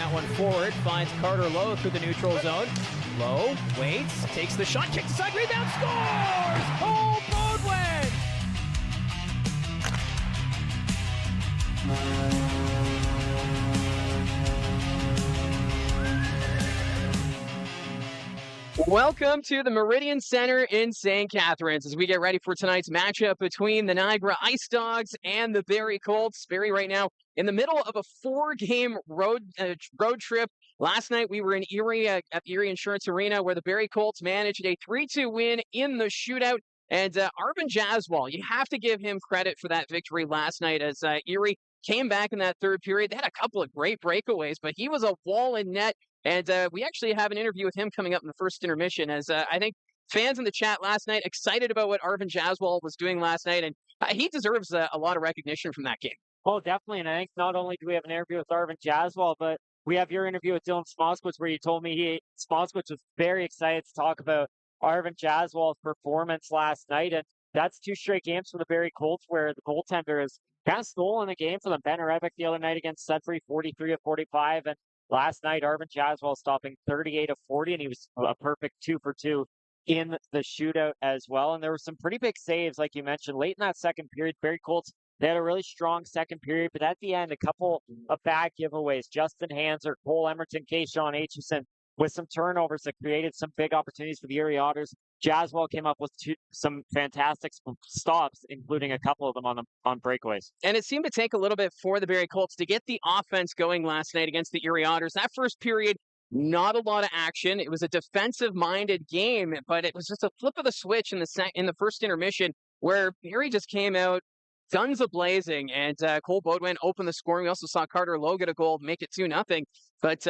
that one forward, finds Carter Lowe through the neutral zone. Lowe waits, takes the shot, kicks aside, rebound, scores! Cole Bodwin! Welcome to the Meridian Centre in St. Catharines as we get ready for tonight's matchup between the Niagara IceDogs and the Barrie Colts. Barrie right now in the middle of a four-game road trip. Last night we were in Erie at the Erie Insurance Arena where the Barrie Colts managed a 3-2 win in the shootout. And Arvin Jaswal, you have to give him credit for that victory last night as Erie came back in that third period. They had a couple of great breakaways, but he was a wall in net. And we actually have an interview with him coming up in the first intermission as I think fans in the chat last night excited about what Arvin Jaswal was doing last night. And he deserves a lot of recognition from that game. Oh, definitely. And I think not only do we have an interview with Arvin Jaswal, but we have your interview with Dylan Smoskowitz where you told me Smoskowitz was very excited to talk about Arvin Jaswal's performance last night. And that's two straight games for the Barrie Colts where the goaltender has kind of stolen the game for them. Ben Rebick the other night against Sudbury, 43 of 45. And last night, Arvin Jaswal stopping 38 of 40, and he was a perfect 2 for 2 in the shootout as well. And there were some pretty big saves, like you mentioned, late in that second period. Barrie Colts, they had a really strong second period, but at the end, a couple of bad giveaways. Justin Hanser, Cole Emerton, Kayshawn Aitchison with some turnovers that created some big opportunities for the Erie Otters. Jaswal came up with some fantastic stops, including a couple of them on breakaways. And it seemed to take a little bit for the Barrie Colts to get the offense going last night against the Erie Otters. That first period, not a lot of action. It was a defensive-minded game, but it was just a flip of the switch in the first intermission where Erie just came out guns a-blazing, and Cole Bodwin opened the scoring. We also saw Carter Lowe get a goal, make it 2-0. But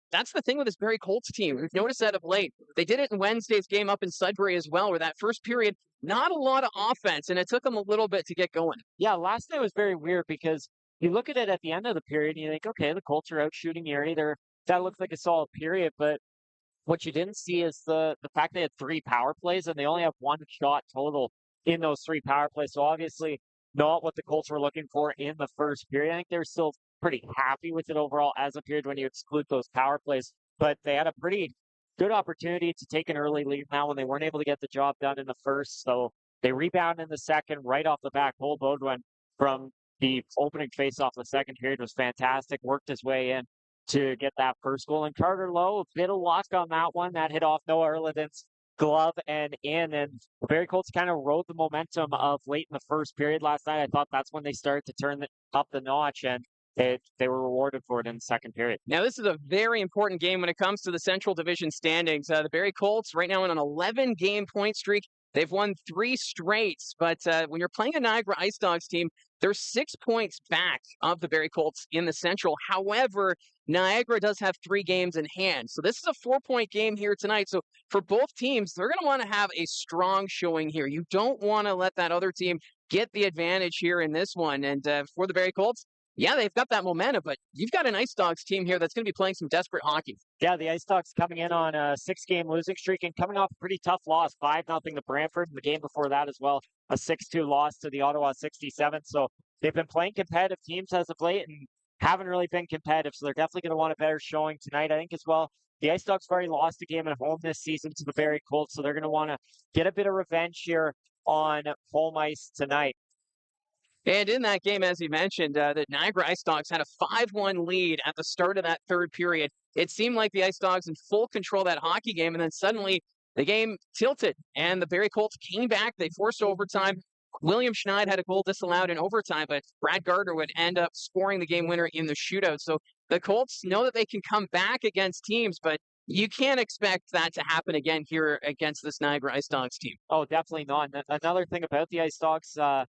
that's the thing with this Barrie Colts team. We've noticed that of late. They did it in Wednesday's game up in Sudbury as well, where that first period, not a lot of offense, and it took them a little bit to get going. Yeah, last night was very weird because you look at it at the end of the period, and you think, okay, the Colts are out shooting Erie. That looks like a solid period, but what you didn't see is the fact they had 3 power plays, and they only have 1 shot total in those 3 power plays. So obviously, not what the Colts were looking for in the first period. I think they were still pretty happy with it overall as a period when you exclude those power plays. But they had a pretty good opportunity to take an early lead now when they weren't able to get the job done in the first. So they rebound in the second right off the back. Cole Bodwin from the opening faceoff the second period was fantastic, worked his way in to get that first goal. And Carter Lowe, a bit of luck on that one. That hit off Noah Erlandon's glove and in, and the Barrie Colts kind of rode the momentum of late in the first period last night. I thought that's when they started to turn up the notch, and they were rewarded for it in the second period. Now, this is a very important game when it comes to the Central Division standings. The Barrie Colts right now on an 11-game point streak. They've won 3 straights, but when you're playing a Niagara IceDogs team, they're 6 points back of the Barrie Colts in the Central. However, Niagara does have 3 games in hand. So this is a 4-point game here tonight. So for both teams, they're going to want to have a strong showing here. You don't want to let that other team get the advantage here in this one. And for the Barrie Colts, yeah, they've got that momentum, but you've got an IceDogs team here that's going to be playing some desperate hockey. Yeah, the IceDogs coming in on a 6-game losing streak and coming off a pretty tough loss, 5-0 to Brantford. The game before that as well, a 6-2 loss to the Ottawa 67. So they've been playing competitive teams as of late and haven't really been competitive. So they're definitely going to want a better showing tonight, I think, as well. The IceDogs have already lost a game at home this season to the Barrie Colts, so they're going to want to get a bit of revenge here on home ice tonight. And in that game, as you mentioned, the Niagara IceDogs had a 5-1 lead at the start of that third period. It seemed like the IceDogs in full control of that hockey game, and then suddenly the game tilted, and the Barrie Colts came back. They forced overtime. William Schneid had a goal disallowed in overtime, but Brad Gardner would end up scoring the game winner in the shootout. So the Colts know that they can come back against teams, but you can't expect that to happen again here against this Niagara IceDogs team. Oh, definitely not. Another thing about the IceDogs,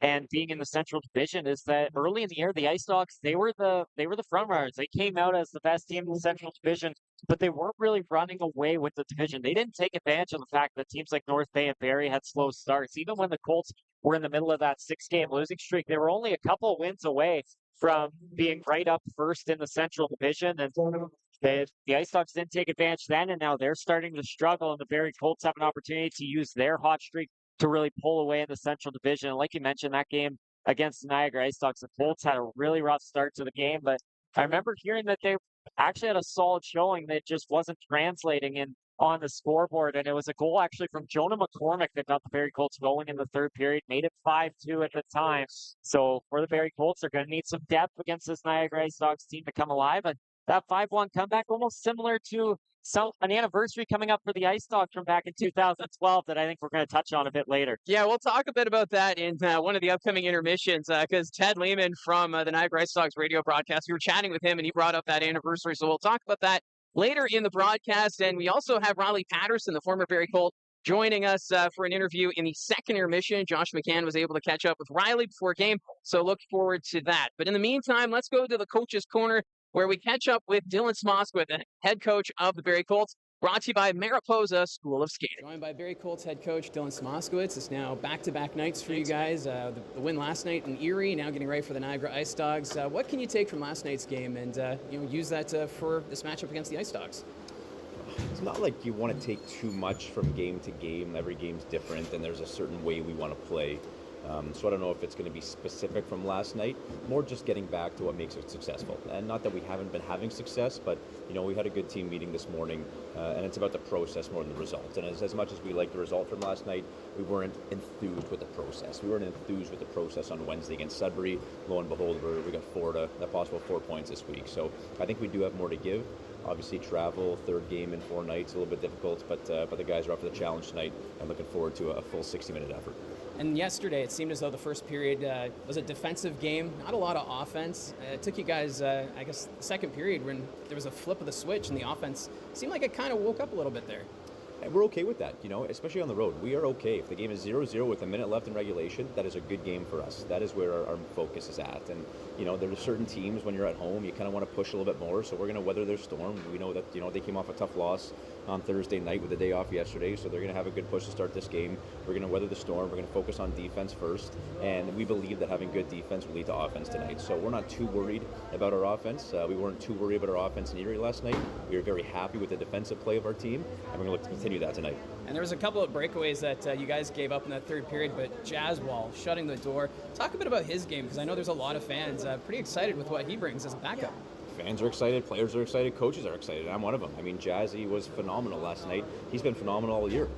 and being in the Central Division is that early in the year, the IceDogs, they were the front runners. They came out as the best team in the Central Division, but they weren't really running away with the division. They didn't take advantage of the fact that teams like North Bay and Barrie had slow starts. Even when the Colts were in the middle of that 6-game losing streak, they were only a couple of wins away from being right up first in the Central Division. And the IceDogs didn't take advantage then, and now they're starting to struggle, and the Barrie Colts have an opportunity to use their hot streak to really pull away in the Central Division. And like you mentioned, that game against the Niagara IceDogs, the Colts had a really rough start to the game, but I remember hearing that actually had a solid showing that just wasn't translating in on the scoreboard. And it was a goal actually from Jonah McCormick that got the Barrie Colts going in the third period, made it 5-2 at the time. So for the Barrie Colts, they're going to need some depth against this Niagara IceDogs team to come alive. And that 5-1 comeback, almost similar to an anniversary coming up for the IceDogs from back in 2012 that I think we're going to touch on a bit later. Yeah, we'll talk a bit about that in one of the upcoming intermissions because Ted Lehman from the Niagara IceDogs radio broadcast, we were chatting with him and he brought up that anniversary. So we'll talk about that later in the broadcast. And we also have Riley Patterson, the former Barrie Colt, joining us for an interview in the second intermission. Josh McCann was able to catch up with Riley before game, so look forward to that. But in the meantime, let's go to the Coach's Corner, where we catch up with Dylan Smoskowitz, the head coach of the Barrie Colts, brought to you by Mariposa School of Skating. Joined by Barrie Colts head coach Dylan Smoskowitz. It's now back-to-back nights for you guys. The win last night in Erie, now getting ready for the Niagara IceDogs. What can you take from last night's game and use that for this matchup against the IceDogs? It's not like you want to take too much from game to game. Every game's different, and there's a certain way we want to play. So I don't know if it's going to be specific from last night, more just getting back to what makes it successful. And not that we haven't been having success, but we had a good team meeting this morning, and it's about the process more than the result. And as much as we liked the result from last night, we weren't enthused with the process. We weren't enthused with the process on Wednesday against Sudbury. Lo and behold, we got a possible 4 points this week. So I think we do have more to give. Obviously, travel, third game in 4 nights, a little bit difficult, but the guys are up for the challenge tonight. I'm looking forward to a full 60-minute effort. And yesterday, it seemed as though the first period was a defensive game, not a lot of offense. It took you guys, the second period when there was a flip of the switch and the offense seemed like it kind of woke up a little bit there. And we're okay with that, especially on the road. We are okay. If the game is 0-0 with a minute left in regulation, that is a good game for us. That is where our focus is at. And, there are certain teams when you're at home, you kind of want to push a little bit more. So we're going to weather their storm. We know that, they came off a tough loss on Thursday night with the day off yesterday. So they're going to have a good push to start this game. We're going to weather the storm. We're going to focus on defense first. And we believe that having good defense will lead to offense tonight. So we're not too worried about our offense. We weren't too worried about our offense in Erie last night. We were very happy with the defensive play of our team. And we're going to continue that tonight. And there was a couple of breakaways that you guys gave up in that third period, but Jazzwall shutting the door. Talk a bit about his game, because I know there's a lot of fans pretty excited with what he brings as a backup. Fans are excited, players are excited, coaches are excited. I'm one of them. I mean, Jazzy was phenomenal last night. He's been phenomenal all year.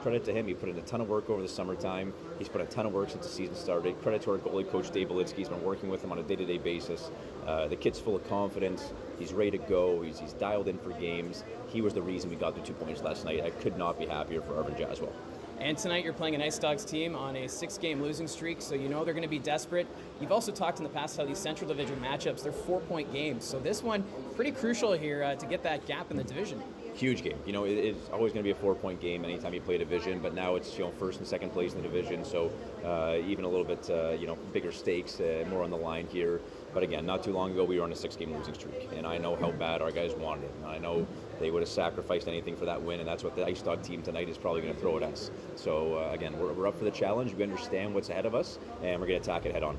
Credit to him. He put in a ton of work over the summertime. He's put a ton of work since the season started. Credit to our goalie coach, Dave Belitsky. He's been working with him on a day-to-day basis. The kid's full of confidence. He's ready to go. He's dialed in for games. He was the reason we got the 2 points last night. I could not be happier for Arvin Jaswell. And tonight you're playing an IceDogs team on a 6-game losing streak, so they're going to be desperate. You've also talked in the past how these Central Division matchups, they're 4-point games. So this one, pretty crucial here to get that gap in the division. Huge game. It's always going to be a 4-point game anytime you play division, but now it's, first and second place in the division. So even a little bit, bigger stakes, more on the line here. But again, not too long ago, we were on a 6-game losing streak, and I know how bad our guys wanted it. I know they would have sacrificed anything for that win, and that's what the IceDog team tonight is probably going to throw at us. So again, we're up for the challenge. We understand what's ahead of us, and we're going to attack it head on.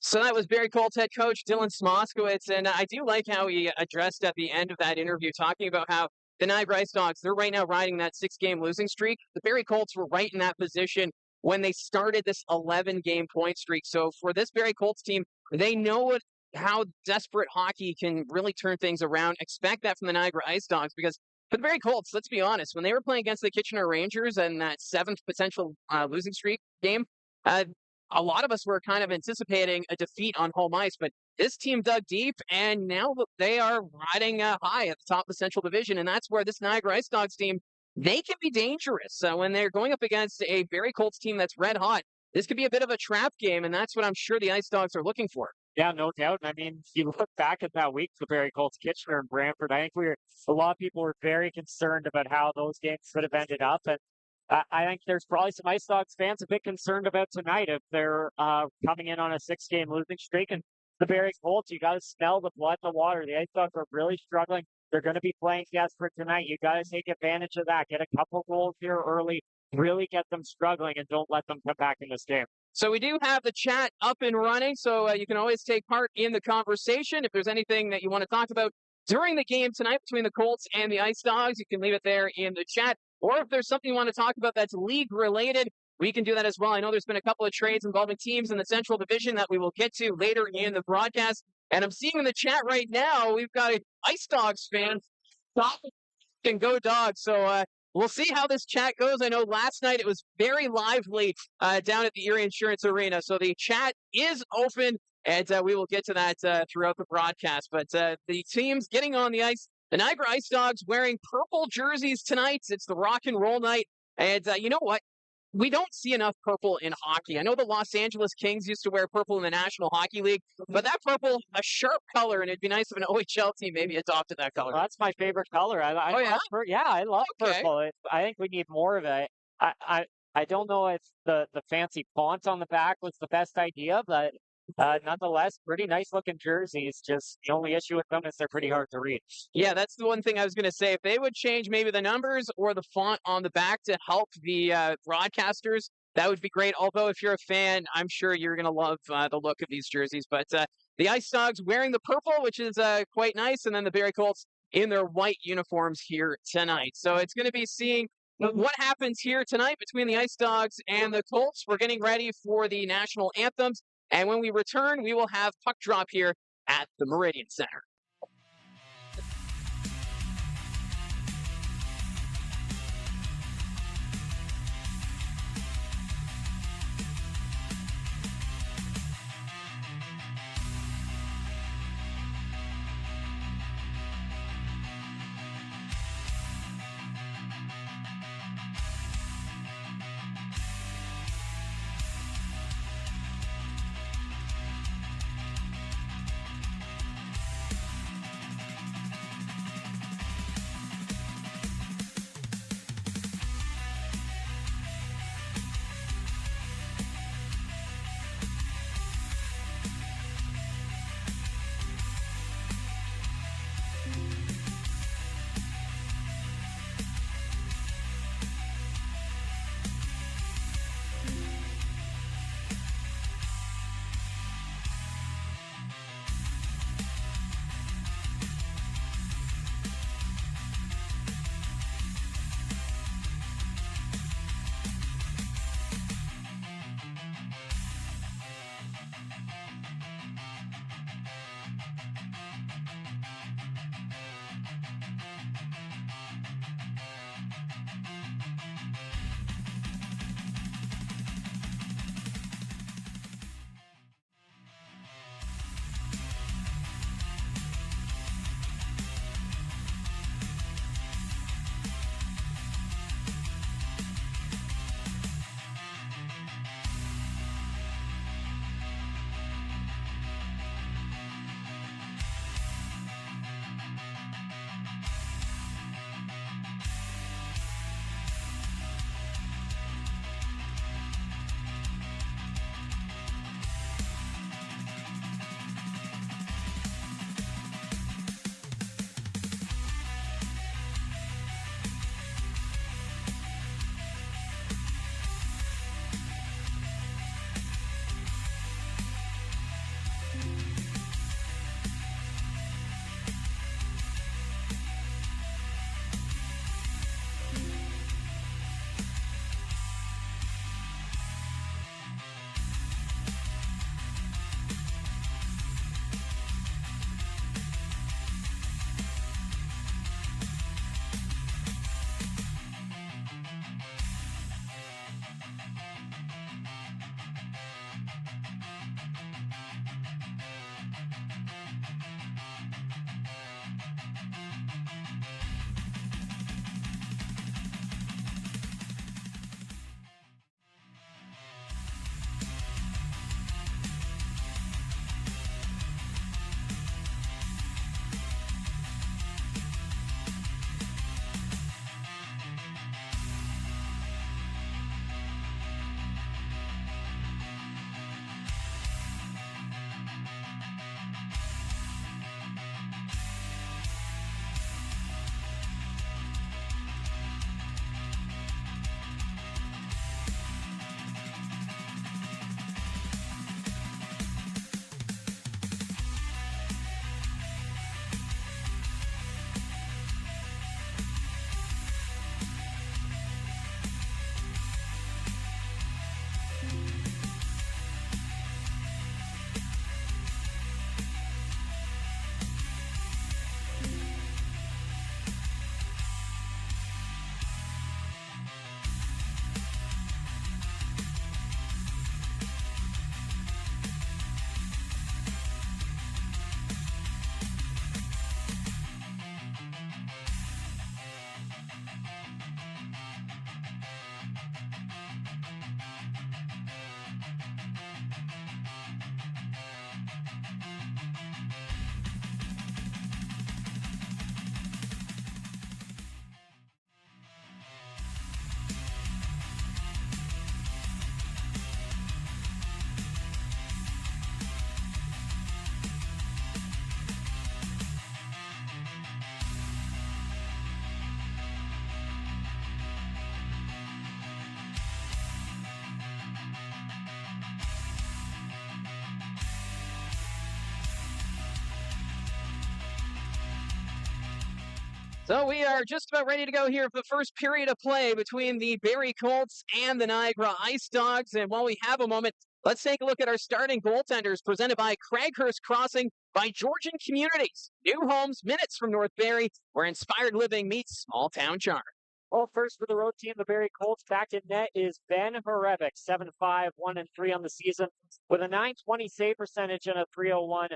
So that was Barrie Colts head coach Dylan Smoskowitz, and I do like how he addressed at the end of that interview, talking about how the Niagara IceDogs, they're right now riding that 6-game losing streak. The Barrie Colts were right in that position when they started this 11-game point streak. So for this Barrie Colts team, they know how desperate hockey can really turn things around. Expect that from the Niagara IceDogs, because for the Barrie Colts, let's be honest, when they were playing against the Kitchener Rangers and that 7th potential losing streak game, a lot of us were kind of anticipating a defeat on home ice, but this team dug deep, and now they are riding high at the top of the Central Division, and that's where this Niagara IceDogs team, they can be dangerous when they're going up against a Barrie Colts team that's red hot. This could be a bit of a trap game, and that's what I'm sure the IceDogs are looking for. Yeah, no doubt. I mean, if you look back at that week for Barrie Colts, Kitchener and Brantford, I think a lot of people were very concerned about how those games could have ended up, and I think there's probably some IceDogs fans a bit concerned about tonight if they're coming in on a 6-game losing streak. And the Barrie Colts, you got to smell the blood in the water. The IceDogs are really struggling. They're going to be playing desperate tonight. You got to take advantage of that. Get a couple goals here early. Really get them struggling and don't let them come back in this game. So we do have the chat up and running, so you can always take part in the conversation. If there's anything that you want to talk about during the game tonight between the Colts and the IceDogs, you can leave it there in the chat. Or if there's something you want to talk about that's league-related, we can do that as well. I know there's been a couple of trades involving teams in the Central Division that we will get to later in the broadcast. And I'm seeing in the chat right now, we've got an Ice Dogs fan. Stop and go Dogs. So we'll see how this chat goes. I know last night it was very lively down at the Erie Insurance Arena. So the chat is open, and we will get to that throughout the broadcast. But the teams getting on the ice, the Niagara Ice Dogs wearing purple jerseys tonight. It's the rock and roll night. And you know what? We don't see enough purple in hockey. I know the Los Angeles Kings used to wear purple in the National Hockey League, but that purple, a sharp color, and it'd be nice if an OHL team maybe adopted that color. Well, that's my favorite color. Oh, yeah? Yeah, I love Okay. purple. I think we need more of it. I don't know if the fancy font on the back was the best idea, but nonetheless, pretty nice looking jerseys. Just the only issue with them is they're pretty hard to read. Yeah, that's the one thing I was going to say. If they would change maybe the numbers or the font on the back to help the broadcasters, that would be great. Although if you're a fan, I'm sure you're going to love the look of these jerseys. But the Ice Dogs wearing the purple, which is quite nice, and then the Barrie Colts in their white uniforms here tonight. So it's going to be seeing what happens here tonight between the Ice Dogs and the Colts. We're getting ready for the national anthems. And when we return, we will have puck drop here at the Meridian Centre. So we are just about ready to go here for the first period of play between the Barrie Colts and the Niagara IceDogs. And while we have a moment, let's take a look at our starting goaltenders presented by Craighurst Crossing by Georgian Communities. New homes, minutes from North Barrie, where inspired living meets small town charm. Well, first for the road team, the Barrie Colts, back in net is Ben Horevic, 7-5, 1-3 on the season, with a .920 save percentage and a .301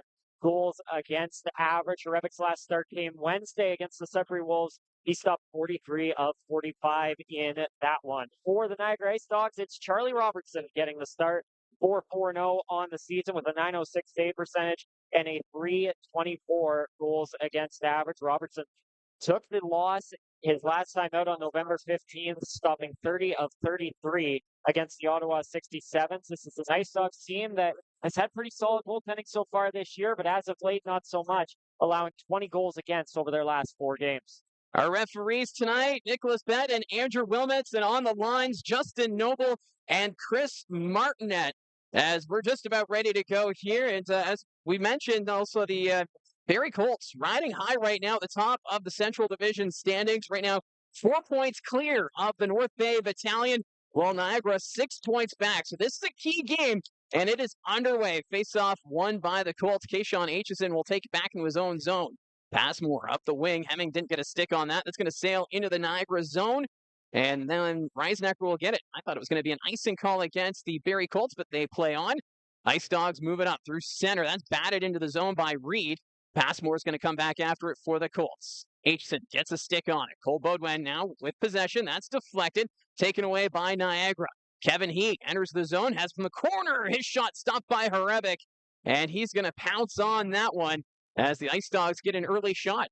goals against the average. Horevic's last start came Wednesday against the Sudbury Wolves. He stopped 43 of 45 in that one. For the Niagara IceDogs, it's Charlie Robertson getting the start, 4-4-0 on the season with a .906 save percentage and a .324 goals against average. Robertson took the loss his last time out on November 15th, stopping 30 of 33 against the Ottawa 67s. This is an IceDogs team that has had pretty solid goaltending so far this year, but as of late, not so much, allowing 20 goals against over their last 4 games. Our referees tonight, Nicholas Bett and Andrew Wilmets, and on the lines, Justin Noble and Chris Martinet, as we're just about ready to go here. And as we mentioned, also the Barrie Colts riding high right now at the top of the Central Division standings. Right now, 4 points clear of the North Bay Battalion, while Niagara 6 points back. So this is a key game, and it is underway. Face-off won by the Colts. Kayshawn Aitchison will take it back into his own zone. Passmore up the wing. Hemming didn't get a stick on that. That's going to sail into the Niagara zone. And then Reisenecker will get it. I thought it was going to be an icing call against the Barrie Colts, but they play on. IceDogs move it up through center. That's batted into the zone by Reed. Passmore is going to come back after it for the Colts. Aitchison gets a stick on it. Cole Beaudoin now with possession. That's deflected. Taken away by Niagara. Kevin Heat enters the zone. Has from the corner. His shot stopped by Horevic. And he's going to pounce on that one as the IceDogs get an early shot.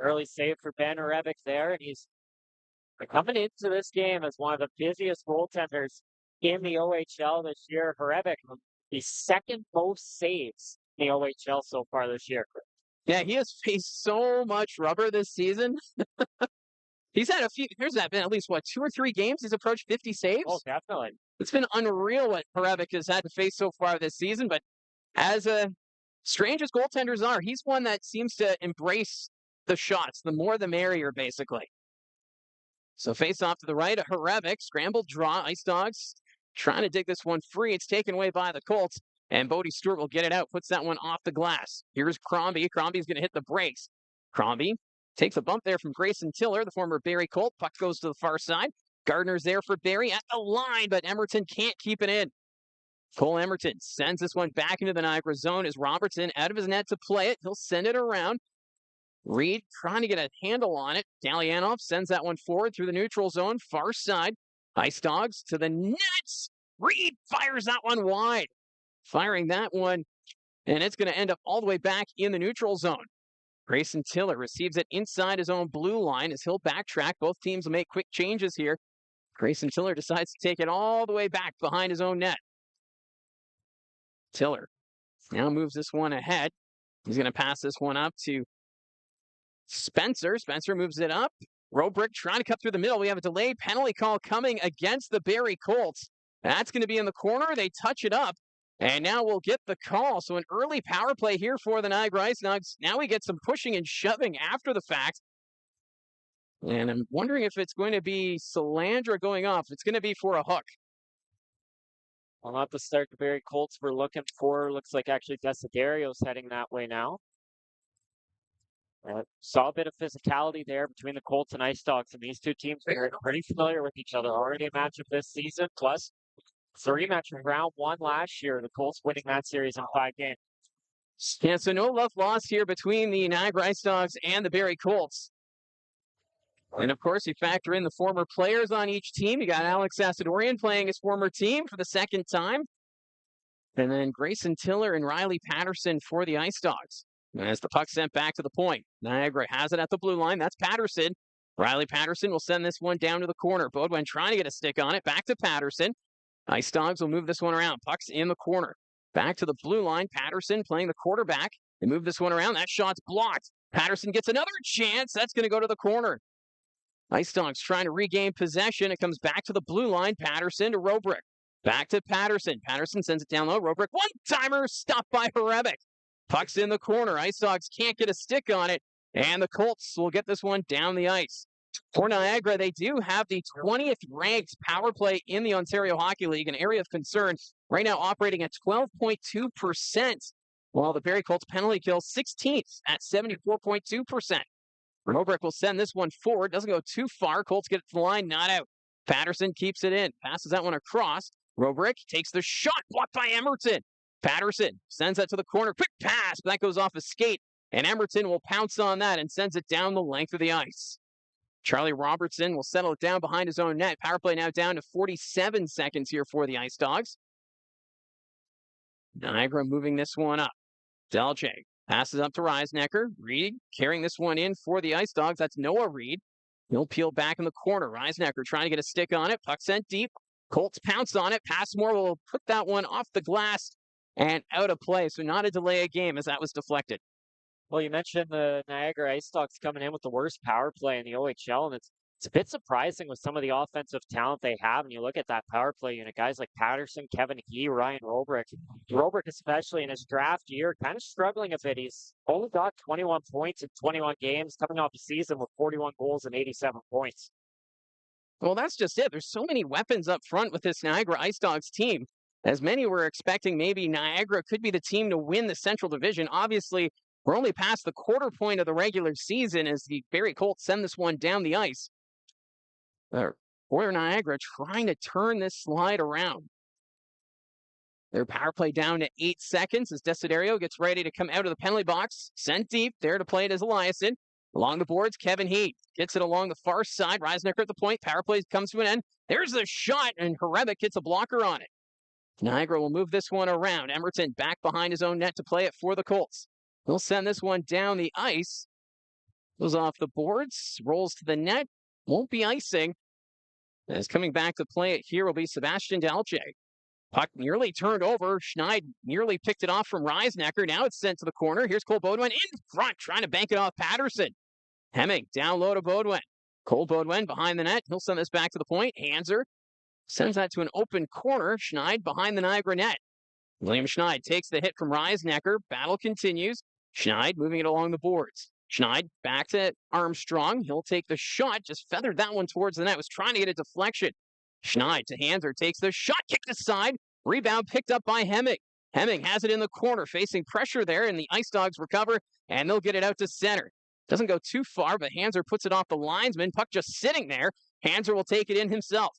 Early save for Ben Horevic there. And he's coming into this game as one of the busiest goaltenders in the OHL this year. Horevic, the second most saves in the OHL so far this year. Yeah, he has faced so much rubber this season. He's had a few, here's that been at least, 2 or 3 games he's approached 50 saves? Oh, definitely. It's been unreal what Horevic has had to face so far this season, but as strange as goaltenders are, he's one that seems to embrace the shots. The more the merrier, basically. So face off to the right, Horevic, scrambled draw, IceDogs trying to dig this one free. It's taken away by the Colts. And Bodie Stewart will get it out, puts that one off the glass. Here's Crombie. Crombie's going to hit the brakes. Crombie takes a bump there from Grayson Tiller, the former Barrie Colt. Puck goes to the far side. Gardner's there for Barrie at the line, but Emerton can't keep it in. Cole Emerton sends this one back into the Niagara zone as Robertson out of his net to play it. He'll send it around. Reed trying to get a handle on it. Dalianov sends that one forward through the neutral zone, far side. IceDogs to the nets. Reed fires that one wide. Firing that one, and it's going to end up all the way back in the neutral zone. Grayson Tiller receives it inside his own blue line as he'll backtrack. Both teams will make quick changes here. Grayson Tiller decides to take it all the way back behind his own net. Tiller now moves this one ahead. He's going to pass this one up to Spencer. Spencer moves it up. Robrick trying to cut through the middle. We have a delayed penalty call coming against the Barrie Colts. That's going to be in the corner. They touch it up. And now we'll get the call. So an early power play here for the Niagara IceDogs. Now we get some pushing and shoving after the fact. And I'm wondering if it's going to be Salandra going off. It's going to be for a hook. Well, not the start the Barrie Colts we're looking for. Looks like actually Desiderio's heading that way now. Saw a bit of physicality there between the Colts and IceDogs, and these two teams are pretty familiar with each other. Already a matchup this season, plus it's a rematch from round 1 last year. The Colts winning that series in 5 games. Yeah, so no love lost here between the Niagara IceDogs and the Barrie Colts. And of course, you factor in the former players on each team. You got Alex Assadorian playing his former team for the second time. And then Grayson Tiller and Riley Patterson for the IceDogs. As the puck sent back to the point. Niagara has it at the blue line. That's Patterson. Riley Patterson will send this one down to the corner. Beaudoin trying to get a stick on it. Back to Patterson. IceDogs will move this one around. Puck's in the corner. Back to the blue line. Patterson playing the quarterback. They move this one around. That shot's blocked. Patterson gets another chance. That's going to go to the corner. IceDogs trying to regain possession. It comes back to the blue line. Patterson to Robrick. Back to Patterson. Patterson sends it down low. Robrick, one-timer, stopped by Horevic. Puck's in the corner. IceDogs can't get a stick on it. And the Colts will get this one down the ice. For Niagara, they do have the 20th ranked power play in the Ontario Hockey League, an area of concern, right now operating at 12.2%, while the Barrie Colts penalty kill 16th at 74.2%. Robrick will send this one forward, doesn't go too far. Colts get it to the line, not out. Patterson keeps it in, passes that one across. Robrick takes the shot, blocked by Emerton. Patterson sends that to the corner, quick pass, but that goes off a skate, and Emerton will pounce on that and sends it down the length of the ice. Charlie Robertson will settle it down behind his own net. Power play now down to 47 seconds here for the Ice Dogs. Niagara moving this one up. Delche passes up to Reisnecker. Reed carrying this one in for the Ice Dogs. That's Noah Reed. He'll peel back in the corner. Reisnecker trying to get a stick on it. Puck sent deep. Colts pounce on it. Passmore will put that one off the glass and out of play. So not a delay of game as that was deflected. Well, you mentioned the Niagara IceDogs coming in with the worst power play in the OHL, and it's a bit surprising with some of the offensive talent they have. And you look at that power play unit, guys like Patterson, Kevin He, Ryan Robrick. Robrick, especially in his draft year, kind of struggling a bit. He's only got 21 points in 21 games, coming off the season with 41 goals and 87 points. Well, that's just it. There's so many weapons up front with this Niagara IceDogs team. As many were expecting maybe Niagara could be the team to win the Central Division. Obviously, we're only past the quarter point of the regular season as the Barrie Colts send this one down the ice. For Niagara trying to turn this slide around. Their power play down to 8 seconds as Desiderio gets ready to come out of the penalty box. Sent deep there to play it as Eliasson. Along the boards, Kevin He gets it along the far side. Reisnecker at the point. Power play comes to an end. There's the shot, and Hrebeck gets a blocker on it. Niagara will move this one around. Emerton back behind his own net to play it for the Colts. He'll send this one down the ice. Goes off the boards, rolls to the net. Won't be icing. As coming back to play it here will be Sebastian Delche. Puck nearly turned over. Schneid nearly picked it off from Reisnecker. Now it's sent to the corner. Here's Cole Beaudoin in front, trying to bank it off Patterson. Hemming down low to Beaudoin. Cole Beaudoin behind the net. He'll send this back to the point. Hanser sends that to an open corner. Schneid behind the Niagara net. William Schneid takes the hit from Reisnecker. Battle continues. Schneid moving it along the boards. Schneid back to Armstrong. He'll take the shot. Just feathered that one towards the net. Was trying to get a deflection. Schneid to Hanser. Takes the shot. Kicked aside. Rebound picked up by Hemming. Hemming has it in the corner. Facing pressure there. And the Ice Dogs recover. And they'll get it out to center. Doesn't go too far. But Hanser puts it off the linesman. Puck just sitting there. Hanser will take it in himself.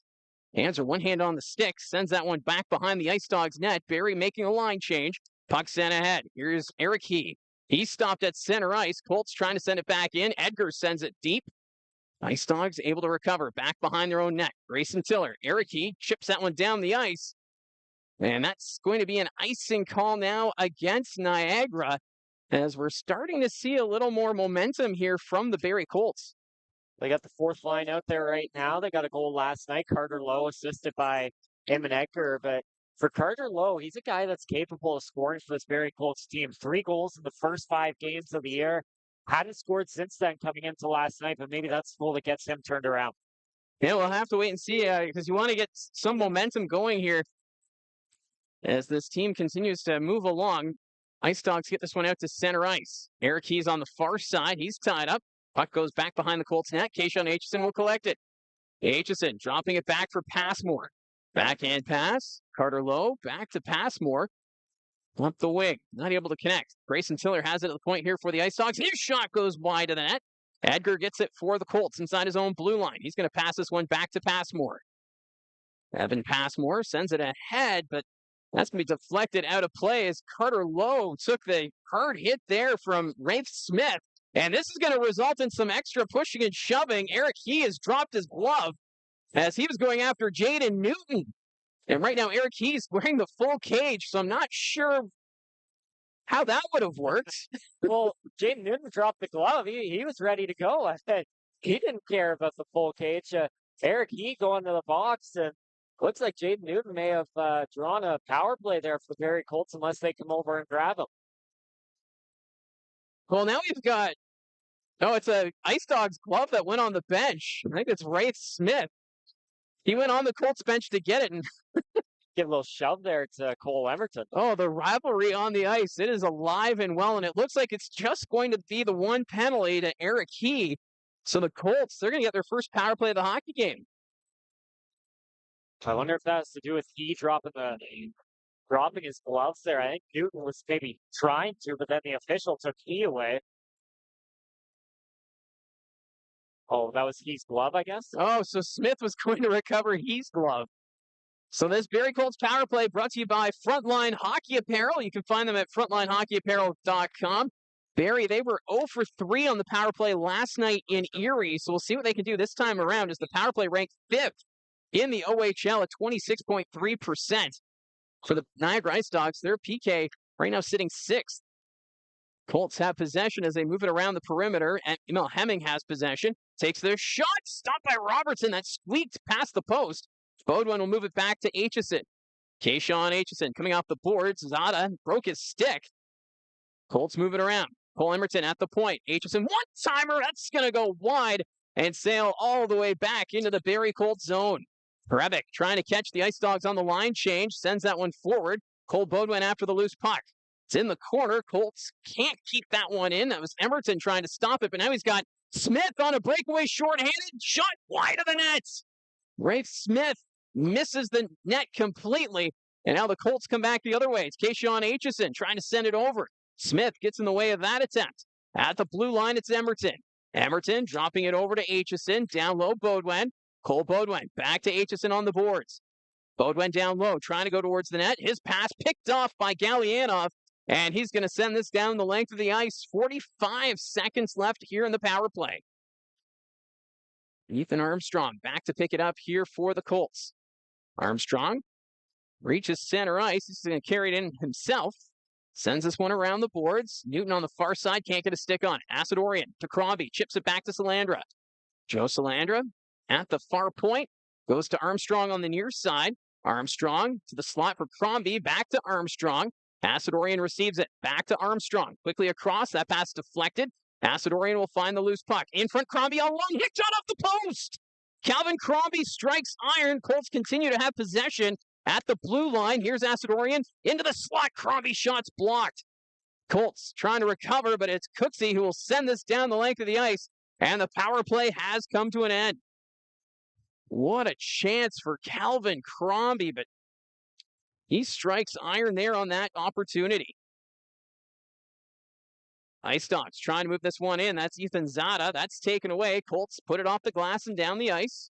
Hanser one hand on the stick. Sends that one back behind the Ice Dogs net. Barrie making a line change. Puck sent ahead. Here's Eric He. He stopped at center ice. Colts trying to send it back in. Edgar sends it deep. Ice Dogs able to recover. Back behind their own net. Grayson Tiller. Eric He chips that one down the ice. And that's going to be an icing call now against Niagara as we're starting to see a little more momentum here from the Barrie Colts. They got the fourth line out there right now. They got a goal last night. Carter Lowe assisted by Eamon Edgar. But for Carter Lowe, he's a guy that's capable of scoring for this Barrie Colts team. 3 goals in the first 5 games of the year. Hadn't scored since then coming into last night, but maybe that's the goal that gets him turned around. Yeah, we'll have to wait and see because you want to get some momentum going here as this team continues to move along. Ice Dogs get this one out to center ice. Eric He's on the far side. He's tied up. Puck goes back behind the Colts net. Keishon Aitchison will collect it. Aitchison dropping it back for Passmore. Backhand pass. Carter Lowe back to Passmore. Up the wing. Not able to connect. Grayson Tiller has it at the point here for the Ice Dogs. His shot goes wide of the net. Edgar gets it for the Colts inside his own blue line. He's going to pass this one back to Passmore. Evan Passmore sends it ahead, but that's going to be deflected out of play as Carter Lowe took the hard hit there from Rafe Smith. And this is going to result in some extra pushing and shoving. Eric He has dropped his glove as he was going after Jaden Newton. And right now, Eric He's wearing the full cage, so I'm not sure how that would have worked. Well, Jaden Newton dropped the glove. He was ready to go. I said he didn't care about the full cage. Eric He going to the box, and looks like Jaden Newton may have drawn a power play there for the Barrie Colts unless they come over and grab him. Well, now we've got, it's a Ice Dogs glove that went on the bench. I think it's Rafe Smith. He went on the Colts bench to get it, and Give a little shove there to Cole Emerton. Oh, the rivalry on the ice, it is alive and well, and it looks like it's just going to be the one penalty to Eric Key. So the Colts, they're going to get their first power play of the hockey game. I wonder if that has to do with he dropping his gloves there. I think Newton was maybe trying to, but then the official took he away. Oh, that was He's glove, I guess? Oh, so Smith was going to recover He's glove. So this Barrie Colts power play brought to you by Frontline Hockey Apparel. You can find them at frontlinehockeyapparel.com. Barrie, they were 0 for 3 on the power play last night in Erie, so we'll see what they can do this time around as the power play ranked 5th in the OHL at 26.3%. For the Niagara IceDogs, their PK right now sitting 6th. Colts have possession as they move it around the perimeter, and Emil Hemming has possession. Takes their shot, stopped by Robertson, that squeaked past the post. Bodwin will move it back to Aitchison. Kayshawn Aitchison coming off the boards. Zada broke his stick. Colts move it around. Cole Emerton at the point. Aitchison, one-timer, that's going to go wide and sail all the way back into the Barrie Colts zone. Hrebeck trying to catch the IceDogs on the line change, sends that one forward. Cole Bodwin after the loose puck. It's in the corner. Colts can't keep that one in. That was Emerton trying to stop it, but now he's got Smith on a breakaway shorthanded. Shot wide of the net. Rafe Smith misses the net completely, and now the Colts come back the other way. It's Kayshawn Aitchison trying to send it over. Smith gets in the way of that attempt. At the blue line, it's Emerton. Emerton dropping it over to Aitchison. Down low, Bodwin. Cole Bodwin back to Aitchison on the boards. Bodwin down low, trying to go towards the net. His pass picked off by Gallianov, and he's going to send this down the length of the ice. 45 seconds left here in the power play. Ethan Armstrong back to pick it up here for the Colts. Armstrong reaches center ice. He's going to carry it in himself. Sends this one around the boards. Newton on the far side can't get a stick on it. Acidorian to Crombie. Chips it back to Salandra. Joe Salandra at the far point. Goes to Armstrong on the near side. Armstrong to the slot for Crombie. Back to Armstrong. Acidorian receives it. Back to Armstrong. Quickly across. That pass deflected. Acidorian will find the loose puck. In front, Crombie on long hit shot off the post. Calvin Crombie strikes iron. Colts continue to have possession at the blue line. Here's Acidorian into the slot. Crombie shot's blocked. Colts trying to recover, but it's Cooksey who will send this down the length of the ice, and the power play has come to an end. What a chance for Calvin Crombie, but he strikes iron there on that opportunity. IceDogs trying to move this one in. That's Ethan Zada. That's taken away. Colts put it off the glass and down the ice.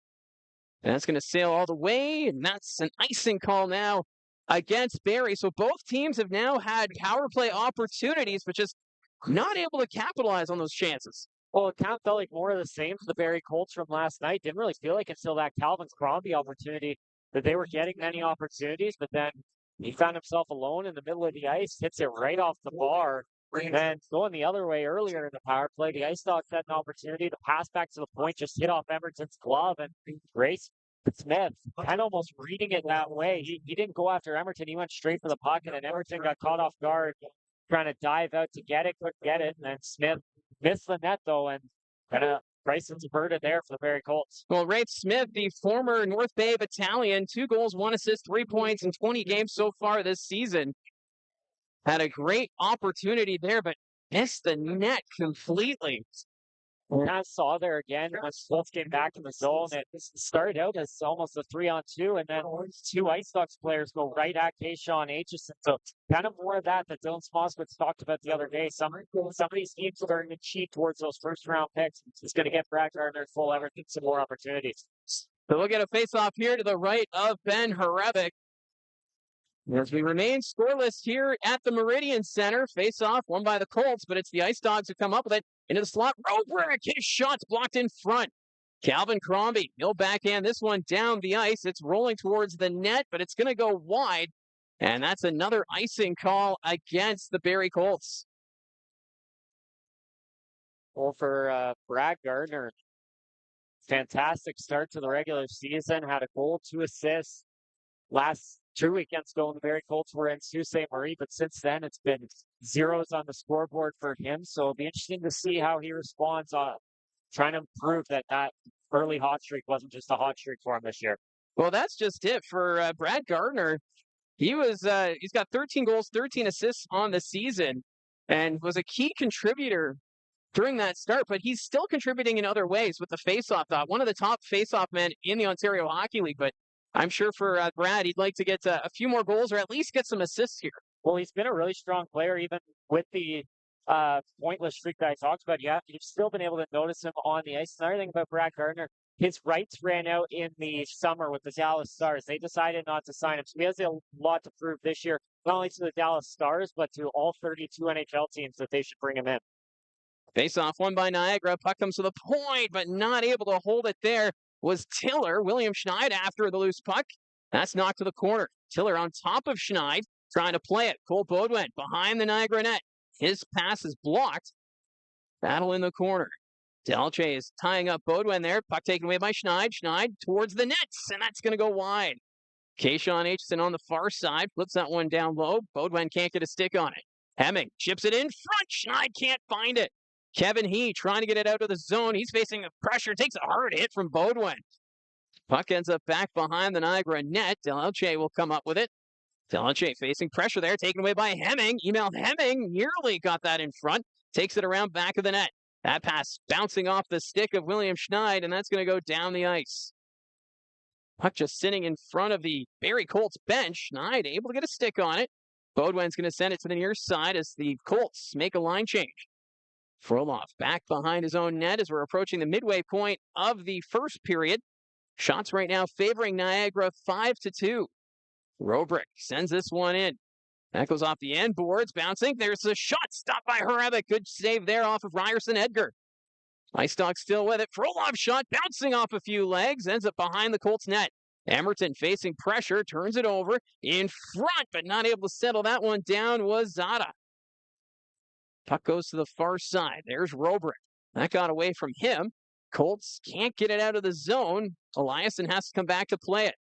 And that's going to sail all the way, and that's an icing call now against Barrie. So both teams have now had power play opportunities, but just not able to capitalize on those chances. Well, it kind of felt like more of the same for the Barrie Colts from last night. Didn't really feel like until that Calvin Crombie opportunity that they were getting many opportunities, but then he found himself alone in the middle of the ice, hits it right off the bar. And then going the other way earlier in the power play, the IceDogs had an opportunity to pass back to the point, just hit off Emerton's glove, and Grace Smith kind of almost reading it that way. He didn't go after Emerton. He went straight for the puck, and then Emerton got caught off guard, trying to dive out to get it, couldn't get it, and then Smith missed the net, though, and kind of Bryson's averted there for the Barrie Colts. Well, Rafe Smith, the former North Bay Battalion, 2 goals, 1 assist, 3 points in 20 games so far this season. Had a great opportunity there, but missed the net completely. We kind of saw there again when Colts came back in the zone. It started out as almost a 3-on-2, and then 2 IceDogs players go right at Kayshawn Aitchison. So kind of more of that Dylan Smoswitz talked about the other day. Some of these teams starting to cheat towards those first-round picks. It's going to get Brad Gardner full Everton some more opportunities. So we'll get a face-off here to the right of Ben Hrebeck. As we remain scoreless here at the Meridian Centre, face-off won by the Colts, but it's the IceDogs who come up with it into the slot. Robrick, his shot's blocked in front. Calvin Crombie, he'll backhand this one down the ice. It's rolling towards the net, but it's going to go wide, and that's another icing call against the Barrie Colts. Well, for Brad Gardner, fantastic start to the regular season. Had a goal, 2 assists. Last 2 weekends ago, the Barrie Colts were in Sault Ste. Marie, but since then it's been zeros on the scoreboard for him. So it'll be interesting to see how he responds on trying to prove that early hot streak wasn't just a hot streak for him this year. Well, that's just it for Brad Gardner. He's got 13 goals, 13 assists on the season, and was a key contributor during that start, but he's still contributing in other ways with the faceoff dot. One of the top faceoff men in the Ontario Hockey League, but I'm sure for Brad, he'd like to get a few more goals or at least get some assists here. Well, he's been a really strong player, even with the pointless streak that I talked about. Yeah, you've still been able to notice him on the ice. Another thing about Brad Gardner, his rights ran out in the summer with the Dallas Stars. They decided not to sign him, so he has a lot to prove this year, not only to the Dallas Stars, but to all 32 NHL teams that they should bring him in. Face-off won by Niagara. Puck comes to the point, but not able to hold it there was Tiller. William Schneid after the loose puck. That's knocked to the corner. Tiller on top of Schneid, trying to play it. Cole Beaudoin behind the Niagara net. His pass is blocked. Battle in the corner. Delche is tying up Beaudoin there. Puck taken away by Schneid. Schneid towards the nets, and that's going to go wide. Kayshawn Aitchison on the far side. Flips that one down low. Beaudoin can't get a stick on it. Hemming chips it in front. Schneid can't find it. Kevin He trying to get it out of the zone. He's facing pressure. Takes a hard hit from Beaudoin. Puck ends up back behind the Niagara net. Delche will come up with it. Delche facing pressure there. Taken away by Hemming. Emil Hemming nearly got that in front. Takes it around back of the net. That pass bouncing off the stick of William Schneid, and that's going to go down the ice. Puck just sitting in front of the Barrie Colts bench. Schneid able to get a stick on it. Beaudoin's going to send it to the near side as the Colts make a line change. Frolov back behind his own net as we're approaching the midway point of the first period. Shots right now favoring Niagara 5-2. Robrick sends this one in. That goes off the end boards, bouncing. There's a shot stopped by Hrebeck. Good save there off of Ryerson Edgar. IceDogs still with it. Frolov shot bouncing off a few legs, ends up behind the Colts net. Emerton facing pressure, turns it over in front, but not able to settle that one down was Zada. Puck goes to the far side. There's Robrick. That got away from him. Colts can't get it out of the zone. Eliasson has to come back to play it.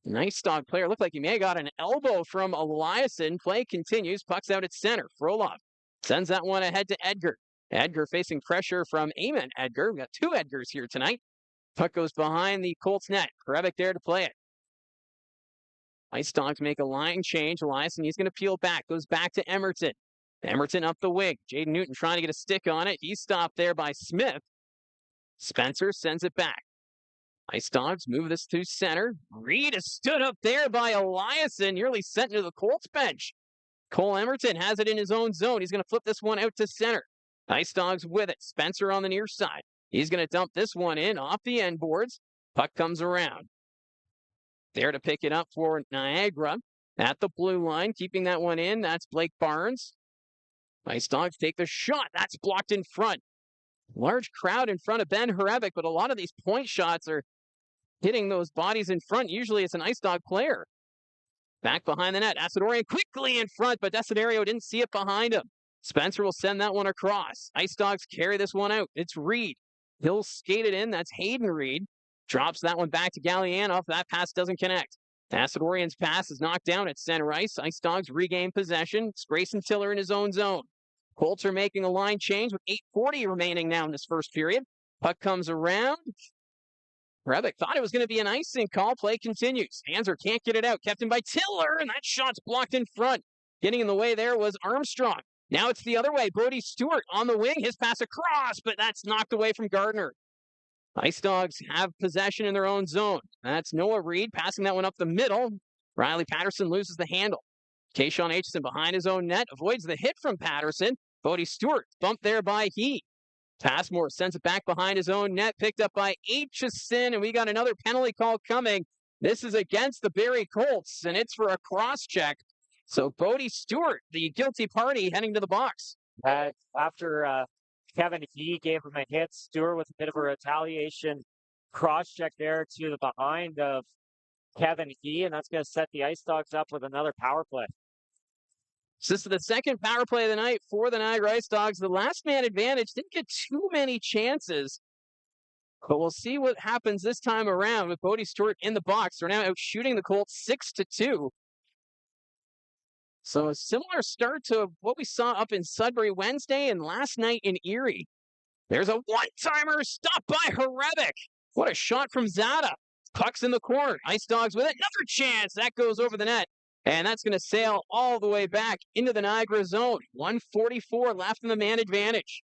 Nice dog player. Looked like he may have got an elbow from Eliasson. Play continues. Puck's out at center. Frolov sends that one ahead to Edgar. Edgar facing pressure from Eamon Edgar. We've got two Edgars here tonight. Puck goes behind the Colts net. Hrebeck there to play it. IceDogs make a line change. Eliasson, he's going to peel back. Goes back to Emerton. Emerton up the wing. Jaden Newton trying to get a stick on it. He's stopped there by Smith. Spencer sends it back. IceDogs move this to center. Reed is stood up there by Eliasson, nearly sent into the Colts bench. Cole Emerton has it in his own zone. He's going to flip this one out to center. IceDogs with it. Spencer on the near side. He's going to dump this one in off the end boards. Puck comes around. There to pick it up for Niagara at the blue line. Keeping that one in. That's Blake Barnes. IceDogs take the shot. That's blocked in front. Large crowd in front of Ben Hrebeck, but a lot of these point shots are hitting those bodies in front. Usually it's an IceDog player. Back behind the net. Asadorian quickly in front, but Desiderio didn't see it behind him. Spencer will send that one across. IceDogs carry this one out. It's Reed. He'll skate it in. That's Hayden Reed. Drops that one back to Gallianoff. That pass doesn't connect. Asadorian's pass is knocked down at center ice. IceDogs regain possession. It's Grayson Tiller in his own zone. Colts are making a line change with 8:40 remaining now in this first period. Puck comes around. Hrebeck thought it was going to be an icing call. Play continues. Hanser can't get it out. Kept in by Tiller, and that shot's blocked in front. Getting in the way there was Armstrong. Now it's the other way. Brody Stewart on the wing. His pass across, but that's knocked away from Gardner. IceDogs have possession in their own zone. That's Noah Reed passing that one up the middle. Riley Patterson loses the handle. Kayshawn Aitchison behind his own net, avoids the hit from Patterson. Bodie Stewart bumped there by He. Passmore sends it back behind his own net, picked up by Aitchison, and we got another penalty call coming. This is against the Barrie Colts, and it's for a cross-check. So Bodie Stewart, the guilty party, heading to the box. After Kevin He gave him a hit, Stewart with a bit of a retaliation cross-check there to the behind of Kevin He, and that's going to set the IceDogs up with another power play. So this is the second power play of the night for the Niagara IceDogs. The last man advantage didn't get too many chances, but we'll see what happens this time around with Bodie Stewart in the box. They're now out shooting the Colts 6-2. So a similar start to what we saw up in Sudbury Wednesday and last night in Erie. There's a one-timer stopped by Hrebeck. What a shot from Zada. Puck's in the corner. Ice Dogs with it. Another chance. That goes over the net. And that's going to sail all the way back into the Niagara zone. 1:44 left in the man advantage.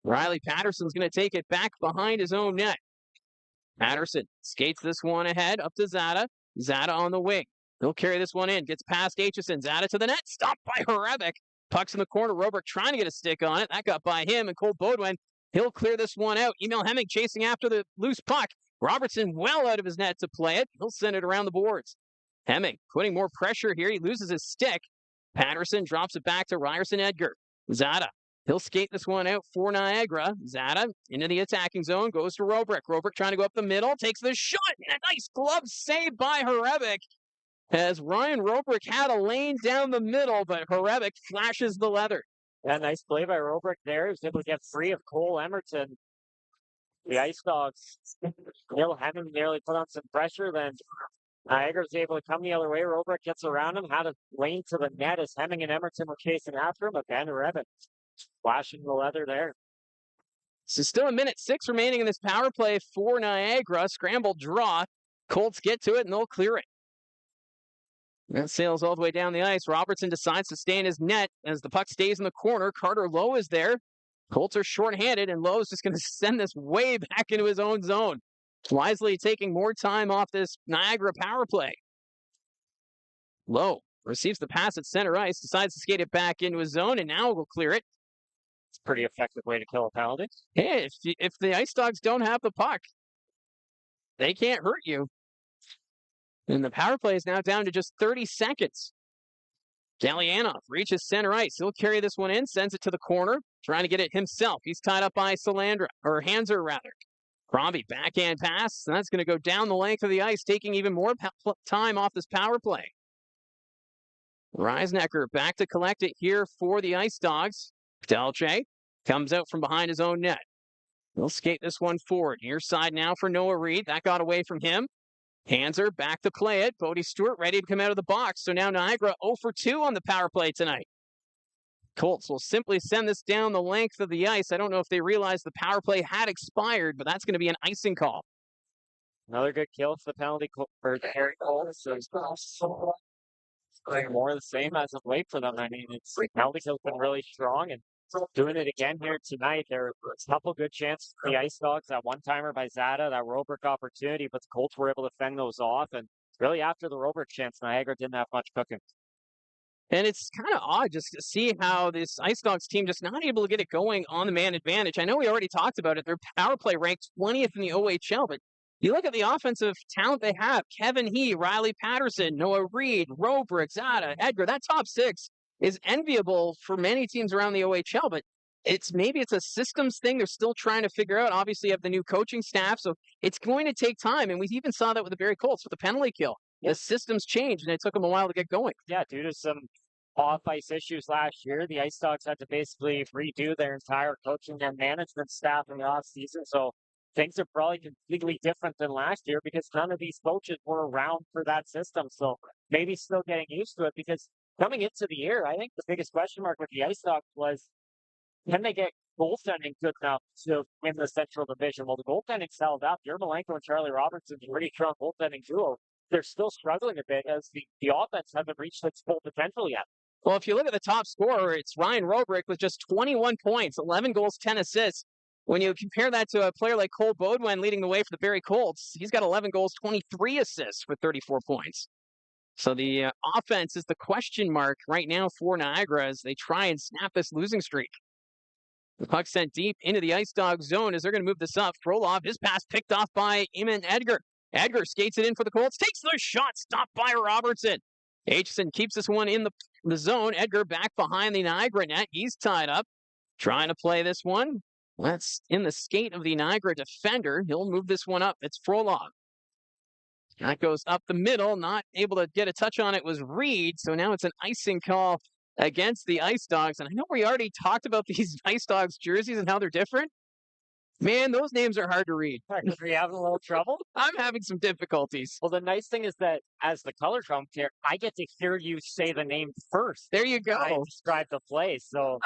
Riley Patterson's going to take it back behind his own net. Patterson skates this one ahead up to Zada. Zada on the wing. He'll carry this one in. Gets past Aitchison. Zada to the net. Stopped by Horebic. Puck's in the corner. Robrick trying to get a stick on it. That got by him. And Cole Baudouin, he'll clear this one out. Emil Hemming chasing after the loose puck. Robertson well out of his net to play it. He'll send it around the boards. Hemming putting more pressure here. He loses his stick. Patterson drops it back to Ryerson Edgar. Zada. He'll skate this one out for Niagara. Zada into the attacking zone. Goes to Robrick. Robrick trying to go up the middle. Takes the shot. And a nice glove save by Horebic. As Ryan Robrick had a lane down the middle, but Horebic flashes the leather. Yeah, nice play by Robrick there. He was able to get free of Cole Emerton. The Ice Dogs, Neil Hemming nearly put on some pressure. Then Niagara's able to come the other way. Robrick gets around him, had a lane to the net as Hemming and Emerton were chasing after him. But Ben Horebic flashing the leather there. So still a minute 6 remaining in this power play for Niagara. Scrambled draw. Colts get to it and they'll clear it. That sails all the way down the ice. Robertson decides to stay in his net as the puck stays in the corner. Carter Lowe is there. Colts are shorthanded, and Lowe's just going to send this way back into his own zone. Wisely taking more time off this Niagara power play. Lowe receives the pass at center ice, decides to skate it back into his zone, and now we'll clear it. It's a pretty effective way to kill a penalty. Hey, if the Ice Dogs don't have the puck, they can't hurt you. And the power play is now down to just 30 seconds. Gallianoff reaches center ice. He'll carry this one in, sends it to the corner, trying to get it himself. He's tied up by Hanser rather. Crombie backhand pass, and that's going to go down the length of the ice, taking even more time off this power play. Reisnecker back to collect it here for the Ice Dogs. Delche comes out from behind his own net. He'll skate this one forward. Near side now for Noah Reed. That got away from him. Hanser back to play it. Bodie Stewart ready to come out of the box. So now Niagara 0 for 2 on the power play tonight. Colts will simply send this down the length of the ice. I don't know if they realized the power play had expired, but that's going to be an icing call. Another good kill for the penalty for the Barrie Colts. So more of the same as of late for them. I mean, the penalty kill's been really strong, and doing it again here tonight. There were a couple good chances for the Ice Dogs. That one-timer by Zada, that Robrick opportunity, but the Colts were able to fend those off. And really, after the Robrick chance, Niagara didn't have much cooking. And it's kind of odd just to see how this Ice Dogs team just not able to get it going on the man advantage. I know we already talked about it. Their power play ranked 20th in the OHL, but you look at the offensive talent they have. Kevin He, Riley Patterson, Noah Reed, Robrick, Zada, Edgar. That top six is enviable for many teams around the OHL, but maybe it's a systems thing they're still trying to figure out. Obviously, you have the new coaching staff, so it's going to take time. And we even saw that with the Barrie Colts with the penalty kill. The systems changed, and it took them a while to get going. Yeah, due to some off-ice issues last year, the Ice Dogs had to basically redo their entire coaching and management staff in the offseason. So things are probably completely different than last year because none of these coaches were around for that system. So maybe still getting used to it, because coming into the year, I think the biggest question mark with the Ice Dogs was, can they get goaltending good enough to win the Central Division? Well, the goaltending's held up. Yermolenko and Charlie Robertson's a pretty strong goaltending duo. They're still struggling a bit as the offense hasn't reached its full potential yet. Well, if you look at the top scorer, it's Ryan Robrick with just 21 points, 11 goals, 10 assists. When you compare that to a player like Cole Baudouin leading the way for the Barrie Colts, he's got 11 goals, 23 assists with 34 points. So the offense is the question mark right now for Niagara as they try and snap this losing streak. The puck sent deep into the Ice Dog zone as they're going to move this up. Frolov, his pass picked off by Eamon Edgar. Edgar skates it in for the Colts, takes the shot, stopped by Robertson. Aitchison keeps this one in the zone. Edgar back behind the Niagara net. He's tied up, trying to play this one. That's in the skate of the Niagara defender. He'll move this one up. It's Frolov. That goes up the middle. Not able to get a touch on it was Reed. So now it's an icing call against the Ice Dogs. And I know we already talked about these Ice Dogs jerseys and how they're different. Man, those names are hard to read. Are you having a little trouble? I'm having some difficulties. Well, the nice thing is that as the color commentator, I get to hear you say the name first. There you I go. describe the play, so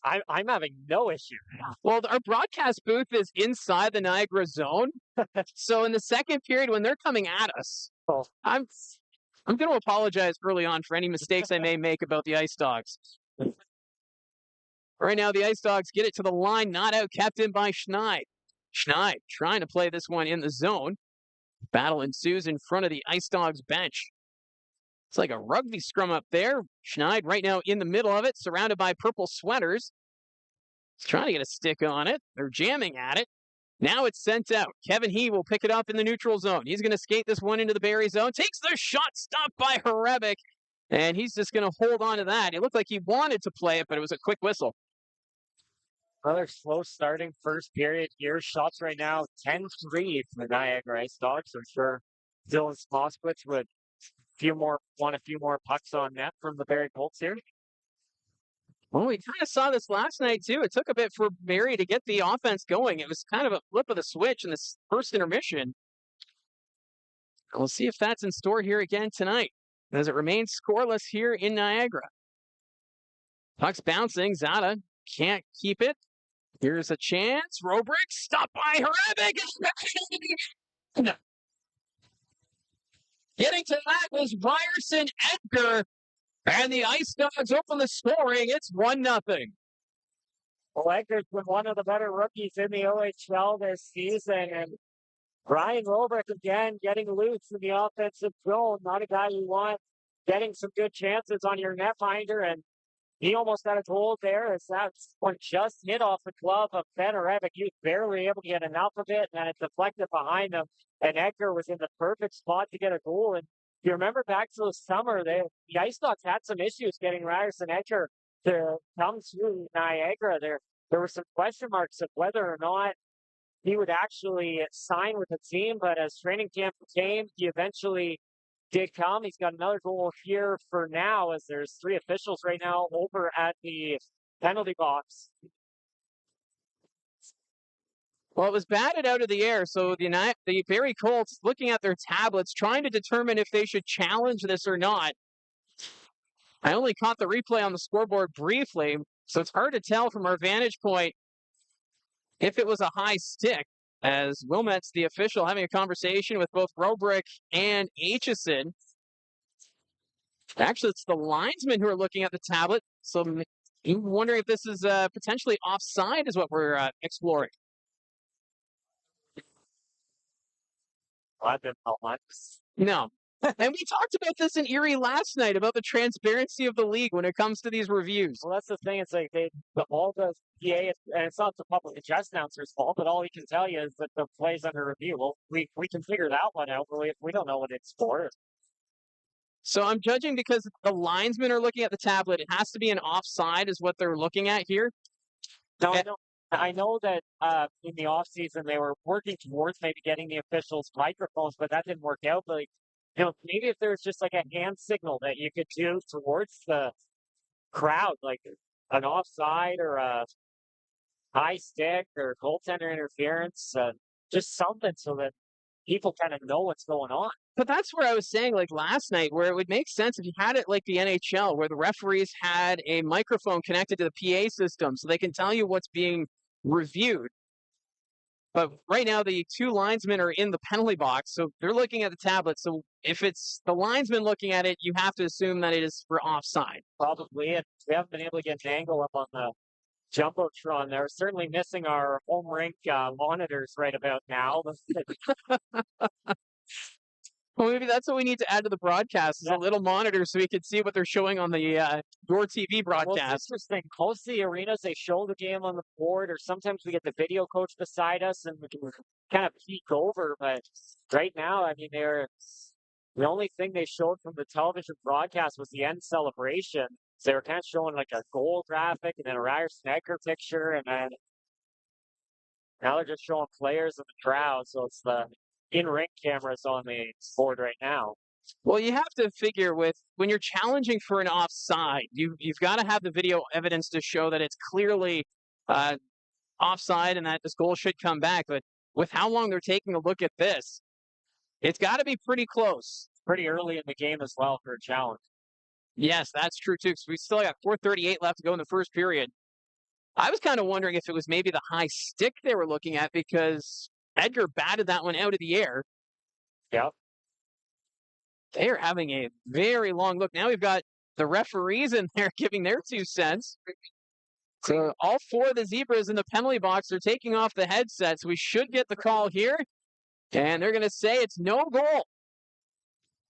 I'm having no issue. Well, our broadcast booth is inside the Niagara zone. So in the second period, when they're coming at us, Oh. I'm going to apologize early on for any mistakes I may make about the Ice Dogs. Right now, the Ice Dogs get it to the line, not out, kept in by Schneid. Schneid trying to play this one in the zone. Battle ensues in front of the Ice Dogs bench. It's like a rugby scrum up there. Schneid right now in the middle of it, surrounded by purple sweaters. He's trying to get a stick on it. They're jamming at it. Now it's sent out. Kevin He will pick it up in the neutral zone. He's going to skate this one into the Barrie zone. Takes the shot, stopped by Hrebeck. And he's just going to hold on to that. It looked like he wanted to play it, but it was a quick whistle. Another slow starting first period here. Shots right now 10-3 for the Niagara IceDogs. I'm sure Dylan Smoskowitz would want a few more pucks on net from the Barrie Colts here. Well, we kind of saw this last night, too. It took a bit for Barrie to get the offense going. It was kind of a flip of the switch in this first intermission. And we'll see if that's in store here again tonight, as it remains scoreless here in Niagara. Puck's bouncing. Zada can't keep it. Here's a chance. Robrick stopped by Hrebeck. Getting to that was Ryerson Edgar. And the Ice Dogs open the scoring. It's 1-0. Well, Edgar's been one of the better rookies in the OHL this season. And Brian Robrick again getting loose in the offensive zone. Not a guy you want getting some good chances on your netminder. And he almost had a goal there as that one just hit off the glove of Ben Hrebeck. He was barely able to get enough of it, and it deflected behind him. And Edgar was in the perfect spot to get a goal. And if you remember back to the summer, the Ice Dogs had some issues getting Ryerson Edgar to come to Niagara. There were some question marks of whether or not he would actually sign with the team. But as training camp came, he eventually did come. He's got another goal here for now, as there's 3 officials right now over at the penalty box. Well, it was batted out of the air, so the Barrie Colts looking at their tablets, trying to determine if they should challenge this or not. I only caught the replay on the scoreboard briefly, so it's hard to tell from our vantage point if it was a high stick, as Wilmet's the official having a conversation with both Robrick and Aitchison. Actually, it's the linesmen who are looking at the tablet, so I'm wondering if this is potentially offside is what we're exploring. I've been No. And we talked about this in Erie last night, about the transparency of the league when it comes to these reviews. Well, that's the thing. It's like all the PA, and it's not the public address announcer's fault, but all he can tell you is that the play's under review. Well, we can figure that one out, but we don't know what it's for. So I'm judging because the linesmen are looking at the tablet. It has to be an offside is what they're looking at here. No, I know that in the offseason they were working towards maybe getting the officials' microphones, but that didn't work out. But maybe if there's just like a hand signal that you could do towards the crowd, like an offside or a high stick or goaltender interference, just something so that people kind of know what's going on. But that's where I was saying, like last night, where it would make sense if you had it like the NHL, where the referees had a microphone connected to the PA system so they can tell you what's being reviewed. But right now, the 2 linesmen are in the penalty box, so they're looking at the tablet. So if it's the linesman looking at it, you have to assume that it is for offside. Probably. And we haven't been able to get an angle up on the Jumbotron there. Certainly missing our home rink monitors right about now. Well, maybe that's what we need to add to the broadcast is a little monitor so we can see what they're showing on the Your TV broadcast. Well, it's interesting. Close to the arenas, they show the game on the board, or sometimes we get the video coach beside us and we can kind of peek over. But right now, I mean, the only thing they showed from the television broadcast was the end celebration. So they were kind of showing like a goal graphic and then a Ryerson Edgar picture, and then now they're just showing players in the crowd. So it's the in-ring cameras on the board right now. Well, you have to figure when you're challenging for an offside, you've got to have the video evidence to show that it's clearly offside and that this goal should come back. But with how long they're taking a look at this, it's got to be pretty close. Pretty early in the game as well for a challenge. Yes, that's true too. Because we still got 4:38 left to go in the first period. I was kind of wondering if it was maybe the high stick they were looking at because Edgar batted that one out of the air. Yep. They are having a very long look. Now we've got the referees in there giving their 2 cents. So all 4 of the Zebras in the penalty box are taking off the headsets. We should get the call here. And they're going to say it's no goal.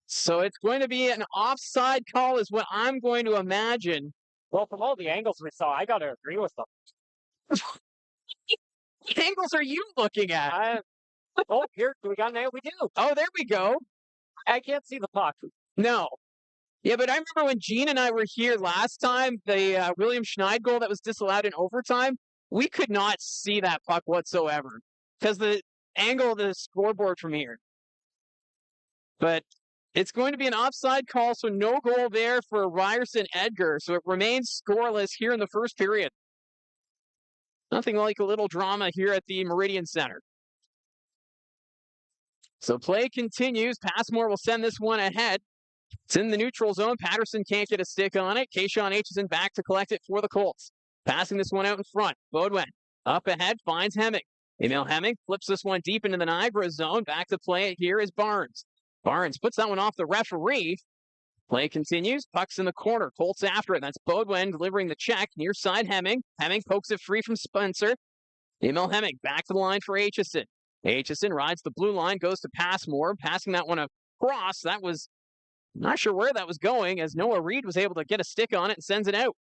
So it's going to be an offside call is what I'm going to imagine. Well, from all the angles we saw, I got to agree with them. What angles are you looking at? Oh, here, we got an we do. Oh, there we go. I can't see the puck. No. Yeah, but I remember when Gene and I were here last time, the William Schneid goal that was disallowed in overtime, we could not see that puck whatsoever because the angle of the scoreboard from here. But it's going to be an offside call, so no goal there for Ryerson Edgar. So it remains scoreless here in the first period. Nothing like a little drama here at the Meridian Centre. So play continues. Passmore will send this one ahead. It's in the neutral zone. Patterson can't get a stick on it. Kayshawn Aitchison back to collect it for the Colts. Passing this one out in front. Beaudoin up ahead, finds Hemming. Emil Hemming flips this one deep into the Niagara zone. Back to play it here is Barnes. Barnes puts that one off the referee. Play continues. Puck's in the corner. Colts after it. That's Beaudoin delivering the check. Near side Hemming. Hemming pokes it free from Spencer. Emil Hemming back to the line for Aitchison. Aitchison rides the blue line, goes to Passmore. Passing that one across. That was not sure where that was going as Noah Reed was able to get a stick on it and sends it out.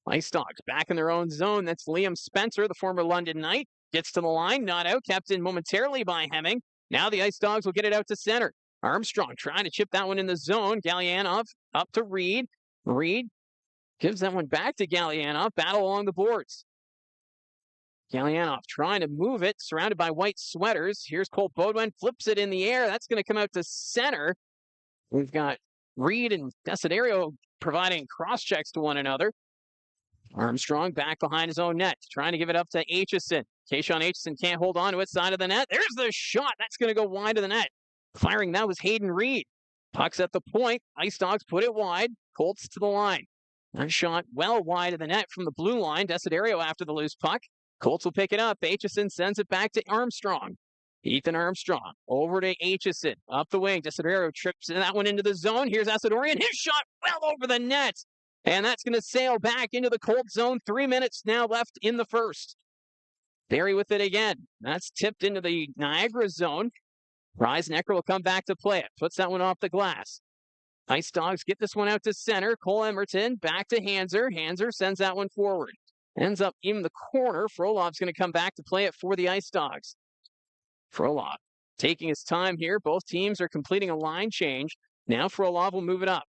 IceDogs back in their own zone. That's Liam Spencer, the former London Knight. Gets to the line, not out, kept in momentarily by Hemming. Now the IceDogs will get it out to center. Armstrong trying to chip that one in the zone. Galyanov up to Reed. Reed gives that one back to Galyanov. Battle along the boards. Galyanov trying to move it, surrounded by white sweaters. Here's Colt Beaudoin, flips it in the air. That's going to come out to center. We've got Reed and Desiderio providing cross checks to one another. Armstrong back behind his own net, trying to give it up to Aitchison. Kayshawn Aitchison can't hold on to it, side of the net. There's the shot. That's going to go wide of the net. Firing that was Hayden Reed. Puck's at the point. IceDogs put it wide. Colts to the line. That shot well wide of the net from the blue line. Desiderio after the loose puck. Colts will pick it up. Aitchison sends it back to Armstrong. Ethan Armstrong over to Aitchison. Up the wing. Desiderio trips that one into the zone. Here's Asadorian. His shot well over the net. And that's going to sail back into the Colt zone. 3 minutes now left in the first. Barrie with it again. That's tipped into the Niagara zone. Reisnecker will come back to play it. Puts that one off the glass. IceDogs get this one out to center. Cole Emerton back to Hanser. Hanser sends that one forward. Ends up in the corner. Frolov's going to come back to play it for the IceDogs. Frolov taking his time here. Both teams are completing a line change. Now Frolov will move it up.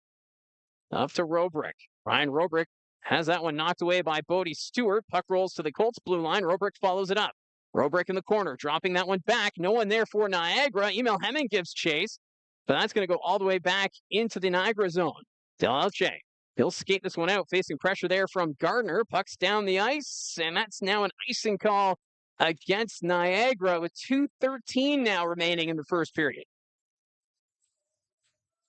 Up to Robrick. Ryan Robrick has that one knocked away by Bodie Stewart. Puck rolls to the Colts blue line. Robrick follows it up. Robrick in the corner, dropping that one back. No one there for Niagara. Emil Hemming gives chase, but that's going to go all the way back into the Niagara zone. Delche, he'll skate this one out, facing pressure there from Gardner. Puck's down the ice, and that's now an icing call against Niagara with 2:13 now remaining in the first period.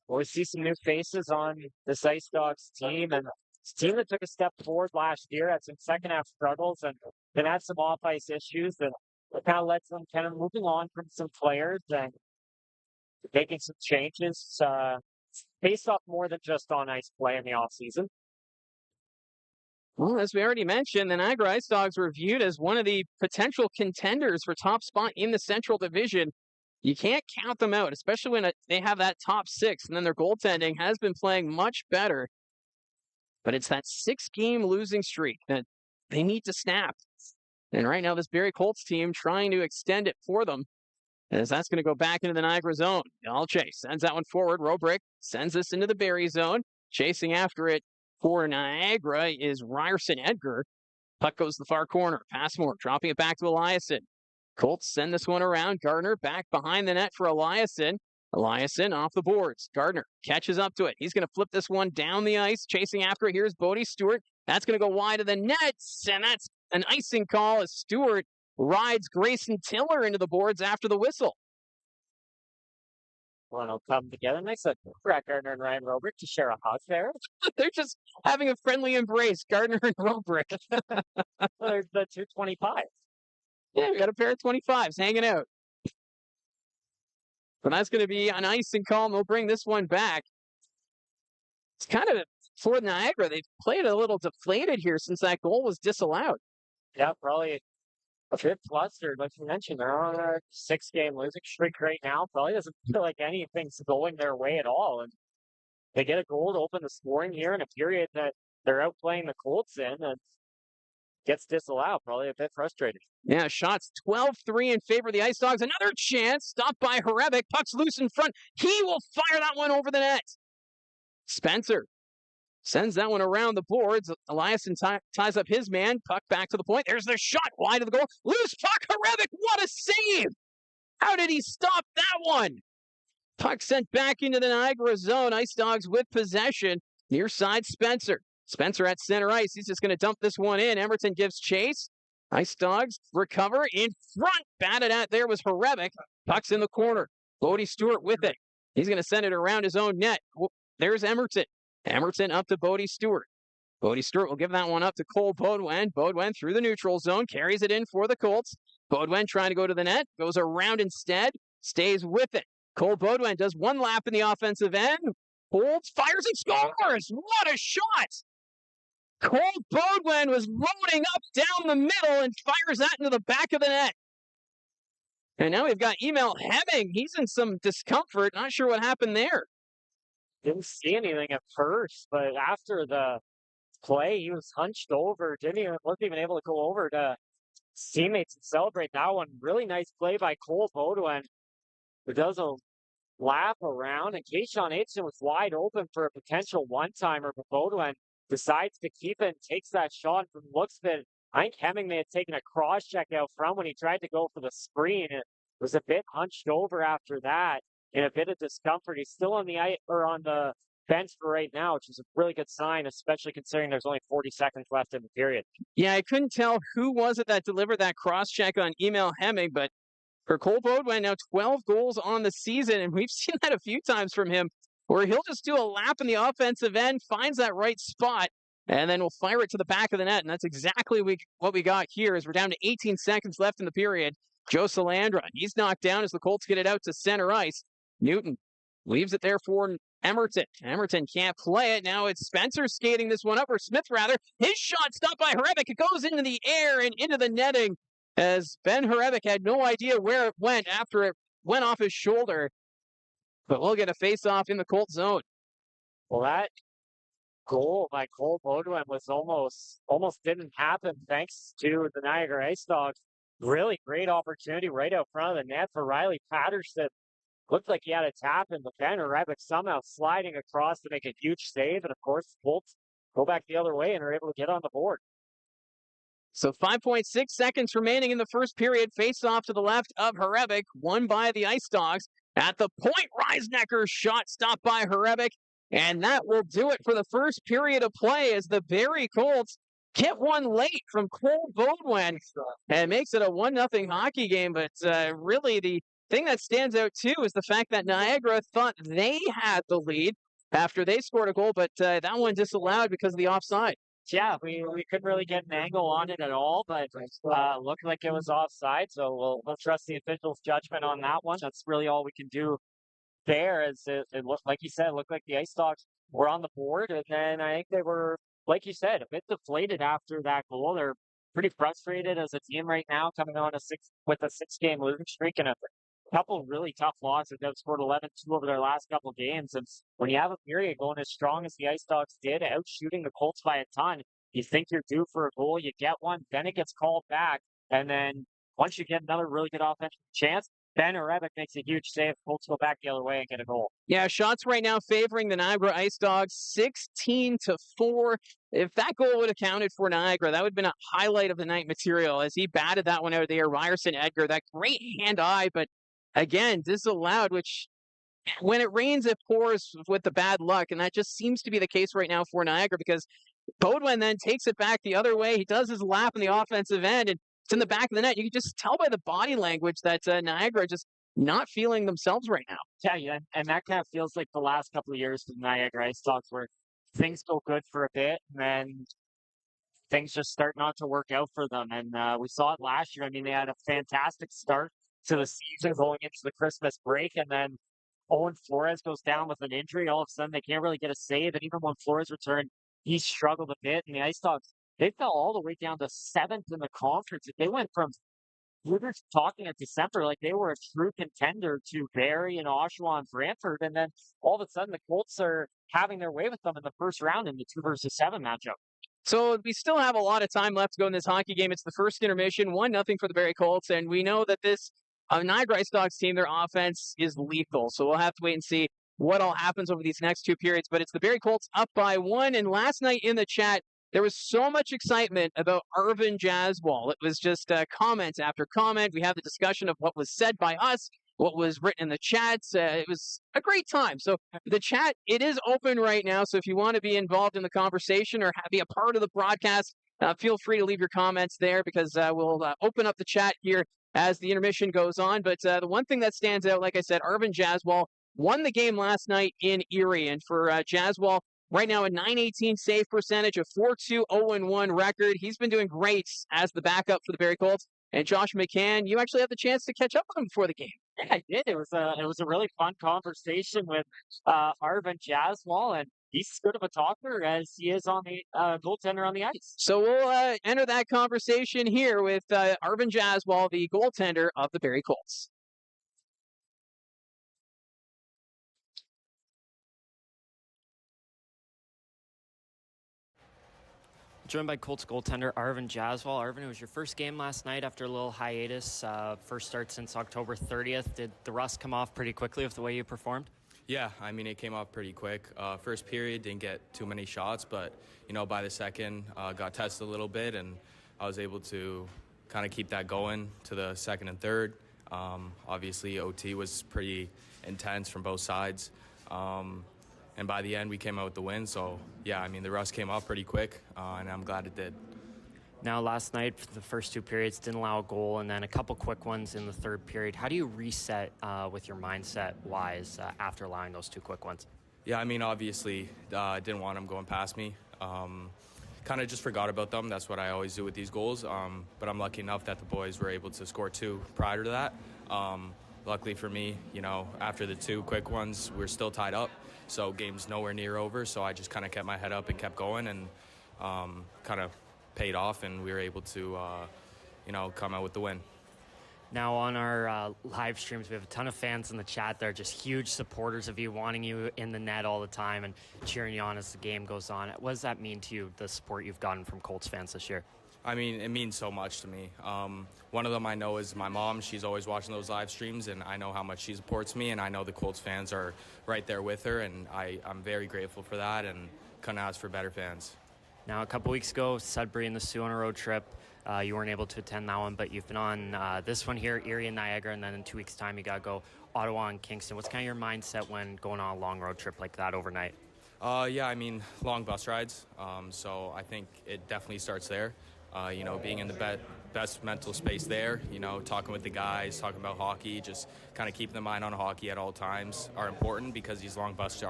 Well, we see some new faces on this IceDogs team, and it's a team that took a step forward last year, had some second half struggles, and then had some off ice issues that kind of led to them kind of moving on from some players and making some changes based off more than just on ice play in the offseason. Well, as we already mentioned, the Niagara IceDogs were viewed as one of the potential contenders for top spot in the Central Division. You can't count them out, especially when they have that top 6, and then their goaltending has been playing much better. But it's that 6-game losing streak that they need to snap. And right now, this Barrie Colts team trying to extend it for them, as that's going to go back into the Niagara zone. Delche sends that one forward. Robrick sends this into the Barrie zone. Chasing after it for Niagara is Ryerson Edgar. Puck goes to the far corner. Passmore dropping it back to Eliasson. Colts send this one around. Gardner back behind the net for Eliasson. Eliasson off the boards. Gardner catches up to it. He's going to flip this one down the ice. Chasing after it. Here's Bodie Stewart. That's going to go wide of the nets. And that's an icing call as Stewart rides Grayson Tiller into the boards after the whistle. One will come together. Nice Brett Gardner and Ryan Robert to share a hug there. They're just having a friendly embrace, Gardner and Robrick. There's the 225. Yeah, we got a pair of 25s hanging out. But that's going to be an icing call, and they'll bring this one back. It's kind of, for Niagara, they've played a little deflated here since that goal was disallowed. Yeah, probably a bit flustered. Like you mentioned, they're on a 6-game losing streak right now. Probably doesn't feel like anything's going their way at all. And they get a goal to open the scoring here in a period that they're outplaying the Colts in, and gets disallowed. Probably a bit frustrated. Yeah, shots 12-3 in favor of the Ice Dogs. Another chance, stopped by Horebic. Puck's loose in front. He will fire that one over the net. Spencer sends that one around the boards. Eliasson ties up his man. Puck back to the point. There's the shot wide of the goal. Loose puck. Horebic, what a save! How did he stop that one? Puck sent back into the Niagara zone. Ice Dogs with possession. Near side, Spencer. Spencer at center ice. He's just going to dump this one in. Emerton gives chase. Ice Dogs recover in front. Batted at there was Horebic. Puck's in the corner. Bodie Stewart with it. He's going to send it around his own net. There's Emerton. Emerton up to Bodie Stewart. Bodie Stewart will give that one up to Cole Beaudoin. Beaudoin through the neutral zone. Carries it in for the Colts. Beaudoin trying to go to the net. Goes around instead. Stays with it. Cole Beaudoin does one lap in the offensive end. Holds, fires, and scores! What a shot! Cole Beaudoin was loading up down the middle and fires that into the back of the net. And now we've got Emil Hemming. He's in some discomfort. Not sure what happened there. Didn't see anything at first, but after the play, he was hunched over. Wasn't even able to go over to his teammates and celebrate that one. Really nice play by Cole Beaudoin, who does a lap around, and Keyshawn Aitchison was wide open for a potential one-timer, but Beaudoin decides to keep it and takes that shot. From the looks of it, I think Hemming may have taken a cross-check out front when he tried to go for the screen. It was a bit hunched over after that, in a bit of discomfort. He's still on the bench for right now, which is a really good sign, especially considering there's only 40 seconds left in the period. Yeah, I couldn't tell who was it that delivered that cross-check on Emil Hemming, but for Cole Beaudoin, now 12 goals on the season, and we've seen that a few times from him, where he'll just do a lap in the offensive end, finds that right spot, and then we'll fire it to the back of the net. And that's exactly what we got here, as we're down to 18 seconds left in the period. Joe Salandra, he's knocked down as the Colts get it out to center ice. Newton leaves it there for Emerton. Emerton can't play it. Now it's Spencer skating this one up, or Smith rather. His shot stopped by Horebic. It goes into the air and into the netting, as Ben Horebic had no idea where it went after it went off his shoulder. But we'll get a face-off in the Colt zone. Well, that goal by Cole Beaudoin was almost didn't happen thanks to the Niagara IceDogs. Really great opportunity right out front of the net for Riley Patterson. Looked like he had a tap in, but Ben Horebic somehow sliding across to make a huge save. And of course, the Colts go back the other way and are able to get on the board. So 5.6 seconds remaining in the first period. Face off to the left of Horebic, won by the Ice Dogs. At the point, Reisnecker's shot stopped by Horebic. And that will do it for the first period of play, as the Barrie Colts get one late from Cole Beaudoin. And it makes it a 1-0 hockey game. But really, the thing that stands out, too, is the fact that Niagara thought they had the lead after they scored a goal, but that one disallowed because of the offside. Yeah, we couldn't really get an angle on it at all, but looked like it was offside. So we'll trust the officials' judgment on that one. That's really all we can do there. As it looked, like you said, it looked like the Ice Dogs were on the board, and then I think they were, like you said, a bit deflated after that goal. They're pretty frustrated as a team right now, coming on a 6-game losing streak and a couple of really tough losses. They've scored 11-2 over their last couple of games. And when you have a period going as strong as the Ice Dogs did, out shooting the Colts by a ton, you think you're due for a goal, you get one, then it gets called back. And then once you get another really good offensive chance, Ben Horebic makes a huge save. Colts go back the other way and get a goal. Yeah, shots right now favoring the Niagara IceDogs, 16-4. If that goal would have counted for Niagara, that would have been a highlight of the night material, as he batted that one out of the air. Ryerson Edgar, that great hand-eye, but again, disallowed, which when it rains, it pours with the bad luck. And that just seems to be the case right now for Niagara, because Bodwin then takes it back the other way. He does his lap in the offensive end, and it's in the back of the net. You can just tell by the body language that Niagara just not feeling themselves right now. Yeah, and that kind of feels like the last couple of years for the Niagara IceDogs, where things go good for a bit, and then things just start not to work out for them. And we saw it last year. I mean, they had a fantastic start to the season going into the Christmas break, and then Owen Flores goes down with an injury. All of a sudden, they can't really get a save. And even when Flores returned, he struggled a bit. And the Ice Dogs, they fell all the way down to 7th in the conference. They went from, we were talking at December, like they were a true contender to Barrie and Oshawa and Brantford. And then all of a sudden, the Colts are having their way with them in the first round in the 2 versus 7 matchup. So we still have a lot of time left to go in this hockey game. It's the first intermission, 1-0 for the Barrie Colts, and we know that this Niagara IceDogs team, their offense is lethal. So we'll have to wait and see what all happens over these next 2 periods. But it's the Barrie Colts up by 1, and last night in the chat, there was so much excitement about Arvin Jaswal. It was just comment after comment. We have the discussion of what was said by us, what was written in the chats. It was a great time. So the chat, it is open right now. So if you want to be involved in the conversation or be a part of the broadcast, feel free to leave your comments there, because we'll open up the chat here as the intermission goes on. But the one thing that stands out, like I said, Arvin Jaswal won the game last night in Erie. And for Jaswal, right now a .918 save percentage, a 4-2 0-1 record. He's been doing great as the backup for the Barrie Colts. And Josh McCann, you actually had the chance to catch up with him before the game. Yeah, I did. It was a really fun conversation with Arvin Jaswal, and he's as good of a talker as he is on the goaltender on the ice. So we'll enter that conversation here with Arvin Jaswal, the goaltender of the Barrie Colts. Joined by Colts goaltender Arvin Jaswal. Arvin, it was your first game last night after a little hiatus, first start since October 30th. Did the rust come off pretty quickly with the way you performed? Yeah, I mean, it came off pretty quick. First period, didn't get too many shots, but, by the second, got tested a little bit, and I was able to kind of keep that going to the second and third. Obviously, OT was pretty intense from both sides. And by the end, we came out with the win. So, yeah, I mean, the rust came off pretty quick, and I'm glad it did. Now, last night, for the first 2 periods, didn't allow a goal, and then a couple quick ones in the third period. How do you reset with your mindset-wise after allowing those 2 quick ones? Yeah, I mean, obviously, I didn't want them going past me. Kind of just forgot about them. That's what I always do with these goals. But I'm lucky enough that the boys were able to score 2 prior to that. Luckily for me, after the 2 quick ones, we're still tied up. So game's nowhere near over. So I just kind of kept my head up and kept going, and kind of paid off, and we were able to, come out with the win. Now on our live streams, we have a ton of fans in the chat. They're just huge supporters of you, wanting you in the net all the time and cheering you on as the game goes on. What does that mean to you, the support you've gotten from Colts fans this year? I mean, it means so much to me. One of them I know is my mom. She's always watching those live streams, and I know how much she supports me, and I know the Colts fans are right there with her, and I'm very grateful for that, and couldn't ask for better fans. Now, a couple weeks ago, Sudbury and the Sioux on a road trip. You weren't able to attend that one, but you've been on this one here, Erie and Niagara, and then in 2 weeks' time, you got to go Ottawa and Kingston. What's kind of your mindset when going on a long road trip like that overnight? Yeah, I mean, long bus rides, so I think it definitely starts there. Being in the best mental space there, talking with the guys, talking about hockey, just kind of keeping the mind on hockey at all times are important, because these long bus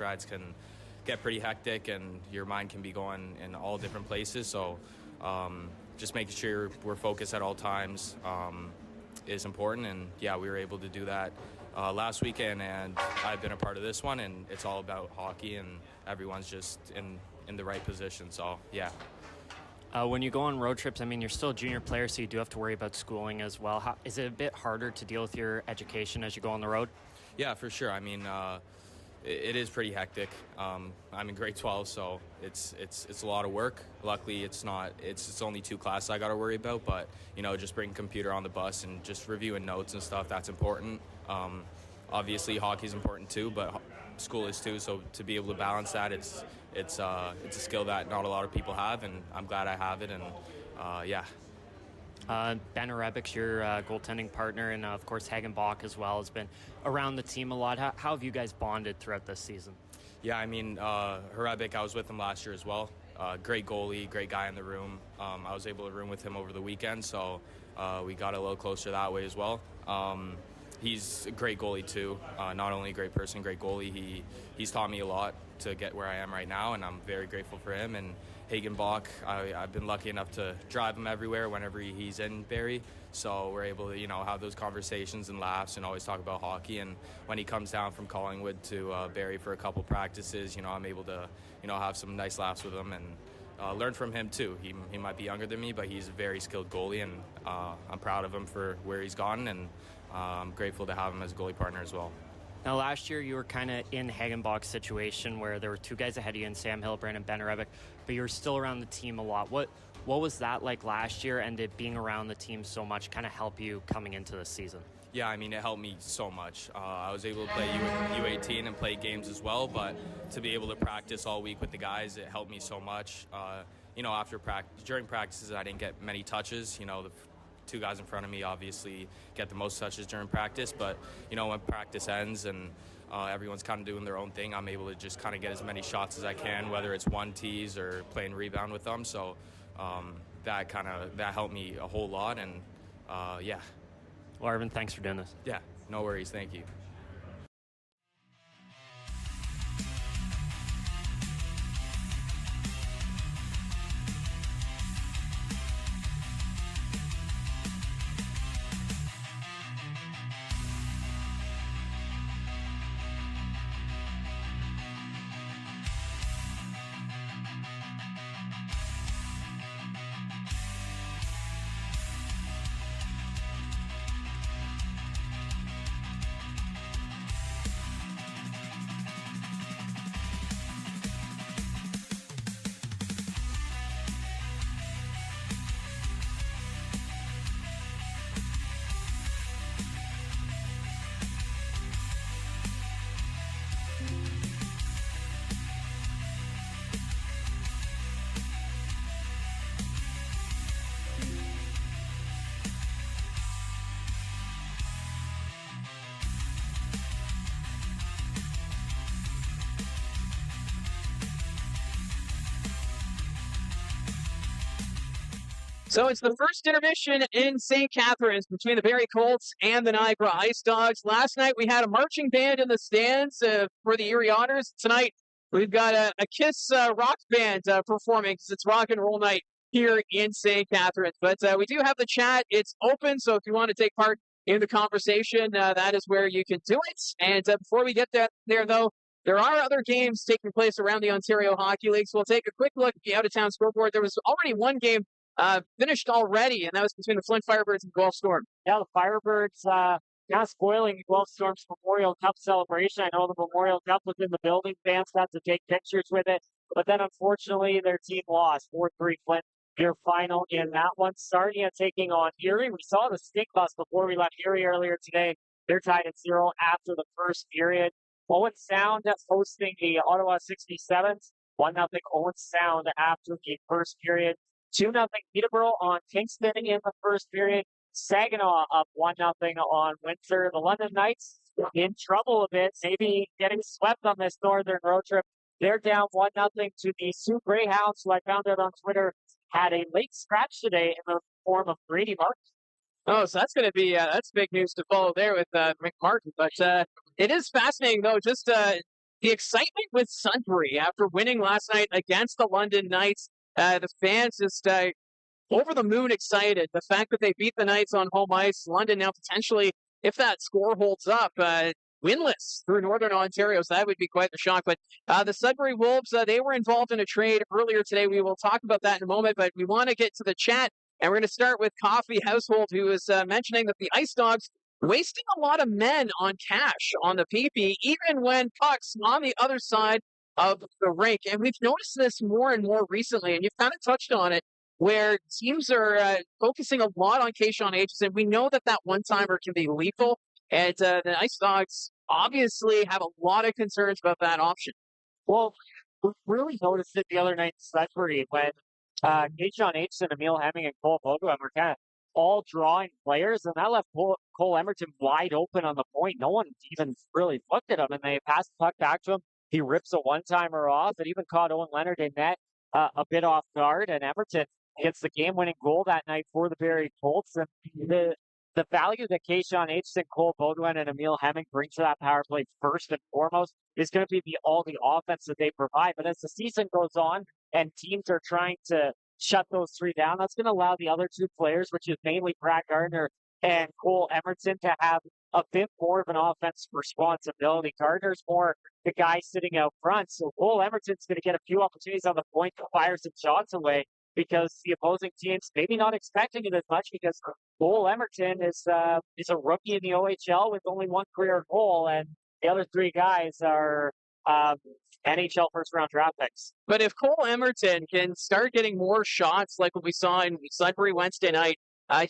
rides can get pretty hectic and your mind can be going in all different places. So just making sure we're focused at all times is important. And yeah, we were able to do that last weekend, and I've been a part of this one, and it's all about hockey, and everyone's just in the right position. So yeah. When you go on road trips, I mean, you're still a junior player, so you do have to worry about schooling as well. Is it a bit harder to deal with your education as you go on the road? Yeah, for sure. I mean, it is pretty hectic. I'm in grade 12, so it's a lot of work. Luckily, it's only 2 classes I got to worry about, but just bringing computer on the bus and just reviewing notes and stuff, that's important. Obviously, hockey's important too, but school is too. So to be able to balance that, it's a skill that not a lot of people have, and I'm glad I have it. And yeah. Ben Arebic's your goaltending partner, and of course Hagenbach as well has been around the team a lot. How have you guys bonded throughout this season? Yeah, I mean, Harebic, I was with him last year as well. great goalie, great guy in the room. I was able to room with him over the weekend, so we got a little closer that way as well. He's a great goalie too. Not only a great person, great goalie. He's taught me a lot to get where I am right now, and I'm very grateful for him. And Hagenbach, I've been lucky enough to drive him everywhere whenever he's in Barrie, so we're able to have those conversations and laughs and always talk about hockey. And when he comes down from Collingwood to Barrie for a couple practices, I'm able to have some nice laughs with him and learn from him too. He might be younger than me, but he's a very skilled goalie, and I'm proud of him for where he's gone, and I'm grateful to have him as a goalie partner as well. Now, last year you were kind of in Hagenbach's situation where there were two guys ahead of you in Sam Hilbrand and Ben Rebick, but you were still around the team a lot. What was that like last year, and did being around the team so much kind of help you coming into this season? Yeah, I mean, it helped me so much. I was able to play U18 and play games as well, but to be able to practice all week with the guys, it helped me so much. During practices, I didn't get many touches. The two guys in front of me obviously get the most touches during practice, but when practice ends and everyone's kind of doing their own thing, I'm able to just kind of get as many shots as I can, whether it's one tees or playing rebound with them. So that helped me a whole lot, and yeah. Well, Arvin, thanks for doing this. Yeah, no worries. Thank you. So it's the first intermission in St. Catharines between the Barrie Colts and the Niagara IceDogs. Last night we had a marching band in the stands for the Erie Honors. Tonight we've got a Kiss rock band performing because it's rock and roll night here in St. Catharines. But we do have the chat. It's open, so if you want to take part in the conversation, that is where you can do it. And before we get there, though, there are other games taking place around the Ontario Hockey League, so we'll take a quick look at the out-of-town scoreboard. There was already one game finished already, and that was between the Flint Firebirds and Guelph Storm. Yeah, the Firebirds now spoiling the Guelph Storm's Memorial Cup celebration. I know the Memorial Cup was in the building. Fans got to take pictures with it, but then unfortunately their team lost 4-3 Flint. Your final in that one. Sarnia taking on Erie. We saw the stink bus before we left Erie earlier today. They're tied at 0 after the first period. Owen Sound hosting the Ottawa 67s. 1-0 Owen Sound after the first period. 2-0 Peterborough on Kingston in the first period. Saginaw up 1-0 on Windsor. The London Knights in trouble a bit, maybe getting swept on this northern road trip. They're down 1-0 to the Sioux Greyhounds, who I found out on Twitter had a late scratch today in the form of Brady Martin. Oh, so that's going to be that's big news to follow there with McMartin. But it is fascinating, though, just the excitement with Sudbury after winning last night against the London Knights. The fans just over the moon excited. The fact that they beat the Knights on home ice, London now potentially, if that score holds up, winless through Northern Ontario, so that would be quite the shock. But the Sudbury Wolves, they were involved in a trade earlier today. We will talk about that in a moment, but we want to get to the chat, and we're going to start with Coffee Household, who is mentioning that the Ice Dogs wasting a lot of men on cash on the PP, even when pucks on the other side of the rink. And we've noticed this more and more recently, and you've kind of touched on it, where teams are focusing a lot on Kayshawn Aitchison. We know that one-timer can be lethal, and the Ice Dogs obviously have a lot of concerns about that option. Well, we really noticed it the other night in Sudbury when Kayshawn Aitchison, Emil Hemming, and Cole Bogowin were kind of all drawing players, and that left Cole Emerton wide open on the point. No one even really looked at him, and they passed the puck back to him. He rips a one-timer off. It even caught Owen Leonard in net. a bit off guard, and Emerton gets the game-winning goal that night for the Barrie Colts. And the value that Keyshawn Aitchison, Cole Baudouin, and Emil Hemming bring to that power play first and foremost is going to be all the offense that they provide. But as the season goes on and teams are trying to shut those three down, that's going to allow the other two players, which is mainly Brad Gardner and Cole Emerton, to have a bit more of an offensive responsibility. Gardner's more the guy sitting out front, so Cole Emerton's going to get a few opportunities on the point to fire some shots away, because the opposing team's maybe not expecting it as much, because Cole Emerton is a rookie in the OHL with only one career goal, and the other three guys are NHL first-round draft picks. But if Cole Emerton can start getting more shots like what we saw in Sudbury Wednesday night,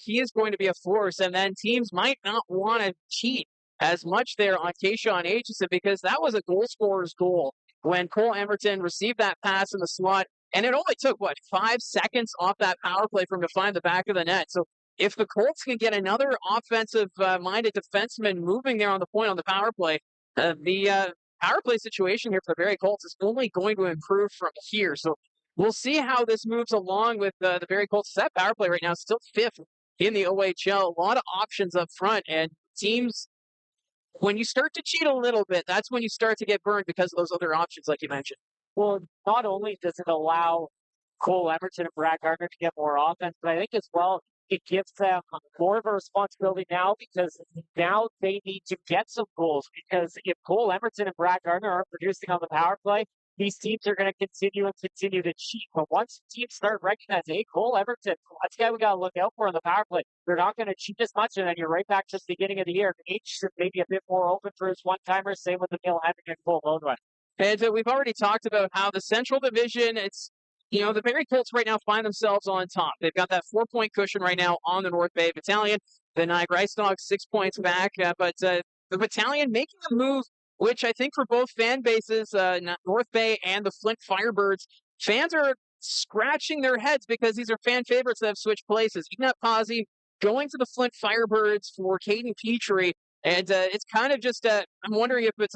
he is going to be a force, and then teams might not want to cheat as much there on Keyshawn Aitchison, because that was a goal scorer's goal when Cole Emerton received that pass in the slot, and it only took, 5 seconds off that power play for him to find the back of the net. So if the Colts can get another offensive-minded defenseman moving there on the point on the power play, the power play situation here for the Barrie Colts is only going to improve from here. So we'll see how this moves along with the Barrie Colts. That power play right now is still 5th in the OHL. A lot of options up front, and teams, when you start to cheat a little bit, that's when you start to get burned because of those other options like you mentioned. Well, not only does it allow Cole Emerton and Brad Gardner to get more offense, but I think as well it gives them more of a responsibility now, because now they need to get some goals. Because if Cole Emerton and Brad Gardner aren't producing on the power play, these teams are going to continue to cheat. But once teams start recognizing, hey, Cole Emerton, that's the guy we got to look out for on the power play, they're not going to cheat as much, and then you're right back to the beginning of the year. H maybe a bit more open for his one-timers, same with Emil Hemming and Cole Baudouin. And we've already talked about how the Central Division, the Barrie Colts right now find themselves on top. They've got that 4-point cushion right now on the North Bay Battalion. The Niagara IceDogs 6 points back, but the Battalion making a move, which I think for both fan bases, North Bay and the Flint Firebirds, fans are scratching their heads because these are fan favorites that have switched places. Ignat Pazzi going to the Flint Firebirds for Caden Petrie, and it's kind of just I'm wondering if it's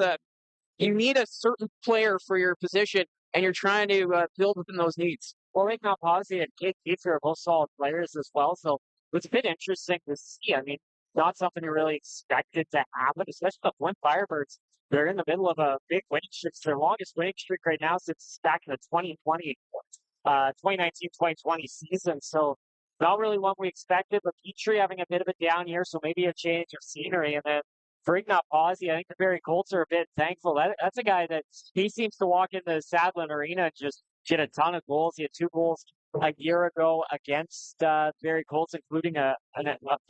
you need a certain player for your position, and you're trying to build within those needs. Well, Ignat Pazzi and Caden Petrie are both solid players as well, so it's a bit interesting to see. I mean, not something you really expected to happen, especially the Flint Firebirds. They're in the middle of a big winning streak. It's their longest winning streak right now since back in the 2019-2020 season. So not really what we expected, but Petrie having a bit of a down year, so maybe a change of scenery. And then for Ignat Pazzi, I think the Barrie Colts are a bit thankful. That's a guy that he seems to walk into the Sadlin Arena and just get a ton of goals. He had 2 goals a year ago against Barrie Colts, including a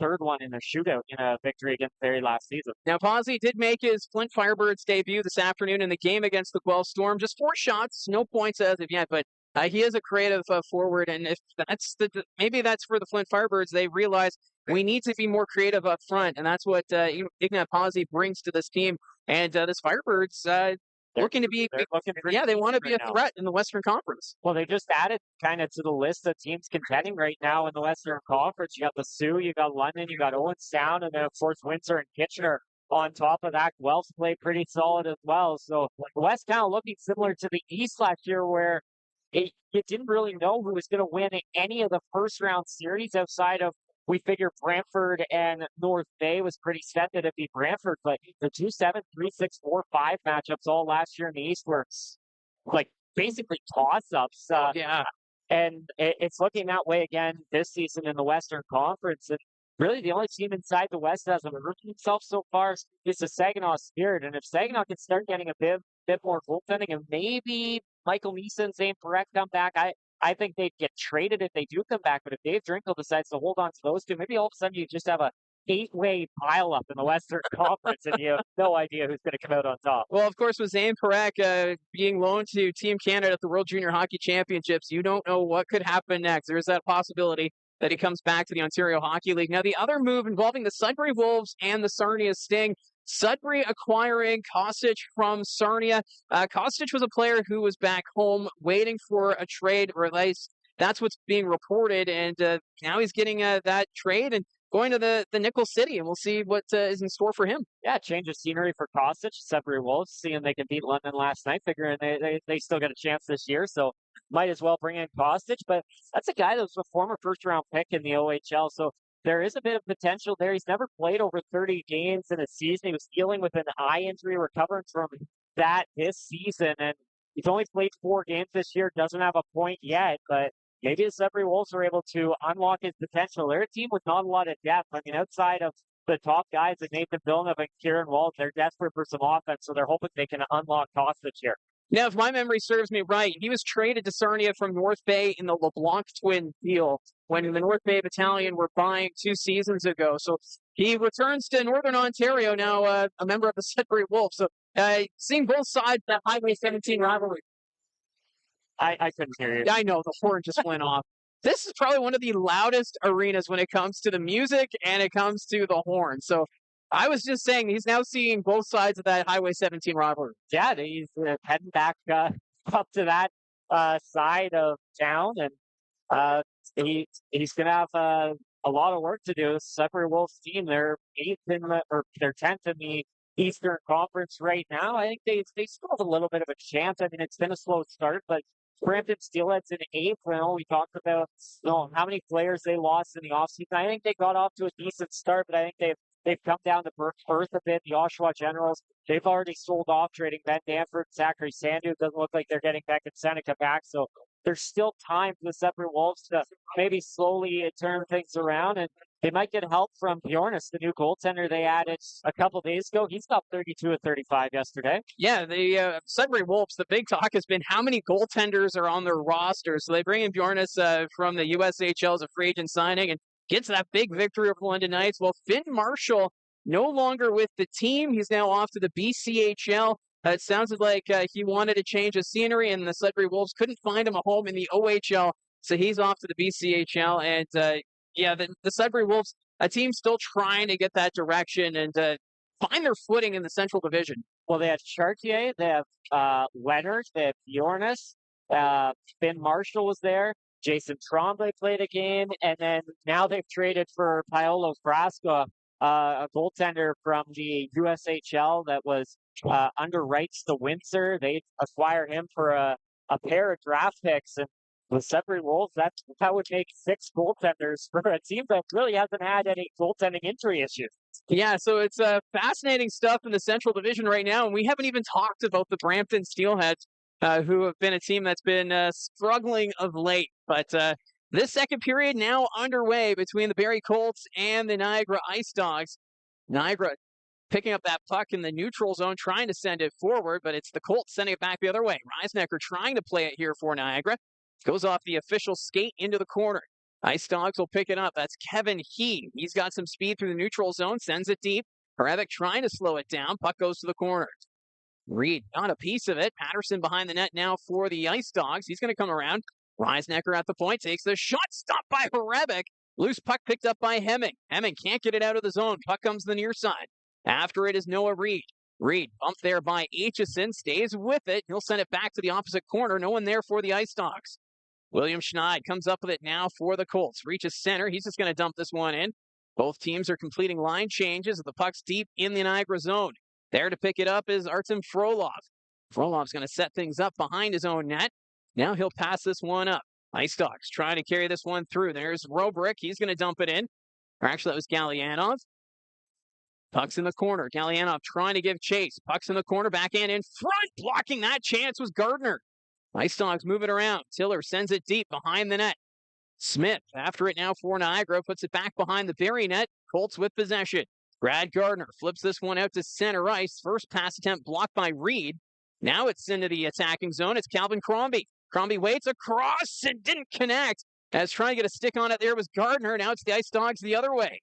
third one in a shootout in a victory against Barrie last season. Now, Pazzi did make his Flint Firebirds debut this afternoon in the game against the Guelph Storm. Just 4 shots, no points as of yet, but he is a creative forward, and if that's maybe that's for the Flint Firebirds. They realize we need to be more creative up front, and that's what Ignat Pazzi brings to this team. And this Firebirds looking to be, they want to be a threat in the Western Conference. Well, they just added kind of to the list of teams contending right now in the Western Conference. You got the Sioux, you got London, you got Owen Sound, and then of course Windsor and Kitchener. On top of that, Guelph's played pretty solid as well. So the West kind of looking similar to the East last year, where you didn't really know who was going to win any of the first round series outside of, we figure Brantford and North Bay was pretty set that it'd be Brantford, but the 2-7, 3-6, 4-5 matchups all last year in the East were like basically toss-ups. And it's looking that way again this season in the Western Conference. And really the only team inside the West that hasn't hurt himself so far is the Saginaw Spirit. And if Saginaw can start getting a bit more goaltending, and maybe Michael Neeson, Zane Perek come back, I think they'd get traded if they do come back. But if Dave Drinkle decides to hold on to those two, maybe all of a sudden you just have a 8-way pile-up in the Western Conference, and you have no idea who's going to come out on top. Well, of course, with Zane Perek being loaned to Team Canada at the World Junior Hockey Championships, you don't know what could happen next. There is that possibility that he comes back to the Ontario Hockey League. Now, the other move involving the Sudbury Wolves and the Sarnia Sting, Sudbury acquiring Kostic from Sarnia. Kostic was a player who was back home waiting for a trade, or at least that's what's being reported, and now he's getting that trade, and going to the Nickel City, and we'll see what is in store for him. Yeah, change of scenery for Kostic, Sudbury Wolves, seeing they could beat London last night, figuring they still got a chance this year, so might as well bring in Kostic. But that's a guy that was a former first-round pick in the OHL, so there is a bit of potential there. He's never played over 30 games in a season. He was dealing with an eye injury, recovering from that this season, and he's only played 4 games this year, doesn't have a point yet, but maybe the Sudbury Wolves are able to unlock his potential. They're a team with not a lot of depth. I mean, outside of the top guys like Nathan Villeneuve and Kieran Walsh, they're desperate for some offense, so they're hoping they can unlock Kostic here. Now, if my memory serves me right, he was traded to Sarnia from North Bay in the LeBlanc twin deal when the North Bay Battalion were buying 2 seasons ago. So he returns to Northern Ontario now, a member of the Sudbury Wolves. So seeing both sides of that Highway 17 rivalry. I couldn't hear you. I know, the horn just went off. This is probably one of the loudest arenas when it comes to the music and it comes to the horn. So I was just saying he's now seeing both sides of that Highway 17 rivalry. Yeah, he's heading back up to that side of town, and he's going to have a lot of work to do. Sudbury Wolves team, they're 10th in the Eastern Conference right now. I think they still have a little bit of a chance. I mean, it's been a slow start, but Brampton Steelheads in 8th. We talked about how many players they lost in the offseason. I think they got off to a decent start, but I think they've come down to earth a bit. The Oshawa Generals, they've already sold off, trading Ben Danford, Zachary Sandu. It doesn't look like they're getting Beckett Seneca back, so there's still time for the Sudbury Wolves to maybe slowly turn things around, and they might get help from Bjornis, the new goaltender they added a couple days ago. He's got 32 of 35 yesterday. Yeah, the Sudbury Wolves, the big talk has been how many goaltenders are on their roster. So they bring in Bjornis from the USHL as a free agent signing and gets that big victory over London Knights. Well, Finn Marshall no longer with the team. He's now off to the BCHL. It sounds like he wanted to change the scenery, and the Sudbury Wolves couldn't find him a home in the OHL, so he's off to the BCHL. And the Sudbury Wolves, a team still trying to get that direction and find their footing in the Central Division. Well, they have Chartier, they have Leonard, they have Bjornis, Finn Marshall was there, Jason Tremblay played a game, and then now they've traded for Paolo Frasca, a goaltender from the USHL that was under rights to Windsor. They acquired him for a pair of draft picks, and the Sudbury Wolves, that would make 6 goaltenders for a team that really hasn't had any goaltending injury issues. Yeah, so it's fascinating stuff in the Central Division right now, and we haven't even talked about the Brampton Steelheads, who have been a team that's been struggling of late. But this second period now underway between the Barrie Colts and the Niagara IceDogs. Niagara picking up that puck in the neutral zone, trying to send it forward, but it's the Colts sending it back the other way. Reisnecker trying to play it here for Niagara. Goes off the official skate into the corner. IceDogs will pick it up. That's Kevin He. He's got some speed through the neutral zone, sends it deep. Harevik trying to slow it down. Puck goes to the corner. Reed got a piece of it. Patterson behind the net now for the IceDogs. He's going to come around. Reisnecker at the point, takes the shot, stopped by Harevik. Loose puck picked up by Hemming. Hemming can't get it out of the zone. Puck comes to the near side. After it is Noah Reed. Reed bumped there by Aitchison, stays with it. He'll send it back to the opposite corner. No one there for the IceDogs. William Schneid comes up with it now for the Colts. Reaches center. He's just going to dump this one in. Both teams are completing line changes. The puck's deep in the Niagara zone. There to pick it up is Artem Frolov. Frolov's going to set things up behind his own net. Now he'll pass this one up. IceDogs trying to carry this one through. There's Robrick. He's going to dump it in. Or actually, that was Gallianov. Puck's in the corner. Gallianov trying to give chase. Puck's in the corner. Backhand in front. Blocking that chance was Gardner. IceDogs move it around. Tiller sends it deep behind the net. Smith, after it now for Niagara, puts it back behind the Barrie net. Colts with possession. Brad Gardner flips this one out to center ice. First pass attempt blocked by Reed. Now it's into the attacking zone. It's Calvin Crombie. Crombie waits across and didn't connect. As trying to get a stick on it there was Gardner. Now it's the IceDogs the other way.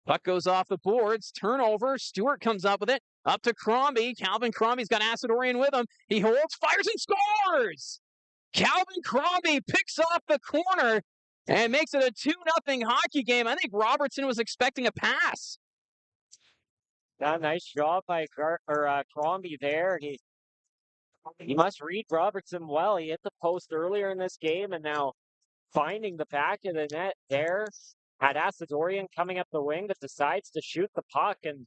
Puck goes off the boards. Turnover. Stewart comes up with it. Up to Crombie. Calvin Crombie's got Asadorian with him. He holds, fires, and scores! Calvin Crombie picks off the corner and makes it a 2-0 hockey game. I think Robertson was expecting a pass. Nice job by Crombie there. He must read Robertson well. He hit the post earlier in this game, and now finding the back of the net there. had Asadorian coming up the wing that decides to shoot the puck, and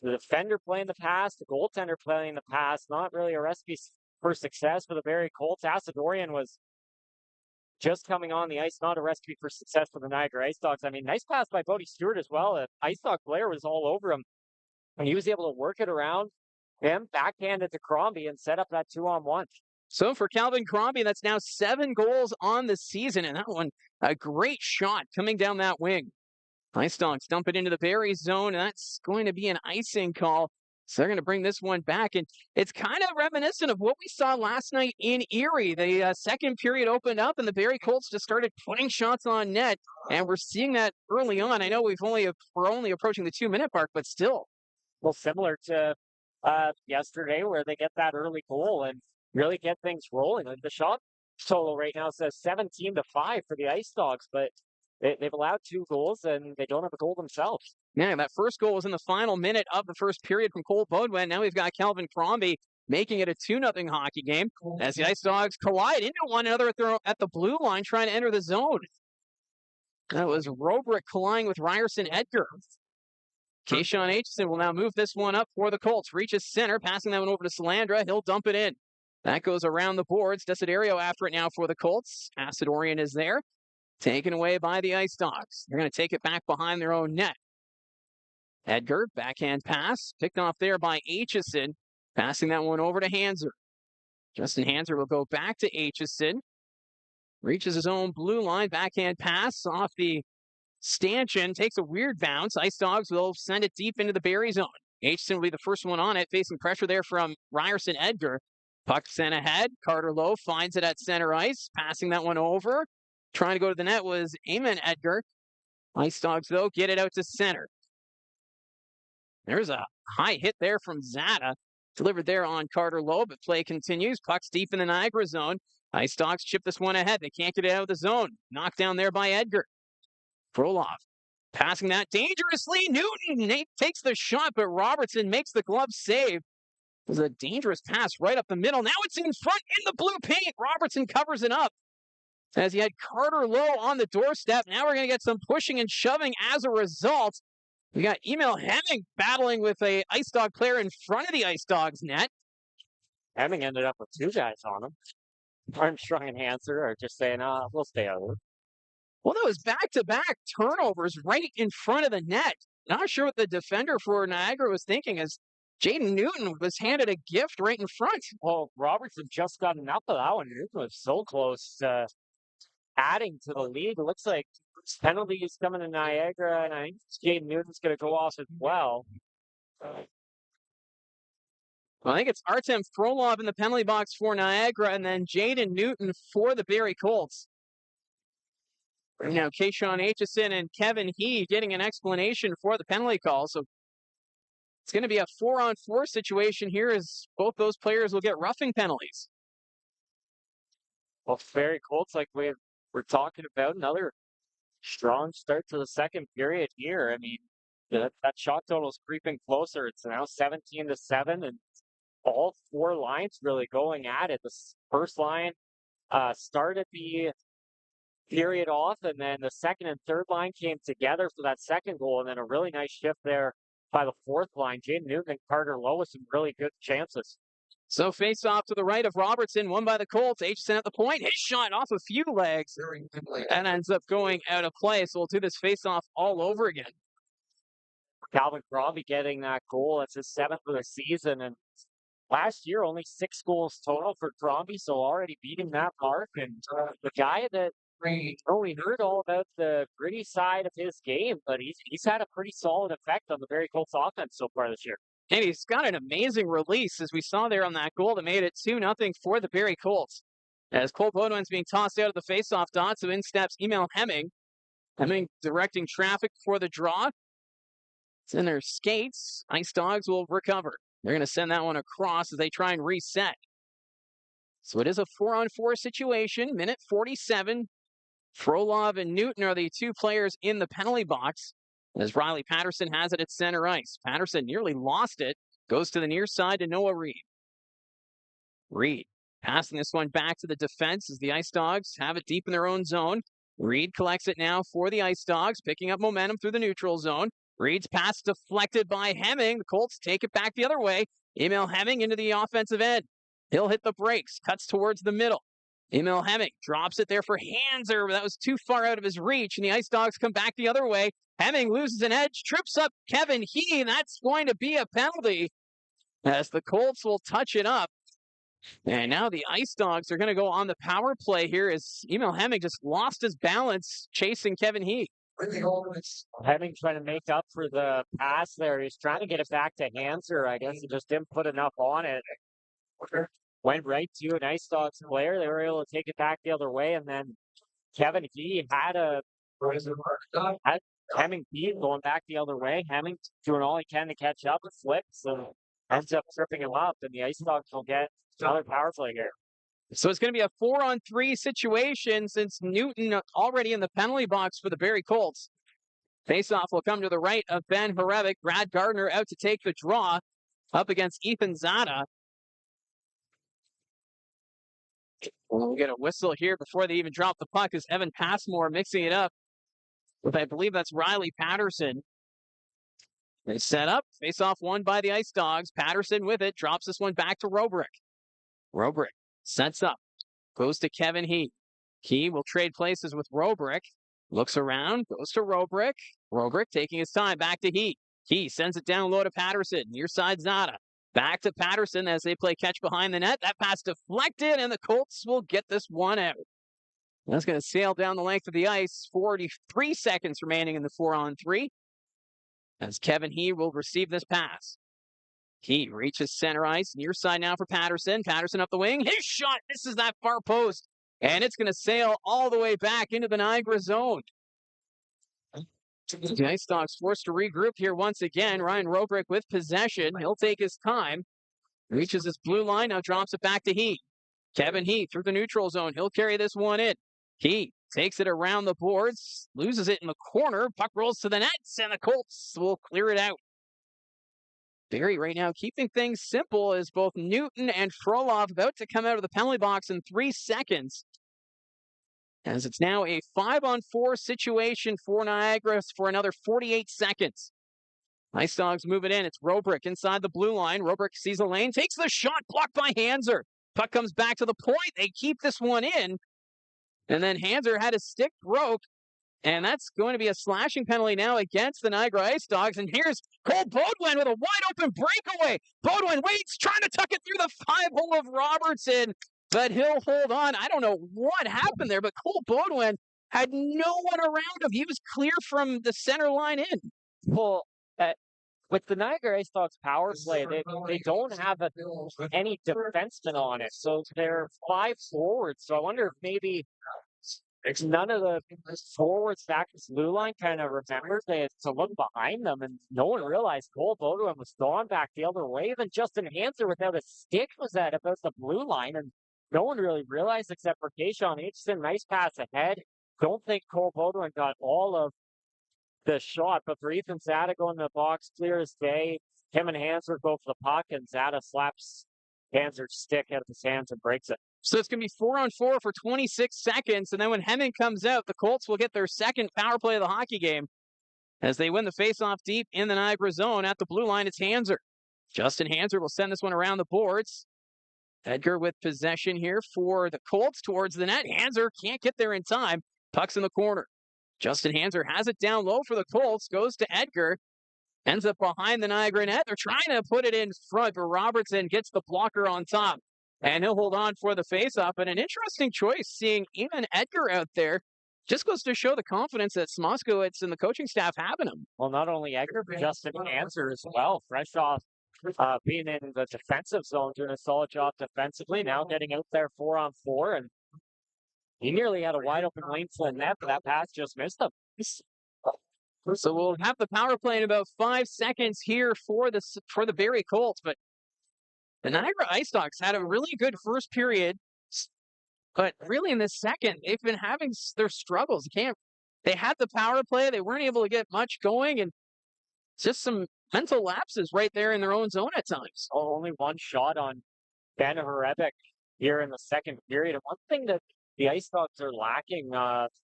the defender playing the pass, the goaltender playing the pass. Not really a recipe for success for the Barrie Colts. Asadorian was just coming on the ice, not a recipe for success for the Niagara IceDogs. I mean, nice pass by Bodie Stewart as well. IceDog player was all over him, and he was able to work it around him, backhanded to Crombie, and set up that 2-on-1. So for Calvin Crombie, that's now 7 goals on the season, and that one, a great shot coming down that wing. IceDogs dump it into the Barrie zone, and that's going to be an icing call. So they're going to bring this one back, and it's kind of reminiscent of what we saw last night in Erie. The second period opened up, and the Barrie Colts just started putting shots on net, and we're seeing that early on. I know we're only approaching the 2-minute mark, but still. Well, similar to yesterday, where they get that early goal and really get things rolling. Like the shot total right now says 17-5 for the IceDogs, but they've allowed 2 goals and they don't have a goal themselves. Yeah, that first goal was in the final minute of the first period from Cole Beaudoin. Now we've got Calvin Crombie making it a 2-0 hockey game as the IceDogs collide into one another at the blue line trying to enter the zone. That was Robrick colliding with Ryerson Edgar. Kayshawn Aitchison will now move this one up for the Colts. Reaches center, passing that one over to Salandra. He'll dump it in. That goes around the boards. Desiderio after it now for the Colts. Asadorian is there. Taken away by the IceDogs. They're going to take it back behind their own net. Edgar, backhand pass. Picked off there by Aitchison. Passing that one over to Hanser. Justin Hanser will go back to Aitchison. Reaches his own blue line. Backhand pass off the stanchion. Takes a weird bounce. IceDogs will send it deep into the Barrie zone. Aitchison will be the first one on it. Facing pressure there from Ryerson Edgar. Puck sent ahead. Carter Lowe finds it at center ice. Passing that one over. Trying to go to the net was Eamon Edgar. IceDogs, though, get it out to center. There's a high hit there from Zada. Delivered there on Carter Lowe, but play continues. Puck's deep in the Niagara zone. IceDogs chip this one ahead. They can't get it out of the zone. Knocked down there by Edgar. Frolov passing that dangerously. Newton takes the shot, but Robertson makes the glove save. It was a dangerous pass right up the middle. Now it's in front in the blue paint. Robertson covers it up as he had Carter Lowe on the doorstep. Now we're going to get some pushing and shoving as a result. We got Emil Hemming battling with a IceDog player in front of the IceDogs net. Hemming ended up with 2 guys on him. Armstrong and Hanser are just saying, we'll stay out of it. Well, that was back-to-back turnovers right in front of the net. Not sure what the defender for Niagara was thinking as Jaden Newton was handed a gift right in front. Well, Robertson just got enough of that one. Newton was so close to adding to the lead. It looks like penalty is coming to Niagara, and I think Jaden Newton's going to go off as well. Well, I think it's Artem Frolov in the penalty box for Niagara, and then Jaden Newton for the Barrie Colts. Now, Kayshawn Aitchison and Kevin He getting an explanation for the penalty call. So it's going to be a 4-on-4 situation here as both those players will get roughing penalties. Well, Barrie Colts, like we're talking about, another strong start to the second period here. I mean, that shot total is creeping closer. It's now 17-7, and all 4 lines really going at it. The first line started the period off, and then the second and third line came together for that second goal, and then a really nice shift there by the fourth line. Jaden Newton and Carter Lowe with some really good chances. So face off to the right of Robertson, won by the Colts. Aitchison at the point. His shot off a few legs and ends up going out of play. So we'll do this face off all over again. Calvin Crombie getting that goal. It's his 7th of the season, and last year only 6 goals total for Crombie, so already beating that mark. And the guy that we heard all about the gritty side of his game, but he's had a pretty solid effect on the Barrie Colts offense so far this year. And he's got an amazing release, as we saw there on that goal that made it 2-0 for the Barrie Colts. As Cole Beaudoin's being tossed out of the faceoff dot, so in steps Emil Hemming. Hemming directing traffic for the draw. It's in their skates. IceDogs will recover. They're going to send that one across as they try and reset. So it is a 4-on-4 situation. Minute 47. Frolov and Newton are the 2 players in the penalty box. As Riley Patterson has it at center ice. Patterson nearly lost it. Goes to the near side to Noah Reed. Reed passing this one back to the defense as the IceDogs have it deep in their own zone. Reed collects it now for the Ice Dogs, picking up momentum through the neutral zone. Reed's pass deflected by Hemming. The Colts take it back the other way. Emil Hemming into the offensive end. He'll hit the brakes, cuts towards the middle. Emil Hemming drops it there for Hanser. That was too far out of his reach, and the Ice Dogs come back the other way. Hemming loses an edge, trips up Kevin He. That's going to be a penalty as the Colts will touch it up. And now the Ice Dogs are going to go on the power play here as Emil Hemming just lost his balance chasing Kevin He. Hemming trying to make up for the pass there. He's trying to get it back to Hanser. I guess he just didn't put enough on it. Went right to an Ice Dogs player. They were able to take it back the other way, and then Kevin He had Hemming beat going back the other way. Hemming doing all he can to catch up, flips, and ends up tripping him up, and the Ice Dogs will get another power play here. So it's going to be a 4-on-3 situation since Newton already in the penalty box for the Barrie Colts. Faceoff will come to the right of Ben Horevic. Brad Gardner out to take the draw up against Ethan Zada. We'll get a whistle here before they even drop the puck as Evan Passmore mixing it up with, I believe that's Riley Patterson. They set up, face-off won by the Ice Dogs. Patterson with it, drops this one back to Robrick. Robrick sets up, goes to Kevin He. He will trade places with Robrick. Looks around, goes to Robrick. Robrick taking his time, back to He. He sends it down low to Patterson. Near side Zada. Back to Patterson as they play catch behind the net. That pass deflected, and the Colts will get this one out. That's going to sail down the length of the ice. 43 seconds remaining in the 4-on-3. As Kevin He will receive this pass. He reaches center ice. Near side now for Patterson. Patterson up the wing. His shot misses that far post. And it's going to sail all the way back into the Niagara zone. The Ice Dogs forced to regroup here once again. Ryan Robrick with possession. He'll take his time. Reaches his blue line. Now drops it back to He. Kevin He through the neutral zone. He'll carry this one in. He takes it around the boards. Loses it in the corner. Puck rolls to the nets. And the Colts will clear it out. Barrie right now keeping things simple as both Newton and Frolov about to come out of the penalty box in 3 seconds. As it's now a 5-on-4 situation for Niagara for another 48 seconds. Ice Dogs move it in. It's Robrick inside the blue line. Robrick sees a lane, takes the shot, blocked by Hanser. Puck comes back to the point. They keep this one in. And then Hanser had his stick broke. And that's going to be a slashing penalty now against the Niagara Ice Dogs. And here's Cole Beaudoin with a wide-open breakaway. Beaudoin waits, trying to tuck it through the 5-hole of Robertson. But he'll hold on. I don't know what happened there, but Cole Beaudoin had no one around him. He was clear from the center line in. Well, with the Niagara Ice Dogs power play, they don't have any defensemen on it. So they're 5 forwards. So I wonder if maybe none of the forwards back to the blue line kind of remembered they had to look behind them, and no one realized Cole Beaudoin was gone back the other way. Even Justin Hanser without a stick was at about the blue line, and no one really realized except for Keyshawn Aitchison. Nice pass ahead. Don't think Cole Beaudoin got all of the shot, but for Ethan Zada going in the box, clear as day. Him and Hanser go for the puck, and Zada slaps Hanser's stick out of his hands and breaks it. So it's going to be 4-on-4 for 26 seconds, and then when Hemming comes out, the Colts will get their second power play of the hockey game as they win the faceoff deep in the Niagara zone. At the blue line, it's Hanser. Justin Hanser will send this one around the boards. Edgar with possession here for the Colts towards the net. Hanser can't get there in time. Puck's in the corner. Justin Hanser has it down low for the Colts, goes to Edgar, ends up behind the Niagara net. They're trying to put it in front, but Robertson gets the blocker on top. And he'll hold on for the faceoff. And an interesting choice, seeing even Edgar out there, just goes to show the confidence that Smoskowitz and the coaching staff have in him. Well, not only Edgar, but Justin Hanser as well. Fresh off being in the defensive zone, doing a solid job defensively. Now getting out there 4-on-4. And he nearly had a wide open lane to the net, but that pass just missed him. So we'll have the power play in about 5 seconds here for the Barrie Colts. But the Niagara IceDogs had a really good first period, but really in the second, they've been having their struggles. They had the power play, they weren't able to get much going, and just some mental lapses right there in their own zone at times. Only one shot on Ben Horevic here in the second period. And one thing that the Ice Dogs are lacking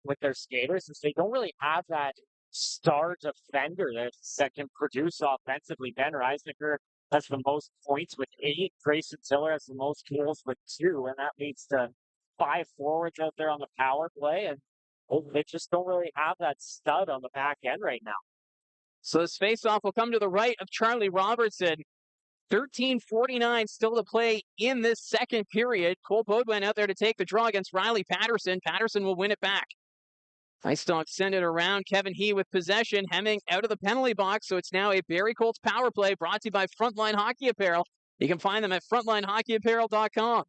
with their skaters is they don't really have that star defender that can produce offensively. Ben Reisnicker has the most points with 8. Grayson Tiller has the most goals with 2, and that leads to 5 forwards out there on the power play, and they just don't really have that stud on the back end right now. So this faceoff will come to the right of Charlie Robertson. 13:49 still to play in this second period. Cole Baudouin out there to take the draw against Riley Patterson. Patterson will win it back. Ice Dogs send it around. Kevin He with possession. Hemming out of the penalty box. So it's now a Barrie Colts power play brought to you by Frontline Hockey Apparel. You can find them at frontlinehockeyapparel.com.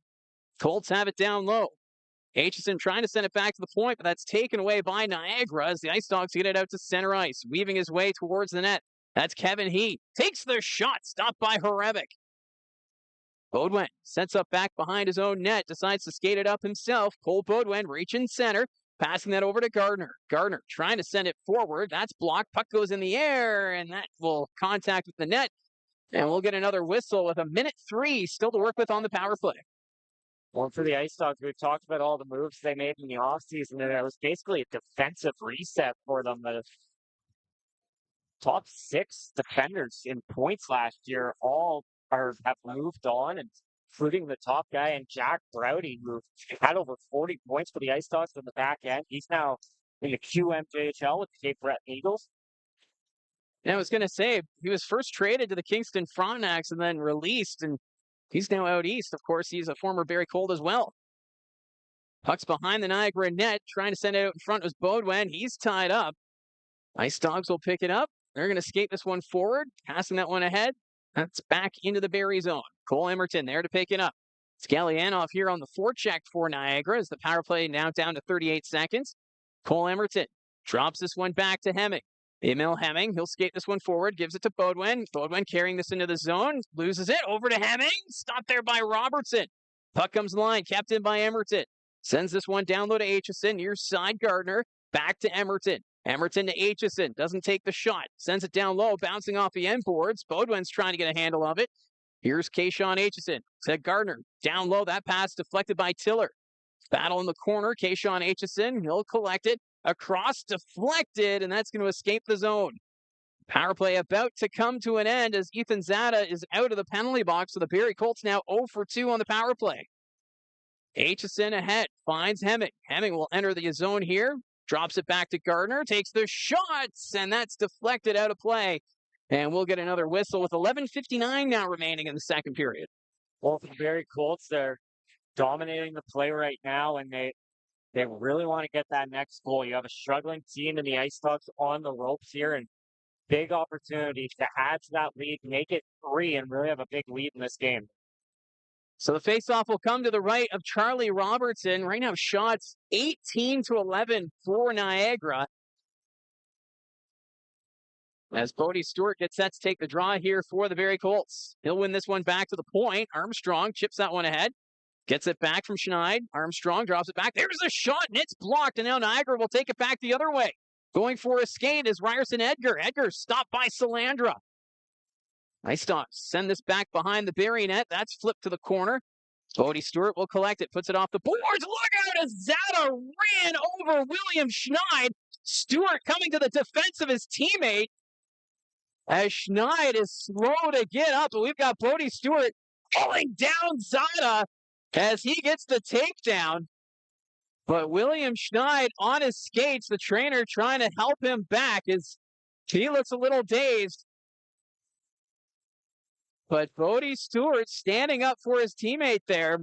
Colts have it down low. Aitchison trying to send it back to the point, but that's taken away by Niagara as the Ice Dogs get it out to center ice. Weaving his way towards the net. That's Kevin He. Takes the shot. Stopped by Horebic. Baudouin sets up back behind his own net. Decides to skate it up himself. Cole Baudouin reaching center. Passing that over to Gardner. Gardner trying to send it forward. That's blocked. Puck goes in the air, and that will contact with the net. And we'll get another whistle with 1:03 still to work with on the power play. Well, for the Ice Dogs, we've talked about all the moves they made in the offseason, and it was basically a defensive reset for them. The top 6 defenders in points last year all have moved on, including the top guy and Jack Browdy, who had over 40 points for the Ice Dogs in the back end. He's now in the QMJHL with the Cape Breton Eagles. And I was going to say, he was first traded to the Kingston Frontenacs and then released, and he's now out east. Of course, he's a former Barrie Colt as well. Puck's behind the Niagara net, trying to send it out in front was Baudouin. He's tied up. Ice Dogs will pick it up. They're going to skate this one forward, passing that one ahead. That's back into the Barrie zone. Cole Emerton there to pick it up. It's Gallianoff here on the forecheck for Niagara as the power play now down to 38 seconds. Cole Emerton drops this one back to Hemming. Emil Hemming, he'll skate this one forward, gives it to Baudouin. Baudouin carrying this into the zone, loses it, over to Hemming. Stopped there by Robertson. Puck comes line, kept in by Emerton. Sends this one down low to Aitchison, near side Gardner. Back to Emerton. Emerton to Aitchison, doesn't take the shot. Sends it down low, bouncing off the end boards. Baudouin's trying to get a handle of it. Here's Kayshawn Aitchison to Gardner. Down low, that pass deflected by Tiller. Battle in the corner, Kayshawn Aitchison, he'll collect it. Across, deflected, and that's going to escape the zone. Power play about to come to an end as Ethan Zada is out of the penalty box. So the Barrie Colts now 0 for 2 on the power play. Aitchison ahead, finds Hemming. Hemming will enter the zone here. Drops it back to Gardner, takes the shots, and that's deflected out of play. And we'll get another whistle with 11:59 now remaining in the second period. Well, for the Barrie Colts, they're dominating the play right now, and they really want to get that next goal. You have a struggling team in the Ice Dogs on the ropes here, and big opportunity to add to that lead, make it 3, and really have a big lead in this game. So the faceoff will come to the right of Charlie Robertson. Right now, shots 18-11 for Niagara. As Bodie Stewart gets set to take the draw here for the Barrie Colts. He'll win this one back to the point. Armstrong chips that one ahead. Gets it back from Schneid. Armstrong drops it back. There's a shot, and it's blocked. And now Niagara will take it back the other way. Going for a skate is Ryerson Edgar. Edgar stopped by Salandra. Ice Dogs send this back behind the Barrie net. That's flipped to the corner. Bodie Stewart will collect it. Puts it off the boards. Look out as Zada ran over William Schneid. Stewart coming to the defense of his teammate. As Schneid is slow to get up. But we've got Bodie Stewart pulling down Zada as he gets the takedown. But William Schneid on his skates, the trainer trying to help him back as he looks a little dazed. But Bodie Stewart standing up for his teammate there.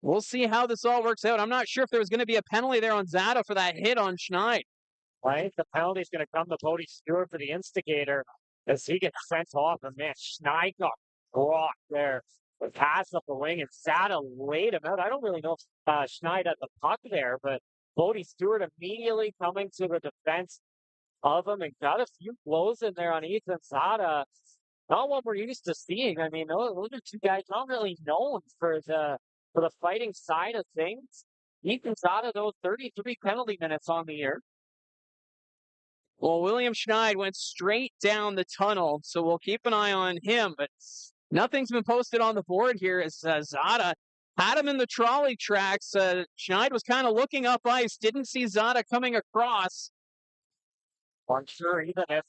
We'll see how this all works out. I'm not sure if there was going to be a penalty there on Zada for that hit on Schneid. I think the penalty is going to come to Bodie Stewart for the instigator as he gets sent off. And man, Schneid got blocked there. The pass up the wing, and Zada laid him out. I don't really know if Schneid had the puck there, but Bodie Stewart immediately coming to the defense of him and got a few blows in there on Ethan Zada. Not what we're used to seeing. I mean, those are two guys not really known for the fighting side of things. Ethan Zada, though, 33 penalty minutes on the year. Well, William Schneid went straight down the tunnel, so we'll keep an eye on him. But nothing's been posted on the board here as Zada had him in the trolley tracks. Schneid was kind of looking up ice, didn't see Zada coming across. I'm sure even if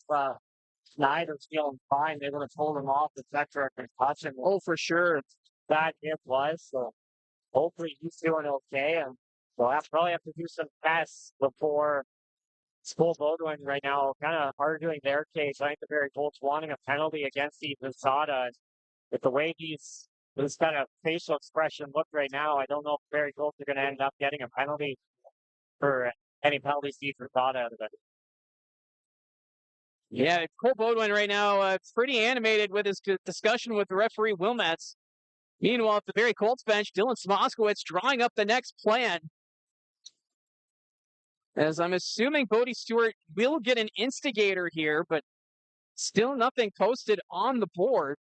Snyder's feeling fine, they would have told him off the sector of concussion. Oh, for sure. That it was. So hopefully he's doing okay. And we'll probably have to do some tests before School Bodwin right now, kind of arguing their case. I think the Barrie Colts wanting a penalty against Ethan Sada. With the way his kind of facial expression looked right now, I don't know if Barrie Colts are going to end up getting a penalty for any penalties Ethan Sada out of it. Yeah, Cole Bodwin right now pretty animated with his discussion with the referee Wilmets. Meanwhile, at the Barrie Colts bench, Dylan Smoskowitz drawing up the next plan. As I'm assuming Bodie Stewart will get an instigator here, but still nothing posted on the board.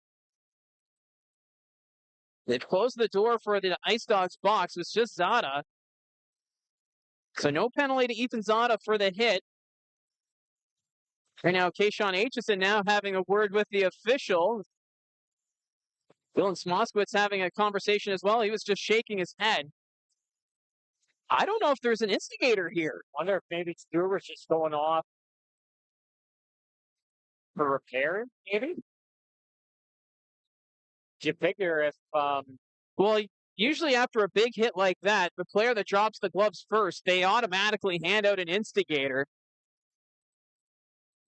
They've closed the door for the Ice Dogs box. It's just Zada. So no penalty to Ethan Zada for the hit. Right now, Kayshawn Aitchison now having a word with the official. Dylan Smoskowitz having a conversation as well. He was just shaking his head. I don't know if there's an instigator here. Wonder if maybe Stewart's just going off for repair, maybe? Do you figure if Well, usually after a big hit like that, the player that drops the gloves first, they automatically hand out an instigator.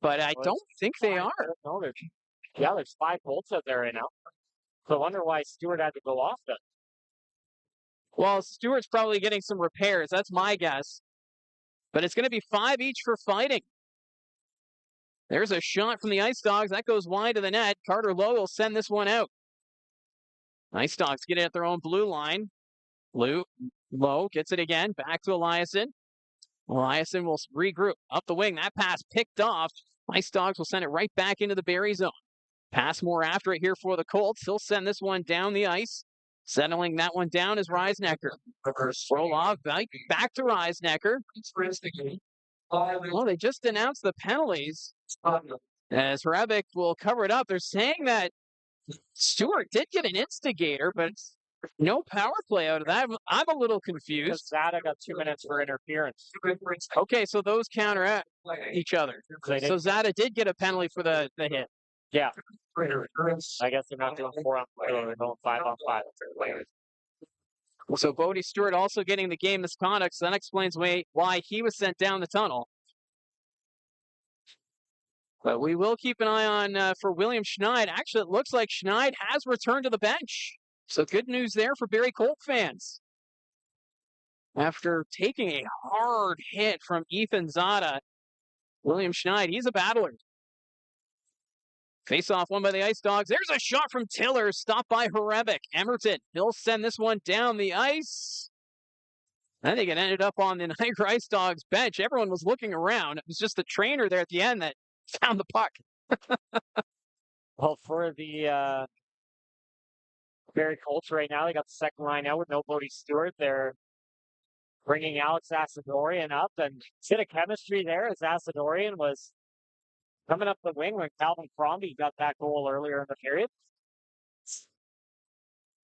But I don't think they are. No, there's 5 bolts out there right now. So I wonder why Stewart had to go off then. Well, Stewart's probably getting some repairs. That's my guess. But it's going to be 5 each for fighting. There's a shot from the Ice Dogs. That goes wide of the net. Carter Lowe will send this one out. Ice Dogs get it at their own blue line. Lowe gets it again. Back to Eliason. Eliason will regroup. Up the wing. That pass picked off. Ice Dogs will send it right back into the Barrie zone. Pass more after it here for the Colts. He'll send this one down the ice. Settling that one down is Reisnecker. Roll off, back to Reisnecker. Well, they just announced the penalties. As Hrebeck will cover it up. They're saying that Stewart did get an instigator, but no power play out of that. I'm a little confused. Zada got 2 minutes for interference. Okay, so those counteract each other. So Zada did get a penalty for the hit. Yeah. I guess they're not doing 4 on 4, they're going 5 on 5. So Bodie Stewart also getting the game misconduct, so that explains why he was sent down the tunnel. But we will keep an eye on for William Schneid. Actually, it looks like Schneid has returned to the bench. So good news there for Barrie Colt fans. After taking a hard hit from Ethan Zada, William Schneid, he's a battler. Face-off won by the Ice Dogs. There's a shot from Tiller, stopped by Hrebeck. Emerton, he'll send this one down the ice. I think it ended up on the Niagara Ice Dogs bench. Everyone was looking around. It was just the trainer there at the end that found the puck. Well, for the Barrie Colts right now, they got the second line out with no Bodie Stewart. They're bringing Alex Asadorian up, and bit of chemistry there as Asadorian was coming up the wing when Calvin Crombie got that goal earlier in the period.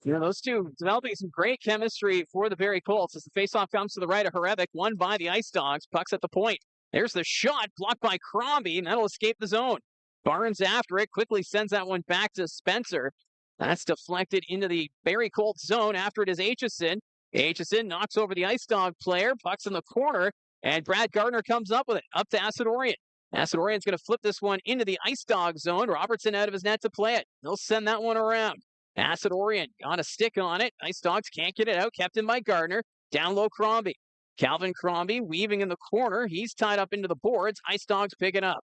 You know, those two developing some great chemistry for the Barrie Colts as the faceoff comes to the right of Hrebeck, won by the Ice Dogs. Puck's at the point. There's the shot, blocked by Crombie, and that'll escape the zone. Barnes after it, quickly sends that one back to Spencer. That's deflected into the Barrie Colts zone after it is Aitchison. Aitchison knocks over the Ice Dog player, puck's in the corner, and Brad Gardner comes up with it, up to Asadorian. Asadorian's going to flip this one into the Ice Dog zone. Robertson out of his net to play it. They'll send that one around. Asadorian got a stick on it. Ice Dogs can't get it out. Kept in by Gardner. Down low Crombie. Calvin Crombie weaving in the corner. He's tied up into the boards. Ice Dogs pick it up.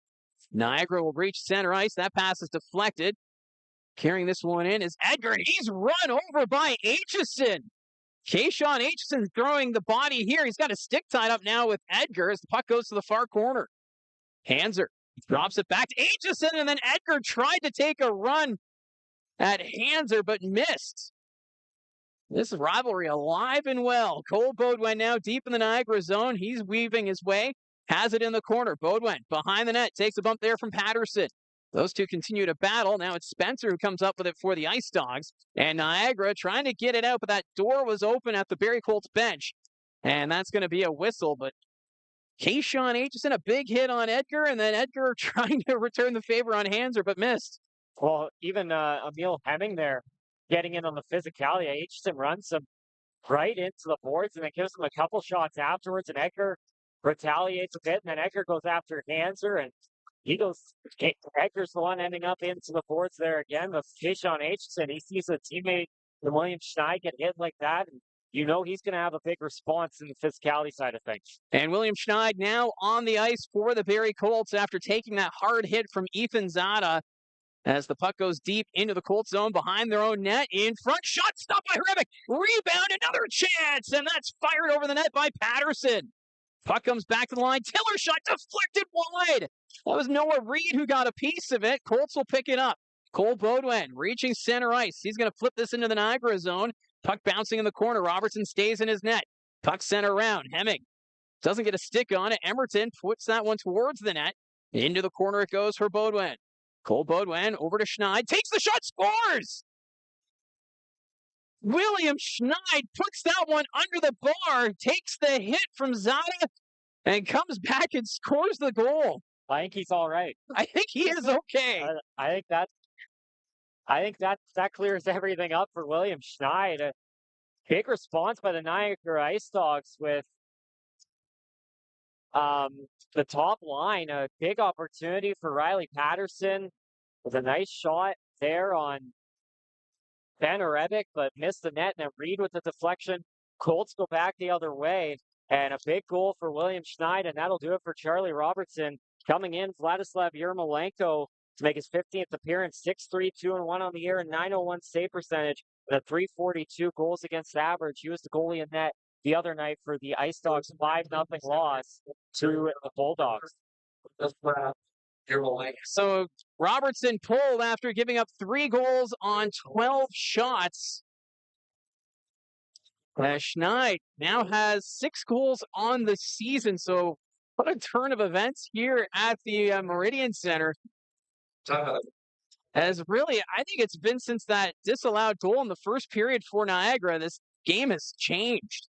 Niagara will reach center ice. That pass is deflected. Carrying this one in is Edgar. He's run over by Aitchison. Kayshawn Aitchison's throwing the body here. He's got a stick tied up now with Edgar as the puck goes to the far corner. Hanser drops it back to Aitchison, and then Edgar tried to take a run at Hanser, but missed. This rivalry alive and well. Cole Bodwin now deep in the Niagara zone. He's weaving his way. Has it in the corner. Bodwin behind the net. Takes a bump there from Patterson. Those two continue to battle. Now it's Spencer who comes up with it for the Ice Dogs. And Niagara trying to get it out, but that door was open at the Barrie Colts bench. And that's going to be a whistle. But Kayshawn Aitchison, a big hit on Edgar, and then Edgar trying to return the favor on Hanser, but missed. Well, even Emil Hemming there getting in on the physicality. Aitchison runs him right into the boards and then gives him a couple shots afterwards, and Edgar retaliates a bit, and then Edgar goes after Hanser, and Edgar's the one ending up into the boards there again. But Kayshawn Aitchison, he sees a teammate, William Schneid, get hit like that, and you know he's going to have a big response in the physicality side of things. And William Schneid now on the ice for the Barrie Colts after taking that hard hit from Ethan Zada as the puck goes deep into the Colts zone behind their own net. In front, shot stopped by Hrebic. Rebound, another chance, and that's fired over the net by Patterson. Puck comes back to the line. Tiller shot deflected wide. That was Noah Reed who got a piece of it. Colts will pick it up. Cole Beaudoin reaching center ice. He's going to flip this into the Niagara zone. Puck bouncing in the corner. Robertson stays in his net. Puck center around. Hemming doesn't get a stick on it. Emerton puts that one towards the net. Into the corner it goes for Beaudoin. Cole Beaudoin over to Schneid. Takes the shot, scores! William Schneid puts that one under the bar, takes the hit from Zada, and comes back and scores the goal. I think he's all right. I think he is okay. I think that clears everything up for William Schneid. A big response by the Niagara IceDogs with the top line. A big opportunity for Riley Patterson with a nice shot there on Ben Hrebic, but missed the net, and then Reed with the deflection. Colts go back the other way, and a big goal for William Schneid, and that'll do it for Charlie Robertson. Coming in, Vladislav Yermolenko to make his 15th appearance, 6'3", 2-1 on the year, and 901 save percentage, and a 342 goals against average. He was the goalie in net the other night for the IceDogs' 5-0 loss to the Bulldogs. So Robertson pulled after giving up 3 goals on 12 shots. Schneid now has 6 goals on the season. So what a turn of events here at the Meridian Centre. As really, I think it's been since that disallowed goal in the first period for Niagara, this game has changed.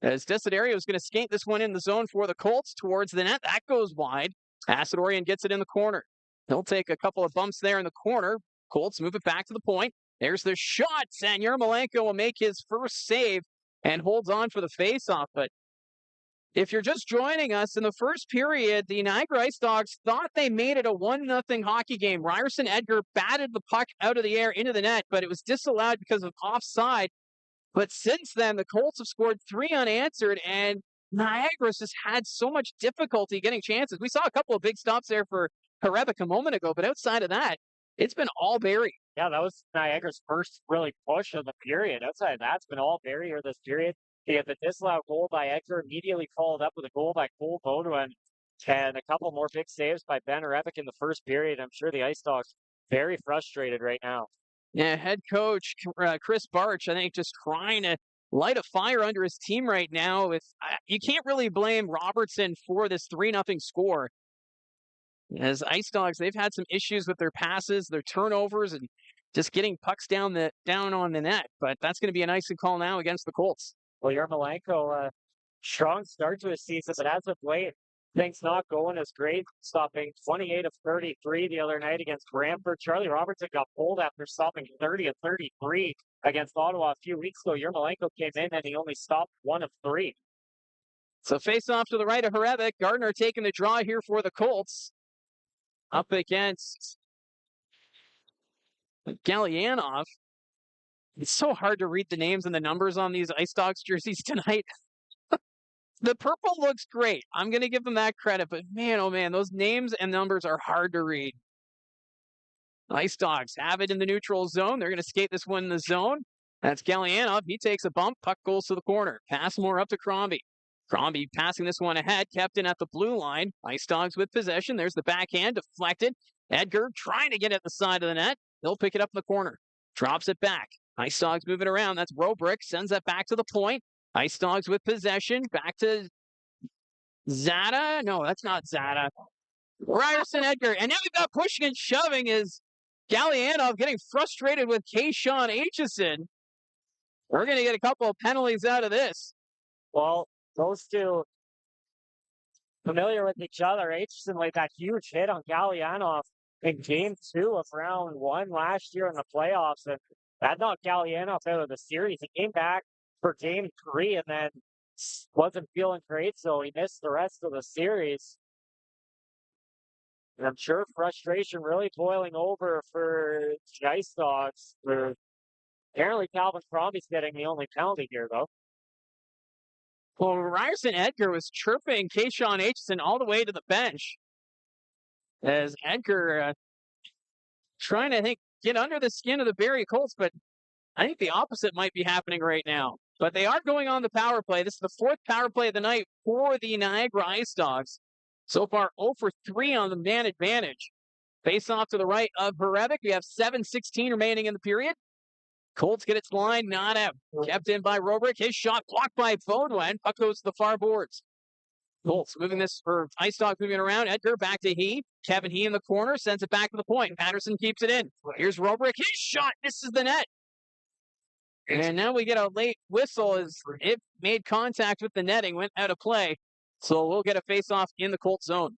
As Desiderio is going to skate this one in the zone for the Colts towards the net. That goes wide. Asadorian gets it in the corner. He'll take a couple of bumps there in the corner. Colts move it back to the point. There's the shot, and Yermolenko will make his first save and holds on for the faceoff. But if you're just joining us, in the first period, the Niagara IceDogs thought they made it a 1-0 hockey game. Ryerson Edgar batted the puck out of the air into the net, but it was disallowed because of offside. But since then, the Colts have scored 3 unanswered, and Niagara's just had so much difficulty getting chances. We saw a couple of big stops there for Hrebic a moment ago, but outside of that, it's been all Barrie. Yeah, that was Niagara's first really push of the period. Outside of that, it's been all Barrie here this period. You have the disallowed goal by Edgar, immediately followed up with a goal by Cole Beaudoin, and a couple more big saves by Ben Hrebic in the first period. I'm sure the IceDogs very frustrated right now. Yeah, head coach Chris Barch, I think, just trying to light a fire under his team right now. You can't really blame Robertson for this 3-0 score. As IceDogs, they've had some issues with their passes, their turnovers, and just getting pucks down on the net. But that's going to be an icing call now against the Colts. Well, Yermolenko, strong start to his season, but as of late, things not going as great. Stopping 28 of 33 the other night against Brantford. Charlie Robertson got pulled after stopping 30 of 33 against Ottawa a few weeks ago. Yermolenko came in and he only stopped 1 of 3. So face off to the right of Hrebic. Gardner taking the draw here for the Colts. Up against Galyanov. It's so hard to read the names and the numbers on these IceDogs jerseys tonight. The purple looks great. I'm going to give them that credit, but man, oh man, those names and numbers are hard to read. IceDogs have it in the neutral zone. They're going to skate this one in the zone. That's Galyanov. He takes a bump. Puck goes to the corner. Pass more up to Crombie. Crombie passing this one ahead. Kept in at the blue line. IceDogs with possession. There's the backhand. Deflected. Edgar trying to get at the side of the net. He'll pick it up in the corner. Drops it back. IceDogs moving around. That's Robrick. Sends that back to the point. IceDogs with possession. Back to Zada. No, that's not Zada. Ryerson Edgar. And now we've got pushing and shoving is Gallianov getting frustrated with Kayshawn Aitchison. We're going to get a couple of penalties out of this. Well, those two familiar with each other. Aitchison laid that huge hit on Gallianov in game 2 of round 1 last year in the playoffs, and that knocked Gallianov out of the series. He came back for game 3 and then wasn't feeling great, so he missed the rest of the series. And I'm sure frustration really boiling over for the Ice Dogs. Apparently Calvin Crombie's getting the only penalty here, though. Well, Ryerson Edgar was chirping Kayshawn Aitchison all the way to the bench. As Edgar trying to get under the skin of the Barrie Colts, but I think the opposite might be happening right now. But they are going on the power play. This is the 4th power play of the night for the Niagara IceDogs. So far, 0 for 3 on the man advantage. Face off to the right of Horevic. We have 7:16 remaining in the period. Colts get its line, not out. Kept in by Robrick. His shot blocked by Baudouin. Puck goes to the far boards. Colts moving this for IceDogs moving around. Edgar back to He. Kevin He in the corner sends it back to the point. Patterson keeps it in. Here's Robrick. His shot misses the net. And now we get a late whistle as it made contact with the netting, went out of play. So we'll get a face-off in the Colts zone.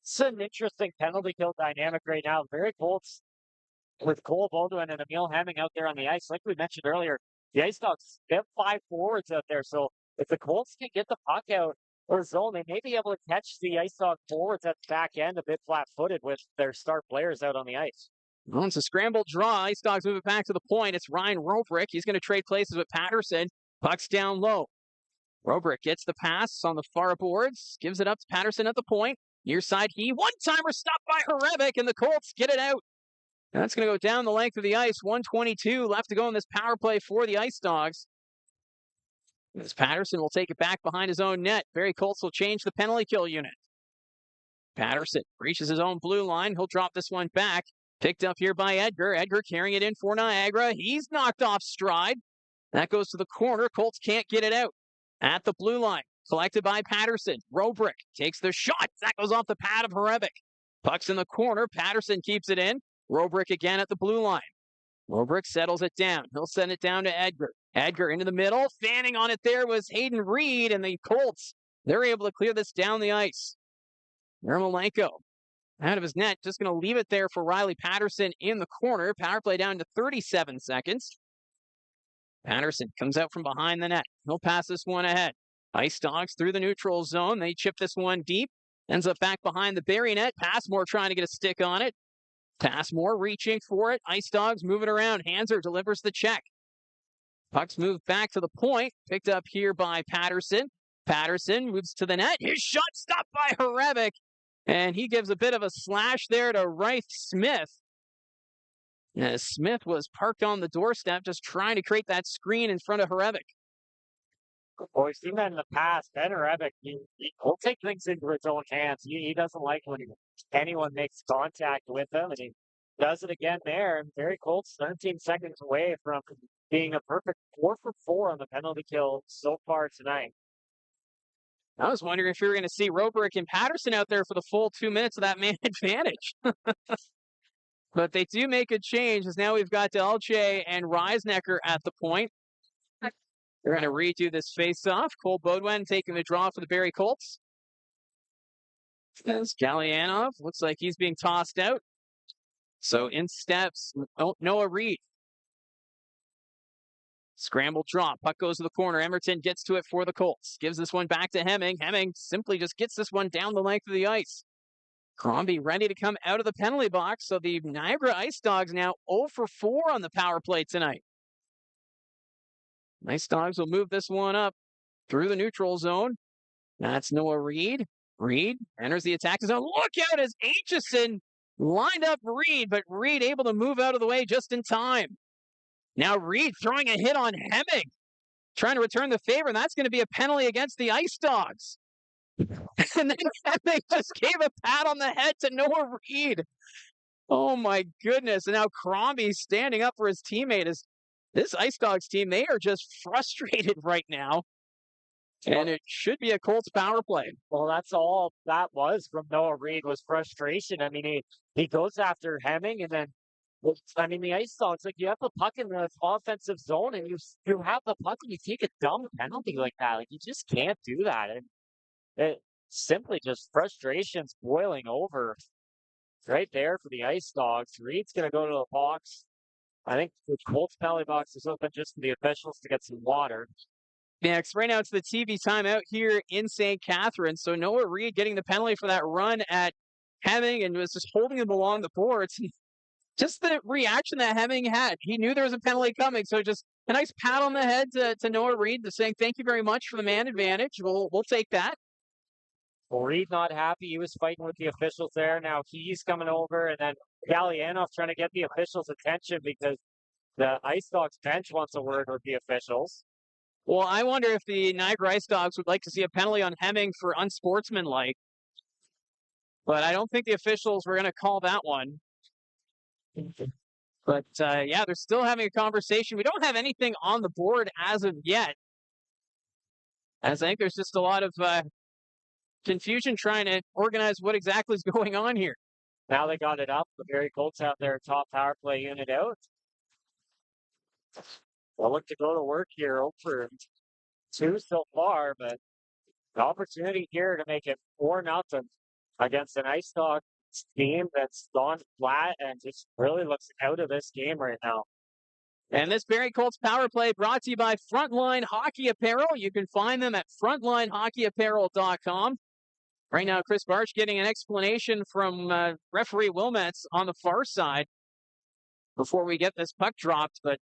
It's an interesting penalty kill dynamic right now. Very Colts with Cole Baudouin and Emil Hemming out there on the ice. Like we mentioned earlier, the Ice Dogs have 5 forwards out there. So if the Colts can get the puck out or zone, they may be able to catch the Ice Dog forwards at the back end a bit flat-footed with their star players out on the ice. Well, it's a scrambled draw. Ice Dogs move it back to the point. It's Ryan Robrick. He's going to trade places with Patterson. Puck's down low. Robrick gets the pass on the far boards. Gives it up to Patterson at the point. Near side, He. One-timer stopped by Horevic, and the Colts get it out. That's going to go down the length of the ice. 1:22 left to go in this power play for the Ice Dogs. As Patterson will take it back behind his own net. Barrie Colts will change the penalty kill unit. Patterson reaches his own blue line. He'll drop this one back. Picked up here by Edgar. Edgar carrying it in for Niagara. He's knocked off stride. That goes to the corner. Colts can't get it out. At the blue line. Collected by Patterson. Robrick takes the shot. That goes off the pad of Horevic. Puck's in the corner. Patterson keeps it in. Robrick again at the blue line. Robrick settles it down. He'll send it down to Edgar. Edgar into the middle. Fanning on it there was Hayden Reed, and the Colts, they're able to clear this down the ice. Yarmolenko out of his net. Just going to leave it there for Riley Patterson in the corner. Power play down to 37 seconds. Patterson comes out from behind the net. He'll pass this one ahead. Ice Dogs through the neutral zone. They chip this one deep. Ends up back behind the Barrie net. Passmore trying to get a stick on it. Passmore reaching for it. Ice Dogs moving around. Hanser delivers the check. Puck's moved back to the point. Picked up here by Patterson. Patterson moves to the net. His shot stopped by Horevic. And he gives a bit of a slash there to Reith Smith. As Smith was parked on the doorstep just trying to create that screen in front of Horevic. Well, we've seen that in the past. Ben Horevic, he'll take things into his own hands. He doesn't like when anyone makes contact with him, and he does it again there. And Barrie Colts 13 seconds away from being a perfect 4 for 4 on the penalty kill so far tonight. I was wondering if you were going to see Robrick and Patterson out there for the full 2 minutes of that man advantage. But they do make a change as now we've got Delche and Reisnecker at the point. They're going to redo this face-off. Cole Baudouin taking the draw for the Barrie Colts. As Gallianov looks like he's being tossed out. So in steps Noah Reed. Scramble draw. Puck goes to the corner. Emerton gets to it for the Colts. Gives this one back to Hemming. Hemming simply just gets this one down the length of the ice. Crombie ready to come out of the penalty box. So the Niagara IceDogs now 0 for 4 on the power play tonight. IceDogs will move this one up through the neutral zone. That's Noah Reed. Reed enters the attack zone. Look out as Aitchison lined up Reed, but Reed able to move out of the way just in time. Now Reed throwing a hit on Hemming, trying to return the favor, and that's going to be a penalty against the IceDogs. And then Hemming just gave a pat on the head to Noah Reed. Oh my goodness. And now Crombie standing up for his teammate. This IceDogs team, they are just frustrated right now. And it should be a Colts power play. Well, that's all that was from Noah Reid was frustration. I mean, he goes after Hemming, and then, I mean, the Ice Dogs, like, you have the puck in the offensive zone, and you have the puck, and you take a dumb penalty like that. Like, you just can't do that. And it simply just frustrations boiling over right there for the Ice Dogs. Reed's going to go to the box. I think the Colts penalty box is open just for the officials to get some water. Yeah, 'cause right now it's the TV timeout here in St. Catharines. So Noah Reid getting the penalty for that run at Hemming and was just holding him along the boards. Just the reaction that Hemming had. He knew there was a penalty coming. So just a nice pat on the head to Noah Reid, to saying thank you very much for the man advantage. We'll take that. Well, Reed not happy. He was fighting with the officials there. Now he's coming over, and then Gallianoff trying to get the officials' attention because the Ice Dogs bench wants a word with the officials. Well, I wonder if the Niagara IceDogs would like to see a penalty on Hemming for unsportsmanlike. But I don't think the officials were going to call that one. But yeah, they're still having a conversation. We don't have anything on the board as of yet. As I think there's just a lot of confusion trying to organize what exactly is going on here. Now they got it up. The Barrie Colts have their top power play unit out. They'll look to go to work here over 2 so far, but the opportunity here to make it 4-0 against an Ice Dog team that's gone flat and just really looks out of this game right now. And this Barrie Colts power play brought to you by Frontline Hockey Apparel. You can find them at frontlinehockeyapparel.com. Right now, Chris Barch getting an explanation from referee Wilmets on the far side before we get this puck dropped. But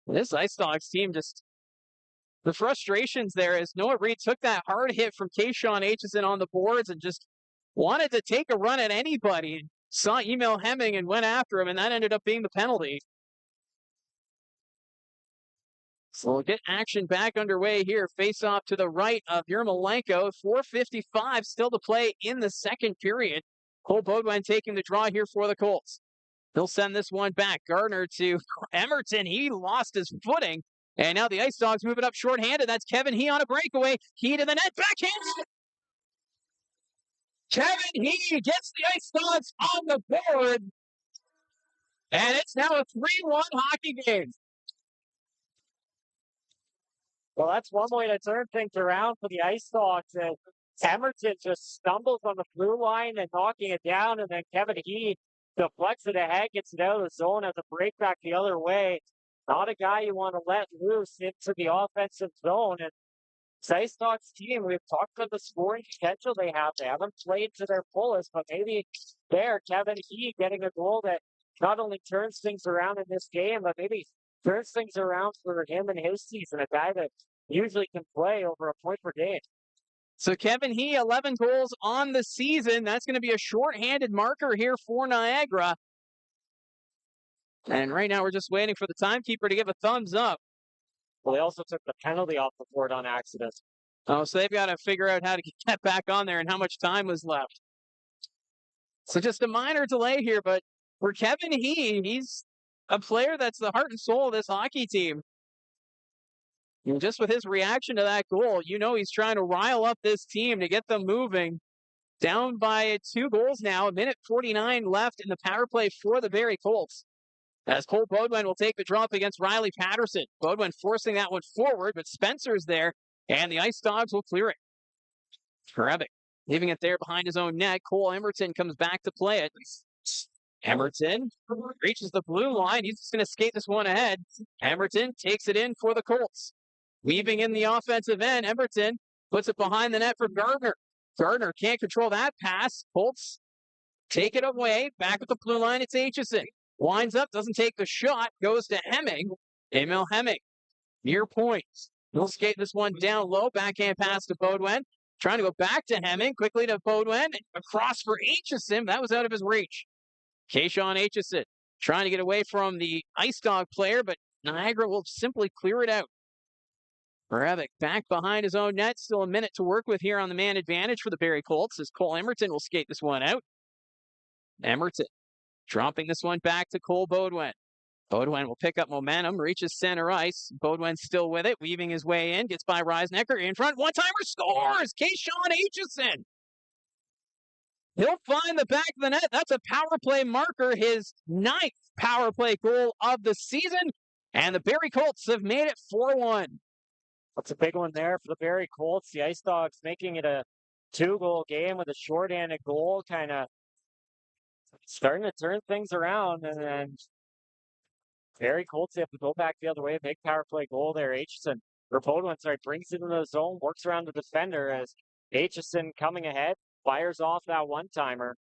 this Ice Dogs team just, the frustrations there is Noah Reid took that hard hit from Kayshawn Aitchison on the boards and just wanted to take a run at anybody. Saw Emil Hemming and went after him, and that ended up being the penalty. So we'll get action back underway here. Face off to the right of Yermolenko. 4:55 still to play in the second period. Cole Beaudoin taking the draw here for the Colts. He'll send this one back. Gardner to Emerton. He lost his footing. And now the Ice Dogs moving up shorthanded. That's Kevin He on a breakaway. He to the net. Backhand. Kevin He gets the Ice Dogs on the board. And it's now a 3-1 hockey game. Well, that's one way to turn things around for the Ice Dogs. Emerton just stumbles on the blue line and knocking it down, and then Kevin He deflects it ahead, gets it out of the zone as a break back the other way. Not a guy you want to let loose into the offensive zone. And this Ice Dogs team, we've talked about the scoring potential they have. They haven't played to their fullest, but maybe there, Kevin He getting a goal that not only turns things around in this game, but maybe turns things around for him and his season, a guy that usually can play over a point per game. So Kevin He, 11 goals on the season. That's going to be a shorthanded marker here for Niagara. And right now we're just waiting for the timekeeper to give a thumbs up. Well, they also took the penalty off the board on accident. Oh, so they've got to figure out how to get that back on there and how much time was left. So just a minor delay here, but for Kevin He, he's a player that's the heart and soul of this hockey team. And just with his reaction to that goal, you know he's trying to rile up this team to get them moving. Down by 2 goals now, 1:49 left in the power play for the Barrie Colts. As Cole Beaudoin will take the drop against Riley Patterson. Beaudoin forcing that one forward, but Spencer's there, and the Ice Dogs will clear it. Trevick leaving it there behind his own net. Cole Emerton comes back to play it. Emerton reaches the blue line. He's just going to skate this one ahead. Emerton takes it in for the Colts. Weaving in the offensive end, Emerton puts it behind the net for Gardner. Gardner can't control that pass. Colts take it away. Back at the blue line, it's Aitchison. Winds up, doesn't take the shot, goes to Hemming. Emil Hemming, near point. He'll skate this one down low. Backhand pass to Beaudoin. Trying to go back to Hemming. Quickly to Beaudoin. Across for Aitchison. That was out of his reach. Kayshawn Aitchison trying to get away from the Ice Dog player, but Niagara will simply clear it out. Trevick back behind his own net. Still a minute to work with here on the man advantage for the Barrie Colts as Cole Emerton will skate this one out. Emerton dropping this one back to Cole Beaudoin. Bodwin will pick up momentum, reaches center ice. Bodwin's still with it, weaving his way in, gets by Reisnecker in front. One-timer scores! Kayshawn Aitchison. He'll find the back of the net. That's a power play marker, his 9th power play goal of the season. And the Barrie Colts have made it 4-1. That's a big one there for the Barrie Colts. The Ice Dogs making it a 2-goal game with a shorthanded goal, kind of starting to turn things around. And then Barrie Colts have to go back the other way. Big power play goal there. Aitchison, or Bodwin, sorry, brings it into the zone, works around the defender as Aitchison coming ahead, fires off that one-timer.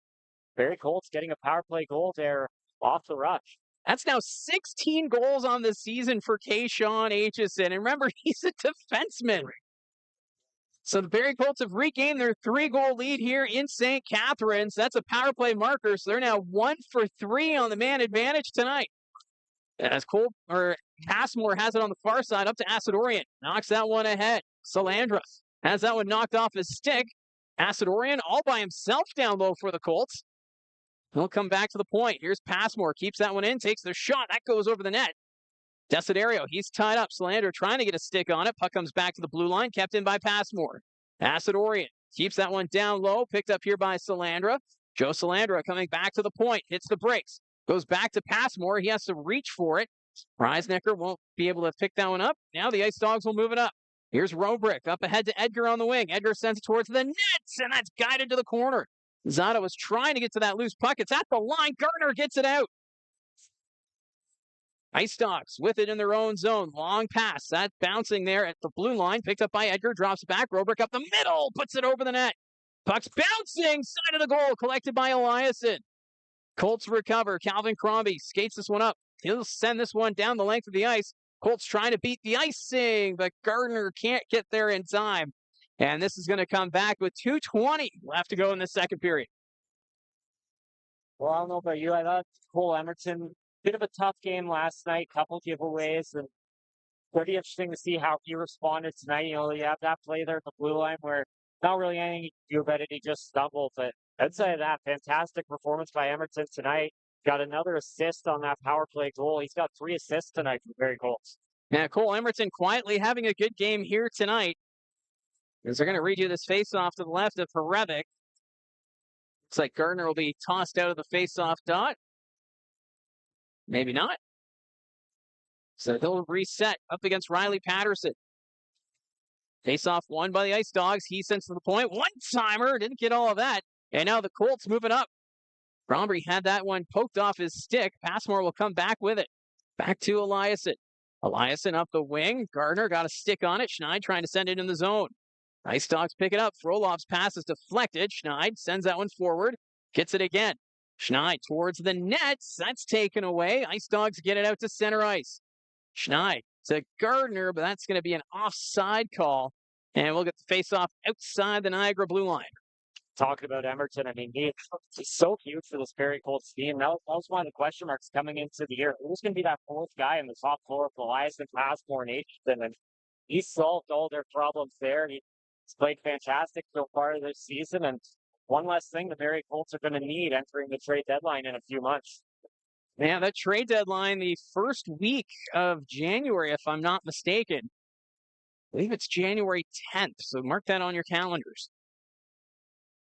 Barrie Colts getting a power play goal there off the rush. That's now 16 goals on the season for Kayshawn Aitchison. And remember, he's a defenseman. So the Barrie Colts have regained their 3-goal lead here in St. Catharines. That's a power play marker, so they're now 1 for 3 on the man advantage tonight. As Passmore has it on the far side, up to Acidorian. Knocks that one ahead. Salandra has that one knocked off his stick. Acidorian all by himself down low for the Colts. He'll come back to the point. Here's Passmore. Keeps that one in. Takes the shot. That goes over the net. Desiderio, he's tied up. Salandra trying to get a stick on it. Puck comes back to the blue line. Kept in by Passmore. Acidorian keeps that one down low. Picked up here by Salandra. Joe Salandra coming back to the point. Hits the brakes. Goes back to Passmore. He has to reach for it. Reisnecker won't be able to pick that one up. Now the Ice Dogs will move it up. Here's Robrick up ahead to Edgar on the wing. Edgar sends it towards the nets, and that's guided to the corner. Zada was trying to get to that loose puck. It's at the line. Gardner gets it out. Ice Dogs with it in their own zone. Long pass. That bouncing there at the blue line. Picked up by Edgar. Drops it back. Robrick up the middle. Puts it over the net. Puck's bouncing. Side of the goal. Collected by Eliasson. Colts recover. Calvin Crombie skates this one up. He'll send this one down the length of the ice. Colts trying to beat the icing, but Gardner can't get there in time. And this is going to come back with 2:20 left to go in the second period. Well, I don't know about you. I thought Cole Emerton, bit of a tough game last night, couple giveaways, and pretty interesting to see how he responded tonight. You know, you have that play there at the blue line where not really anything you can do about it. He just stumbled. But outside of that, fantastic performance by Emerton tonight. Got another assist on that power play goal. He's got 3 assists tonight from Barrie Colts. Yeah, Cole Emerton quietly having a good game here tonight. As they're going to redo this face-off to the left of Perevic. Looks like Gardner will be tossed out of the face-off dot. Maybe not. So he'll reset up against Riley Patterson. Face-off won by the Ice Dogs. He sends to the point. One-timer. Didn't get all of that. And now the Colts moving up. Bromby had that one poked off his stick. Passmore will come back with it. Back to Eliasson. Eliasson up the wing. Gardner got a stick on it. Schneid trying to send it in the zone. Ice Dogs pick it up. Frolof's pass is deflected. Schneid sends that one forward. Gets it again. Schneid towards the nets. That's taken away. Ice Dogs get it out to center ice. Schneid to Gardner, but that's going to be an offside call. And we'll get the face-off outside the Niagara blue line. Talking about Emerton, I mean, he's so huge for this Barrie Colts team. That was one of the question marks coming into the year. Who's going to be that 4th guy in the top 4 of Eliasson, Passmore, and Aitchison? And he solved all their problems there. He's played fantastic so far this season. And one less thing the Barrie Colts are going to need entering the trade deadline in a few months. Yeah, that trade deadline, the first week of January, if I'm not mistaken. I believe it's January 10th, so mark that on your calendars.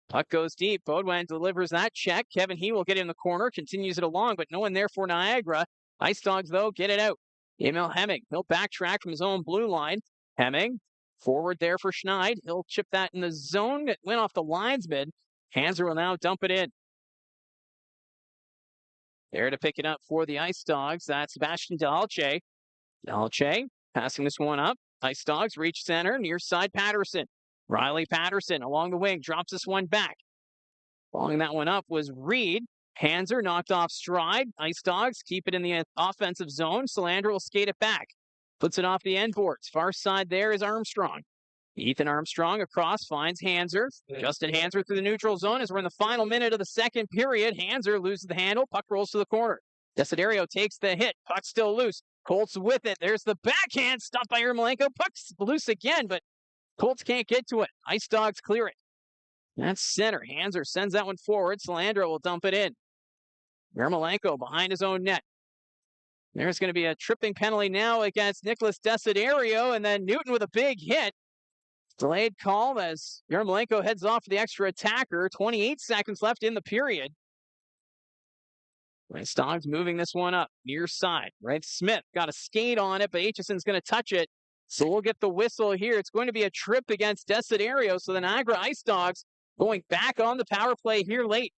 Puck goes deep. Bodwin delivers that check. Kevin He will get in the corner, continues it along, but no one there for Niagara. Ice Dogs, though, get it out. Emil Hemming, he'll backtrack from his own blue line. Hemming, forward there for Schneid. He'll chip that in the zone. It went off the linesman. Hanser will now dump it in. There to pick it up for the Ice Dogs. That's Sebastian Dalche. Dalche passing this one up. Ice Dogs reach center, near side Patterson. Riley Patterson along the wing, drops this one back. Following that one up was Reed. Hanser knocked off stride. Ice Dogs keep it in the offensive zone. Salandra will skate it back. Puts it off the end boards. Far side there is Armstrong. Ethan Armstrong across, finds Hanser. Justin Hanser through the neutral zone as we're in the final minute of the second period. Hanser loses the handle. Puck rolls to the corner. Desiderio takes the hit. Puck still loose. Colts with it. There's the backhand. Stopped by Ermolenko. Puck's loose again, but Colts can't get to it. Ice Dogs clear it. That's center. Hanser sends that one forward. Salandra will dump it in. Ermolenko behind his own net. There's going to be a tripping penalty now against Nicholas Desiderio, and then Newton with a big hit. Delayed call as Yarmolenko heads off for the extra attacker. 28 seconds left in the period. IceDogs moving this one up near side. Right, Smith got a skate on it, but Aitchison's going to touch it. So we'll get the whistle here. It's going to be a trip against Desiderio. So the Niagara IceDogs going back on the power play here late.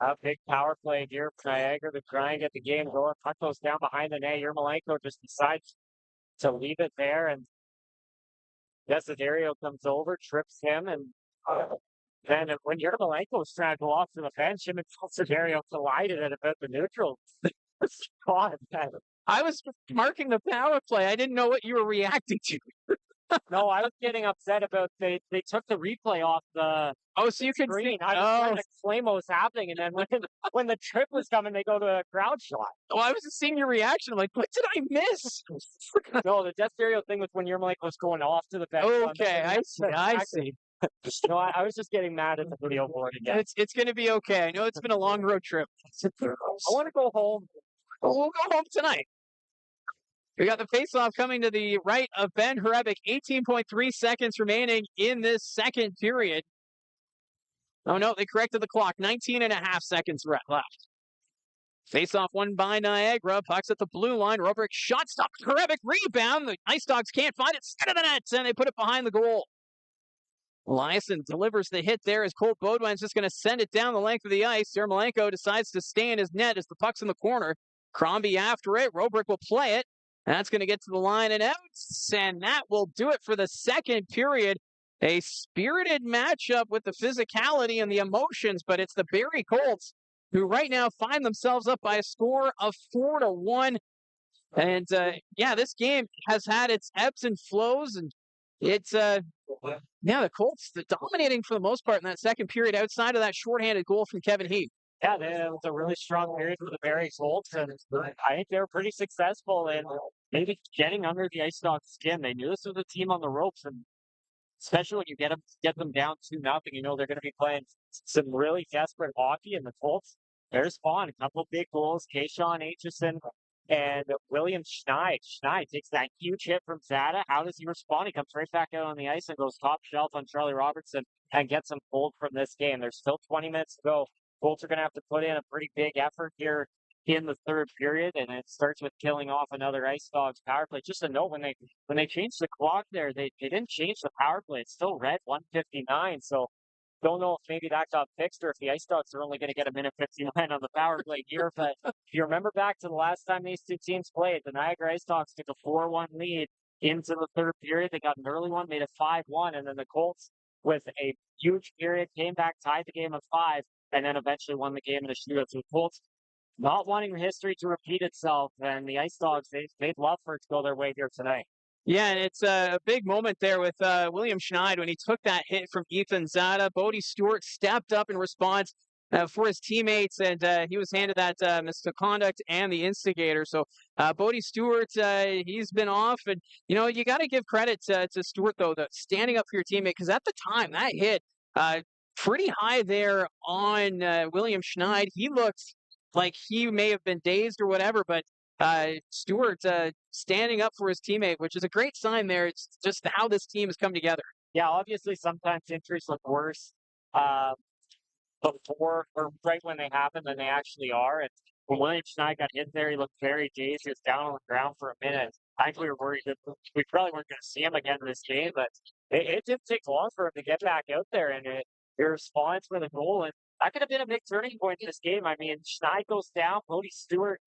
A big power play here for Niagara to try and get the game going. Puck goes down behind the net. Yarmolenko just decides to leave it there, and Desiderio comes over, trips him, and then when Yarmolenko was trying to go off to the bench, him and Desiderio collided at about the neutral spot. I was marking the power play. I didn't know what you were reacting to. No, I was getting upset about they took the replay off the So you could screen. see. I was trying to explain what was happening, and then when the trip was coming, they go to a crowd shot. I was just seeing your reaction. I'm like, what did I miss? No, the Desiderio thing was when Yarmolenko was going off to the bench. Okay, I see. No, I was just getting mad at the video board again. It's going to be okay. I know it's been a long road trip. I want to go home. We'll go home tonight. We got the faceoff coming to the right of Ben Hrebic. 18.3 seconds remaining in this second period. Oh, no, they corrected the clock. 19 and a half seconds left. Faceoff won by Niagara. Puck's at the blue line. Robrick shot stop. Hrebic rebound. The IceDogs can't find it. Center of the net, and they put it behind the goal. Eliasson delivers the hit there as Colt Beaudoin's just going to send it down the length of the ice. Yarmolenko decides to stay in his net as the puck's in the corner. Crombie after it. Robrick will play it. That's going to get to the line and out, and that will do it for the second period. A spirited matchup with the physicality and the emotions, but it's the Barrie Colts who right now find themselves up by a score of 4-1. And this game has had its ebbs and flows, and it's the Colts dominating for the most part in that second period outside of that shorthanded goal from Kevin Heath. Yeah, it was a really strong period for the Barrie Colts, and I think they were pretty successful in maybe getting under the IceDogs' skin. They knew this was a team on the ropes, and especially when you get them down 2-0, you know they're going to be playing some really desperate hockey. And the Colts, they respond. A couple big goals. Kayshawn Aitchison and William Schneid. Schneid takes that huge hit from Zada. How does he respond? He comes right back out on the ice and goes top shelf on Charlie Robertson and gets him pulled from this game. There's still 20 minutes to go. Colts are going to have to put in a pretty big effort here in the third period, and it starts with killing off another IceDogs power play. Just a note, when they changed the clock there, they didn't change the power play. It's still red 1:59, so don't know if maybe that got fixed or if the IceDogs are only going to get a minute 59 on the power play here. But if you remember back to the last time these two teams played, the Niagara IceDogs took a 4-1 lead into the third period. They got an early one, made it 5-1, and then the Colts, with a huge period, came back, tied the game at 5, and then eventually won the game in a shootout. So the Colts not wanting history to repeat itself, and the IceDogs, they'd love for it to go their way here tonight. Yeah, and it's a big moment there with William Schneid when he took that hit from Ethan Zada. Bodie Stewart stepped up in response for his teammates, and he was handed that misconduct and the instigator. So Bodie Stewart, he's been off, and you got to give credit to Stewart though, standing up for your teammate, because at the time that hit pretty high there on William Schneid. He looked like he may have been dazed or whatever, but Stewart standing up for his teammate, which is a great sign there. It's just how this team has come together. Yeah, obviously sometimes injuries look worse before or right when they happen than they actually are. And when William Schneid got hit there, he looked very dazed. He was down on the ground for a minute. I think we were worried that we probably weren't going to see him again in this game, but it didn't take long for him to get back out there, and he responds with a goal. And that could have been a big turning point in this game. I mean, Schneid goes down. Bodie Stewart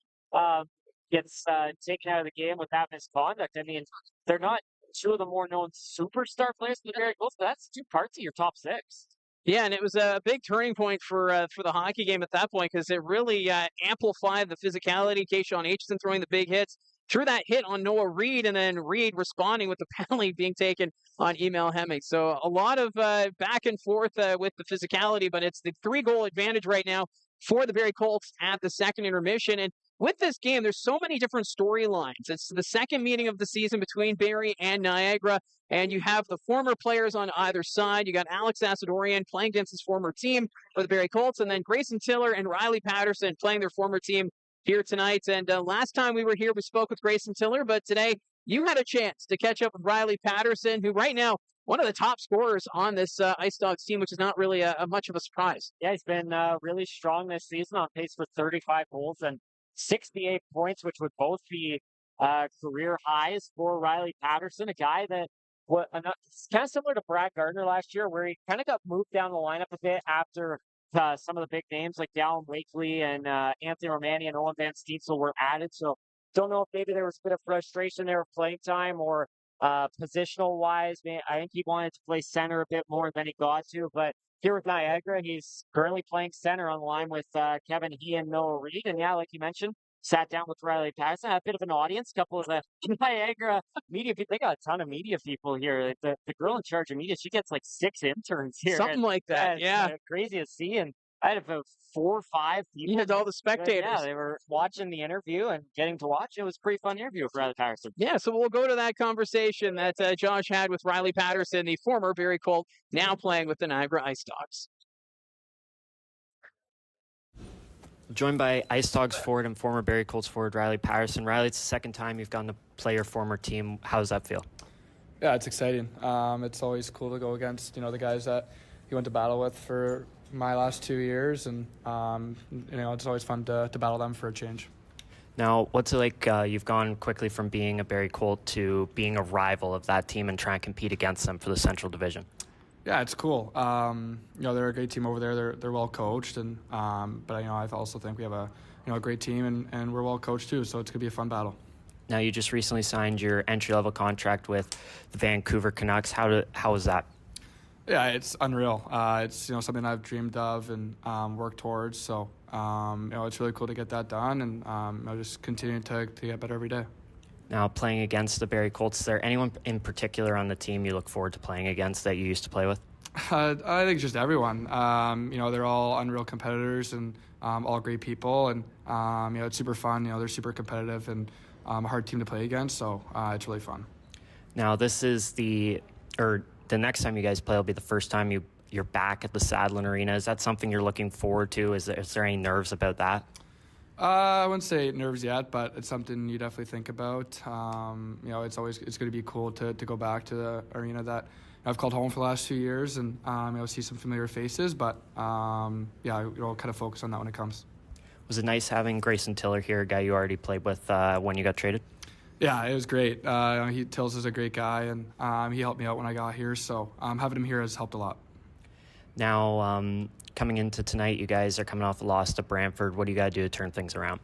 gets taken out of the game with that misconduct. I mean, they're not two of the more known superstar players in the Barrie Colts, but that's two parts of your top six. Yeah, and it was a big turning point for the hockey game at that point, because it really amplified the physicality. Kayshawn Aitchison throwing the big hits, threw that hit on Noah Reed, and then Reed responding with the penalty being taken on Emil Hemming. So a lot of back and forth with the physicality, but it's the 3-goal advantage right now for the Barrie Colts at the second intermission. And with this game, there's so many different storylines. It's the second meeting of the season between Barrie and Niagara, and you have the former players on either side. You got Alex Asadorian playing against his former team for the Barrie Colts, and then Grayson Tiller and Riley Patterson playing their former team here tonight. And last time we were here, we spoke with Grayson Tiller, but today you had a chance to catch up with Riley Patterson, who right now one of the top scorers on this Ice Dogs team, which is not really a much of a surprise. Yeah, he's been really strong this season, on pace for 35 goals and 68 points, which would both be career highs for Riley Patterson, a guy that it's kind of similar to Brad Gardner last year, where he kind of got moved down the lineup a bit after some of the big names like Dallin Wakely and Anthony Romani and Owen Van Steensel were added. So don't know if maybe there was a bit of frustration there of playing time or positional wise. I think he wanted to play center a bit more than he got to, but here with Niagara, he's currently playing center on the line with Kevin He and Noah Reed. And yeah, like you mentioned, sat down with Riley Patterson, had a bit of an audience, couple of the Niagara media people. They got a ton of media people here. The girl in charge of media, she gets like 6 interns here. Something like that, yeah. Crazy to see. And I had about 4 or 5 people. You had all the spectators. Yeah, they were watching the interview and getting to watch. It was a pretty fun interview with Riley Patterson. Yeah, so we'll go to that conversation that Josh had with Riley Patterson, the former Barrie Colt, now playing with the Niagara IceDogs. Joined by Ice Dogs forward and former Barrie Colts forward Riley Patterson. Riley, it's the second time you've gotten to play your former team. How does that feel? Yeah, it's exciting. It's always cool to go against the guys that you went to battle with for my last 2 years, and it's always fun to battle them for a change. Now, what's it like? You've gone quickly from being a Barrie Colt to being a rival of that team and trying to compete against them for the Central Division. Yeah, it's cool. They're a great team over there. They're well coached, and but I also think we have a great team, and we're well coached too. So it's gonna be a fun battle. Now, you just recently signed your entry-level contract with the Vancouver Canucks. How was that? Yeah, it's unreal. It's something I've dreamed of and worked towards. So it's really cool to get that done, and I'll just continue to get better every day. Now, playing against the Barrie Colts, is there anyone in particular on the team you look forward to playing against that you used to play with? I think just everyone. They're all unreal competitors and all great people, and it's super fun. They're super competitive and a hard team to play against, so it's really fun. Now, this is the next time you guys play will be the first time you're back at the Sadlin Arena. Is that something you're looking forward to? Is there any nerves about that? I wouldn't say nerves yet, but it's something you definitely think about. It's going to be cool to go back to the arena that I've called home for the last 2 years, and see some familiar faces. But we'll kind of focus on that when it comes. Was it nice having Grayson Tiller here, a guy you already played with when you got traded? Yeah, it was great. Tills is a great guy, and he helped me out when I got here. So having him here has helped a lot. Now, coming into tonight, you guys are coming off a loss to Brantford. What do you got to do to turn things around?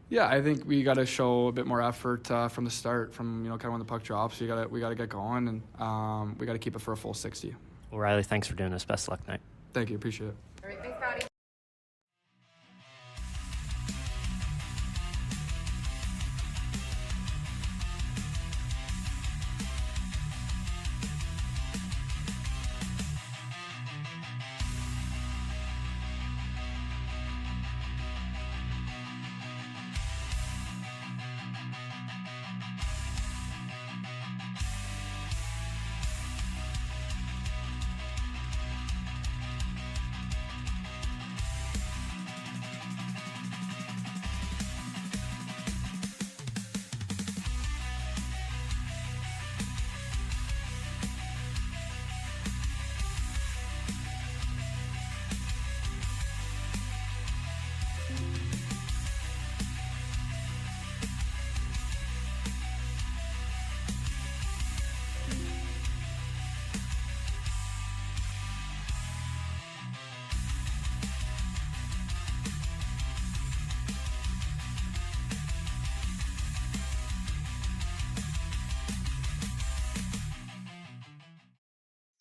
Yeah, I think we got to show a bit more effort from the start, from kind of when the puck drops. We got to get going, and we got to keep it for a full 60. Well, Riley, thanks for doing this. Best of luck tonight. Thank you, appreciate it. All right, thanks, Patty.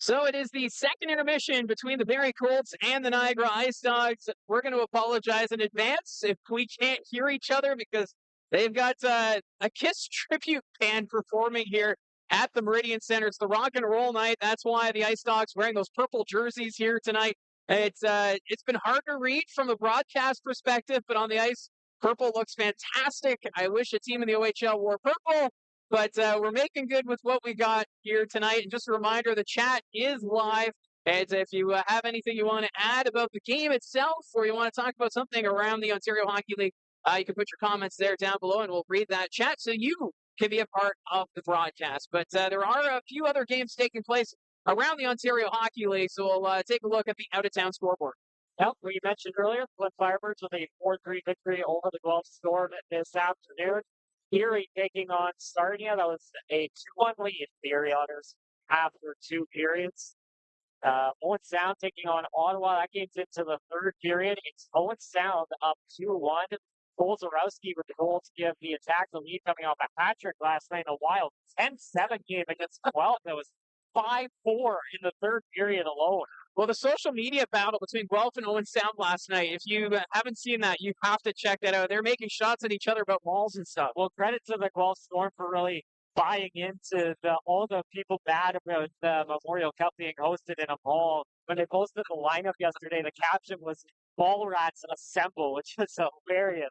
So it is the second intermission between the Barrie Colts and the Niagara IceDogs. We're going to apologize in advance if we can't hear each other because they've got a KISS tribute band performing here at the Meridian Centre. It's the rock and roll night. That's why the IceDogs wearing those purple jerseys here tonight. It's been hard to read from the broadcast perspective, but on the ice, purple looks fantastic. I wish a team in the OHL wore purple. But we're making good with what we got here tonight. And just a reminder, the chat is live. And if you have anything you want to add about the game itself or you want to talk about something around the Ontario Hockey League, You can put your comments there down below, and we'll read that chat so you can be a part of the broadcast. But there are a few other games taking place around the Ontario Hockey League, so we'll take a look at the out-of-town scoreboard. Well, we mentioned earlier, the Flint Firebirds with a 4-3 victory over the Guelph Storm this afternoon. Erie taking on Sarnia. That was a 2-1 lead for the Erie Otters after 2 periods. Owen Sound taking on Ottawa. That game's into the 3rd period. It's Owen Sound up 2-1. Cole Zarowski with the goal to give the attack the lead coming off a hat trick last night in a wild 10-7 game against Guelph. That was 5-4 in the 3rd period alone. Well, the social media battle between Guelph and Owen Sound last night, if you haven't seen that, you have to check that out. They're making shots at each other about malls and stuff. Well, credit to the Guelph Storm for really buying into all the people bad about the Memorial Cup being hosted in a mall. When they posted the lineup yesterday, the caption was "Ball Rats Assemble," which is hilarious.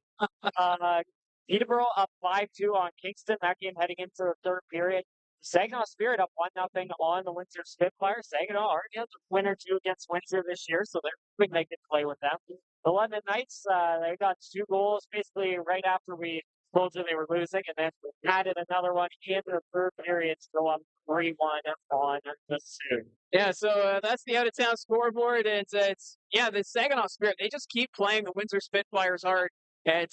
Peterborough up 5-2 on Kingston. That game heading into the 3rd period. Saginaw Spirit up 1-0 on the Windsor Spitfire. Saginaw already has a win or 2 against Windsor this year, so they're hoping they can play with them. The London Knights, they got 2 goals basically right after we told you they were losing, and then added another one in the 3rd period to go up 3-1 on the Sioux. Yeah, so that's the out-of-town scoreboard. And it's the Saginaw Spirit. They just keep playing the Windsor Spitfires hard. And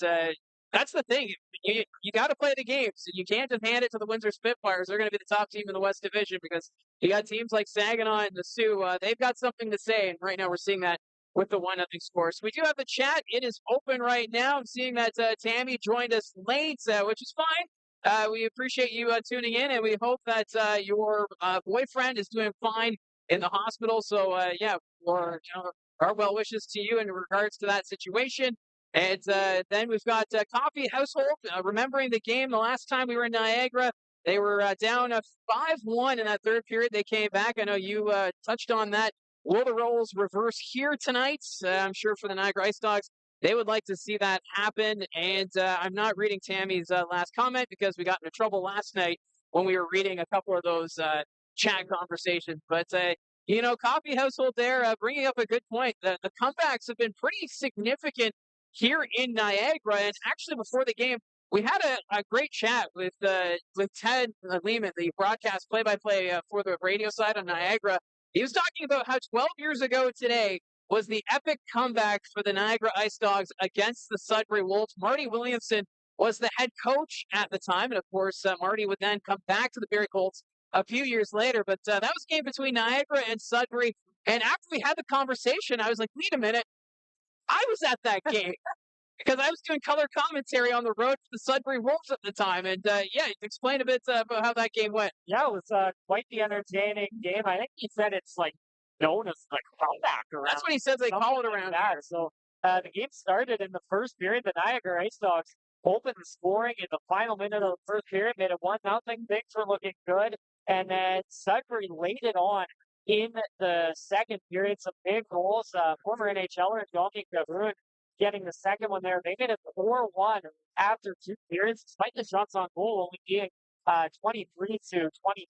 that's the thing. You got to play the games. You can't just hand it to the Windsor Spitfires. They're going to be the top team in the West Division because you got teams like Saginaw and the Sioux. They've got something to say, and right now we're seeing that with the 1-0 score. So we do have the chat. It is open right now. I'm seeing that Tammy joined us late, which is fine. We appreciate you tuning in, and we hope that your boyfriend is doing fine in the hospital. So, our well wishes to you in regards to that situation. And then we've got Coffee Household, remembering the game the last time we were in Niagara. They were down 5-1 in that 3rd period. They came back. I know you touched on that. Will the roles reverse here tonight? I'm sure for the Niagara IceDogs, they would like to see that happen. And I'm not reading Tammy's last comment because we got into trouble last night when we were reading a couple of those chat conversations. But, Coffee Household there bringing up a good point. The comebacks have been pretty significant here in Niagara. And actually, before the game, we had a great chat with Ted Lehman, the broadcast play-by-play for the radio side on Niagara. He was talking about how 12 years ago today was the epic comeback for the Niagara IceDogs against the Sudbury Wolves. Marty Williamson was the head coach at the time. And, of course, Marty would then come back to the Barrie Colts a few years later. But that was a game between Niagara and Sudbury. And after we had the conversation, I was like, wait a minute. I was at that game because I was doing color commentary on the road for the Sudbury Wolves at the time. And, explain a bit about how that game went. Yeah, it was quite the entertaining game. I think he said it's known as the comeback around. That's what he says they call it around there. So the game started in the 1st period. The Niagara IceDogs opened the scoring in the final minute of the 1st period, made it 1-0. Things were looking good. And then Sudbury laid it on in the 2nd period. Some big goals. Former NHLer Dominic Gavroon getting the 2nd one there. They made it 4-1 after 2 periods, despite the shots on goal only being 23-22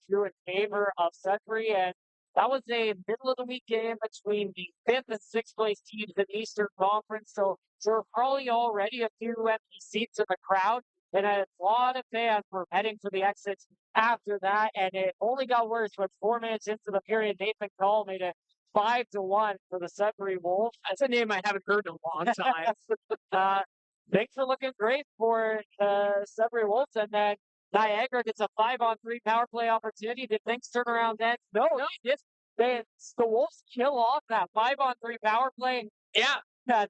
in favor of Sudbury. And that was a middle-of-the-week game between the 5th and 6th place teams in the Eastern Conference. So we're probably already a few empty seats in the crowd. And a lot of fans were heading for the exits after that. And it only got worse when 4 minutes into the period, Nathan Call made it 5-1 for the Sudbury Wolves. That's a name I haven't heard in a long time. Things are looking great for the Sudbury Wolves. And then Niagara gets a 5-on-3 power play opportunity. Did things turn around then? No. The Wolves kill off that 5-on-3 power play. Yeah.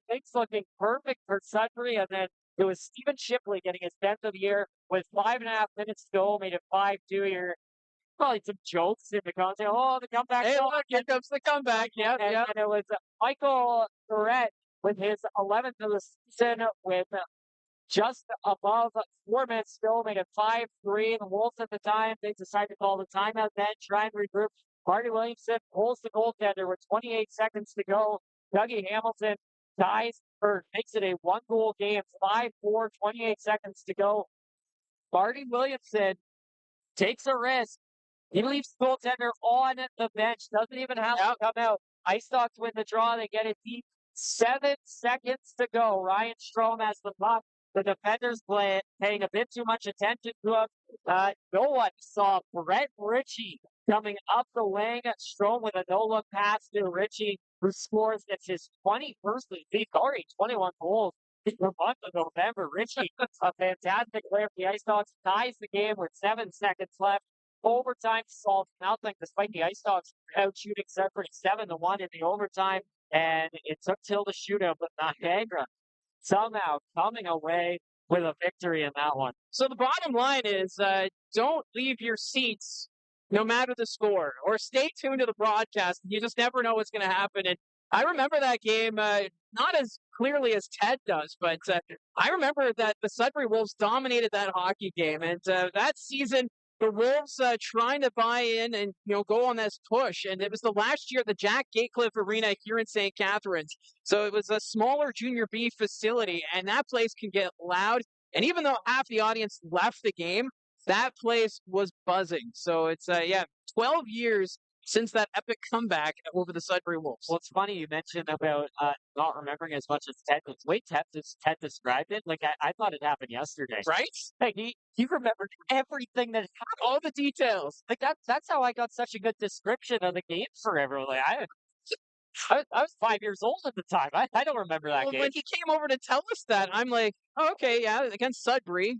Things looking perfect for Sudbury. And then it was Stephen Shipley getting his 10th of the year with 5.5 minutes to go, made it 5-2 here. Probably some jokes in the context. Oh, the comeback. Hey, look, here comes the comeback. Yeah. And it was Michael Barrett with his 11th of the season with just above 4 minutes still, made it 5-3. The Wolves at the time, they decided to call the timeout then, try and regroup. Marty Williamson pulls the goaltender with 28 seconds to go. Dougie Hamilton makes it a 1-goal game, 5-4, 28 seconds to go. Marty Williamson takes a risk. He leaves the goaltender on the bench, doesn't even have to come out. IceDogs win the draw. They get it deep. 7 seconds to go. Ryan Strom has the puck. The defenders paying a bit too much attention to him. No one saw Brett Ritchie coming up the wing. Strome with a no-look pass to Ritchie, who scores. It's his 21st league, already 21 goals in the month of November. Ritchie, a fantastic player for the Ice Dogs, ties the game with 7 seconds left. Overtime solved nothing, despite the Ice Dogs out shooting Sudbury 7-1 in the overtime, and it took till the shootout, but Niagara somehow coming away with a victory in that one. So the bottom line is don't leave your seats no matter the score, or stay tuned to the broadcast. You just never know what's going to happen. And I remember that game not as clearly as Ted does, but I remember that the Sudbury Wolves dominated that hockey game. And that season, the Wolves trying to buy in and go on this push. And it was the last year at the Jack Gatecliff Arena here in St. Catharines. So it was a smaller Junior B facility, and that place can get loud. And even though half the audience left the game, that place was buzzing. So it's 12 years since that epic comeback over the Sudbury Wolves. Well, it's funny you mentioned about not remembering as much as Ted. The way Ted described it, like I thought it happened yesterday. Right? Like he remembered everything that happened, all the details. Like that's how I got such a good description of the game for everyone. Like, I was 5 years old at the time. I don't remember that game. When he came over to tell us that, I'm like, oh, okay, yeah, against Sudbury.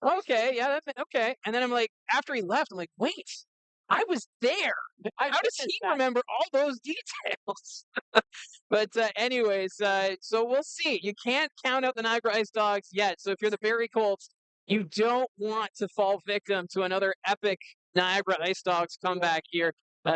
Okay, yeah, okay. And then I'm like, after he left, I'm like, wait, I was there. How does he remember all those details? But anyways, so we'll see. You can't count out the Niagara IceDogs yet. So if you're the Barrie Colts, you don't want to fall victim to another epic Niagara IceDogs comeback here.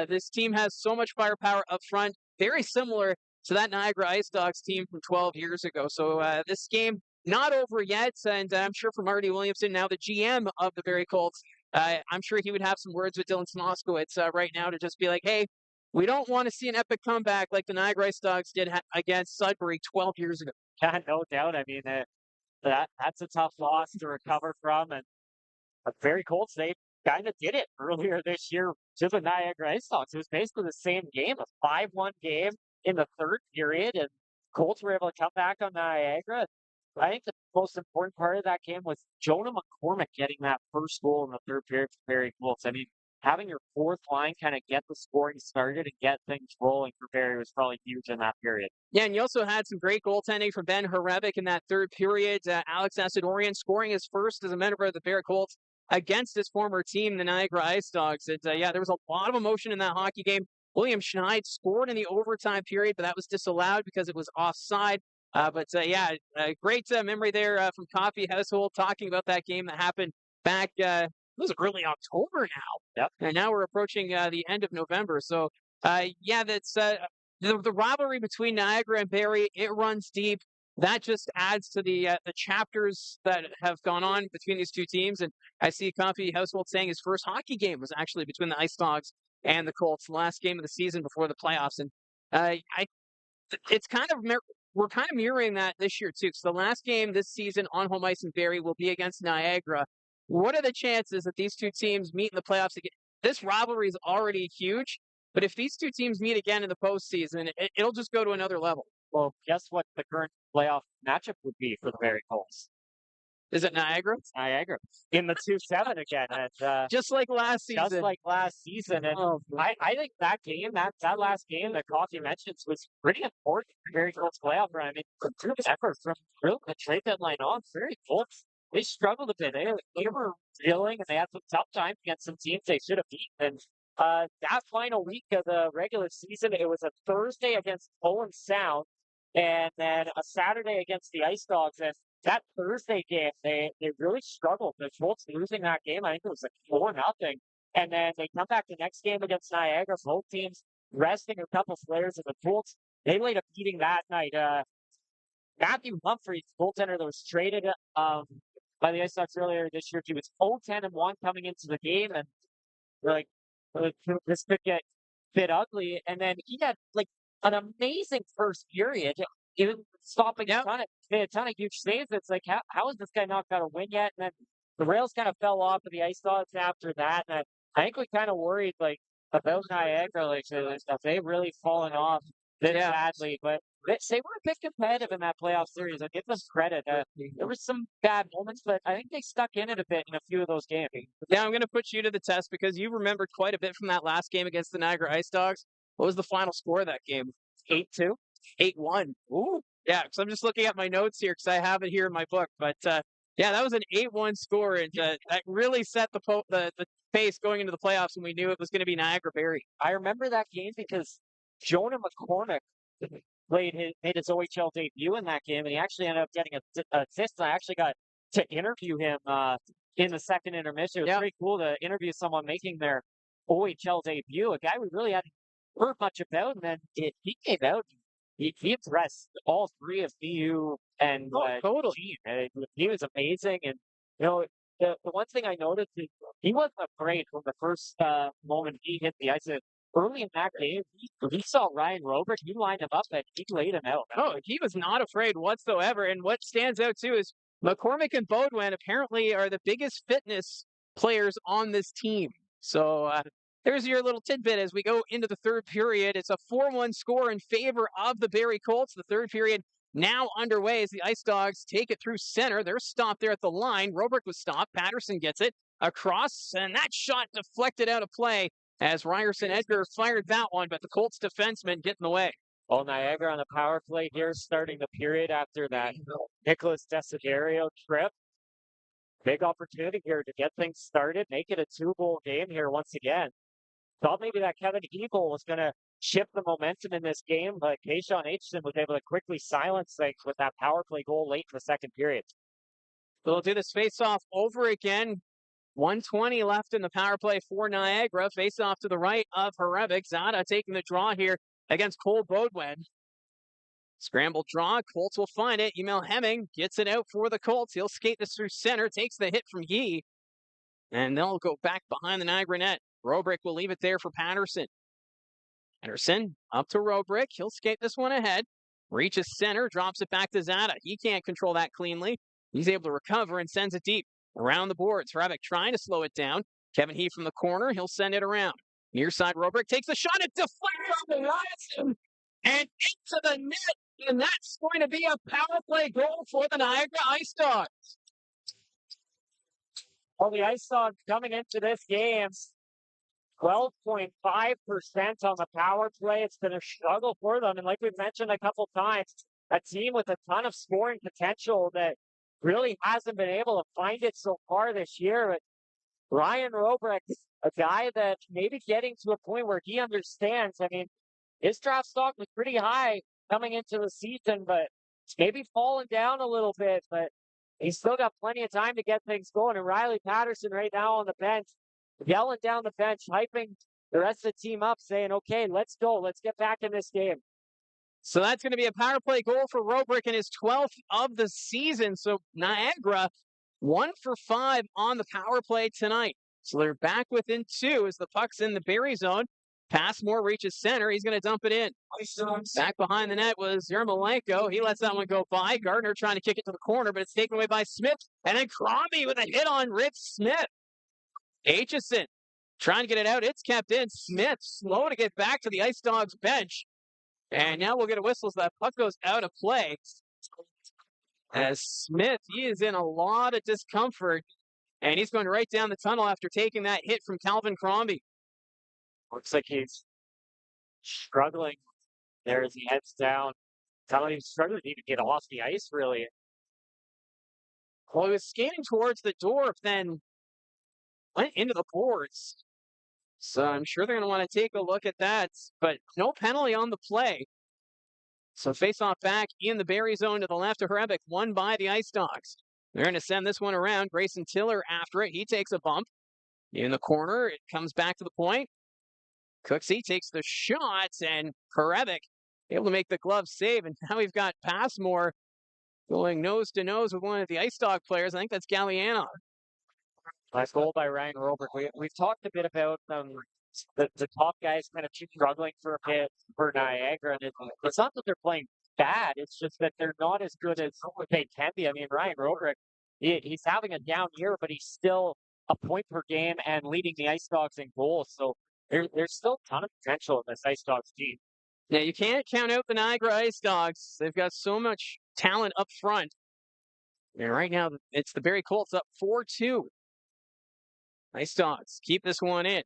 This team has so much firepower up front, very similar to that Niagara IceDogs team from 12 years ago. So this game not over yet, and I'm sure for Marty Williamson, now the GM of the Barrie Colts, I'm sure he would have some words with Dylan Smoskowitz right now to just be like, hey, we don't want to see an epic comeback like the Niagara IceDogs did against Sudbury 12 years ago. Yeah, no doubt. I mean, that's a tough loss to recover from, and the Barrie Colts, they kind of did it earlier this year to the Niagara IceDogs. It was basically the same game, a 5-1 game in the third period, and Colts were able to come back on Niagara. I think the most important part of that game was Jonah McCormick getting that first goal in the third period for Barrie Colts. I mean, having your fourth line kind of get the scoring started and get things rolling for Barrie was probably huge in that period. Yeah, and you also had some great goaltending from Ben Horevic in that third period. Alex Asadorian scoring his first as a member of the Barrie Colts against his former team, the Niagara IceDogs. There was a lot of emotion in that hockey game. William Schneid scored in the overtime period, but that was disallowed because it was offside. Great memory there from Coffee Household talking about that game that happened back, it was early October now. Yep. And now we're approaching the end of November. So, that's the rivalry between Niagara and Barrie. It runs deep. That just adds to the chapters that have gone on between these two teams. And I see Coffee Household saying his first hockey game was actually between the IceDogs and the Colts, the last game of the season before the playoffs. And it's kind of we're kind of mirroring that this year, too. So the last game this season on home ice in Barrie will be against Niagara. What are the chances that these two teams meet in the playoffs again? This rivalry is already huge, but if these two teams meet again in the postseason, it'll just go to another level. Well, guess what the current playoff matchup would be for the Barrie Colts? Is it Niagara? It's Niagara in the 2-7 again. And, just like last season. Just like last season. And I think that game, that last game that Coffee mentions was pretty important for Barrie Colts playoff run. I mean, the effort from really the trade deadline on, Barrie Colts, they struggled a bit. They were reeling and they had some tough times against some teams they should have beaten. And that final week of the regular season, it was a Thursday against Poland Sound and then a Saturday against the IceDogs. And that Thursday game, they really struggled. The Colts losing that game, I think it was like 4-0. And then they come back the next game against Niagara. Both teams resting a couple players. And the Colts, they laid a beating that night. Matthew Humphreys, goaltender that was traded by the IceDogs earlier this year, he was 0-10-1 coming into the game. And we're like, this could get a bit ugly. And then he had like an amazing first period. Even stopping a ton of huge saves. It's like, how has this guy not got a win yet? And then the rails kind of fell off of the IceDogs after that. And I think we kind of worried like about Niagara, like have they really fallen off this badly? But they were a bit competitive in that playoff series. I give them credit. There were some bad moments, but I think they stuck in it a bit in a few of those games. Now I'm going to put you to the test because you remembered quite a bit from that last game against the Niagara IceDogs. What was the final score of that game? 8-2? 8-1. Ooh. Yeah, because I'm just looking at my notes here because I have it here in my book. But yeah, that was an 8-1 score, and that really set the pace going into the playoffs when we knew it was going to be Niagara Barrie. I remember that game because Jonah McCormick made his OHL debut in that game, and he actually ended up getting an assist. I actually got to interview him in the second intermission. It was pretty cool to interview someone making their OHL debut, a guy we really hadn't heard much about, and then he came out. He impressed all three of BU and totally. team. He was amazing, and you know the one thing I noticed is he wasn't afraid from the first moment he hit the ice. Early in that game, he saw Ryan Robert. He lined him up and he laid him out. Oh, he was not afraid whatsoever. And what stands out too is McCormick and Beaudoin apparently are the biggest fitness players on this team. So there's your little tidbit as we go into the third period. It's a 4-1 score in favor of the Barrie Colts. The third period now underway as the IceDogs take it through center. They're stopped there at the line. Robrick was stopped. Patterson gets it across, and that shot deflected out of play as Ryerson Edgar fired that one, but the Colts defenseman get in the way. Well, Niagara on the power play here, starting the period after that Nicholas Desiderio trip. Big opportunity here to get things started, make it a 2-goal game here once again. Thought maybe that Kevin Eagle was going to shift the momentum in this game, but Kayshawn Aitchison was able to quickly silence things with that power play goal late in the second period. They'll do this face-off over again. 1:20 left in the power play for Niagara. Face-off to the right of Harevic. Zada taking the draw here against Cole Beaudoin. Scramble draw. Colts will find it. Emil Hemming gets it out for the Colts. He'll skate this through center. Takes the hit from Yee. And they'll go back behind the Niagara net. Robrick will leave it there for Patterson. Patterson up to Robrick. He'll skate this one ahead. Reaches center. Drops it back to Zada. He can't control that cleanly. He's able to recover and sends it deep. Around the boards, Harevic trying to slow it down. Kevin Heath from the corner, he'll send it around. Near side, Robrick takes a shot, it deflects off the Ryerson and into the net, and that's going to be a power play goal for the Niagara IceDogs. Well, the IceDogs coming into this game, 12.5% on the power play. It's been a struggle for them, and like we've mentioned a couple times, a team with a ton of scoring potential that really hasn't been able to find it so far this year. But Ryan Robrick, a guy that maybe getting to a point where he understands. I mean, his draft stock was pretty high coming into the season, but it's maybe fallen down a little bit. But he's still got plenty of time to get things going. And Riley Patterson right now on the bench, yelling down the bench, hyping the rest of the team up, saying, okay, let's go. Let's get back in this game. So that's going to be a power play goal for Robrick in his 12th of the season. So Niagara 1 for 5 on the power play tonight. So they're back within 2 as the puck's in the Barrie zone. Passmore reaches center. He's going to dump it in. Back behind the net was Yermolenko. He lets that one go by. Gardner trying to kick it to the corner, but it's taken away by Smith. And then Crombie with a hit on Rich Smith. Aitchison trying to get it out. It's kept in. Smith slow to get back to the IceDogs bench. And now we'll get a whistle as that puck goes out of play. As Smith, he is in a lot of discomfort. And he's going right down the tunnel after taking that hit from Calvin Crombie. Looks like he's struggling there as he heads down. Telling him struggling to even get off the ice, really. Well, he was skating towards the door, then went into the boards. So I'm sure they're going to want to take a look at that. But no penalty on the play. So face-off back in the Barrie zone to the left of Harevic, won by the IceDogs. They're going to send this one around. Grayson Tiller after it. He takes a bump. In the corner, it comes back to the point. Cooksey takes the shot, and Harevic able to make the glove save. And now we've got Passmore going nose to nose with one of the IceDog players. I think that's Galliano. Nice goal by Ryan Robrick. We've talked a bit about the top guys kind of struggling for a bit for Niagara. And it's not that they're playing bad. It's just that they're not as good as they can be. I mean, Ryan Robrick, he's having a down year, but he's still a point per game and leading the IceDogs in goals. So there's still a ton of potential in this IceDogs team. Now, you can't count out the Niagara IceDogs. They've got so much talent up front. And right now, it's the Barrie Colts up 4-2. IceDogs keep this one in.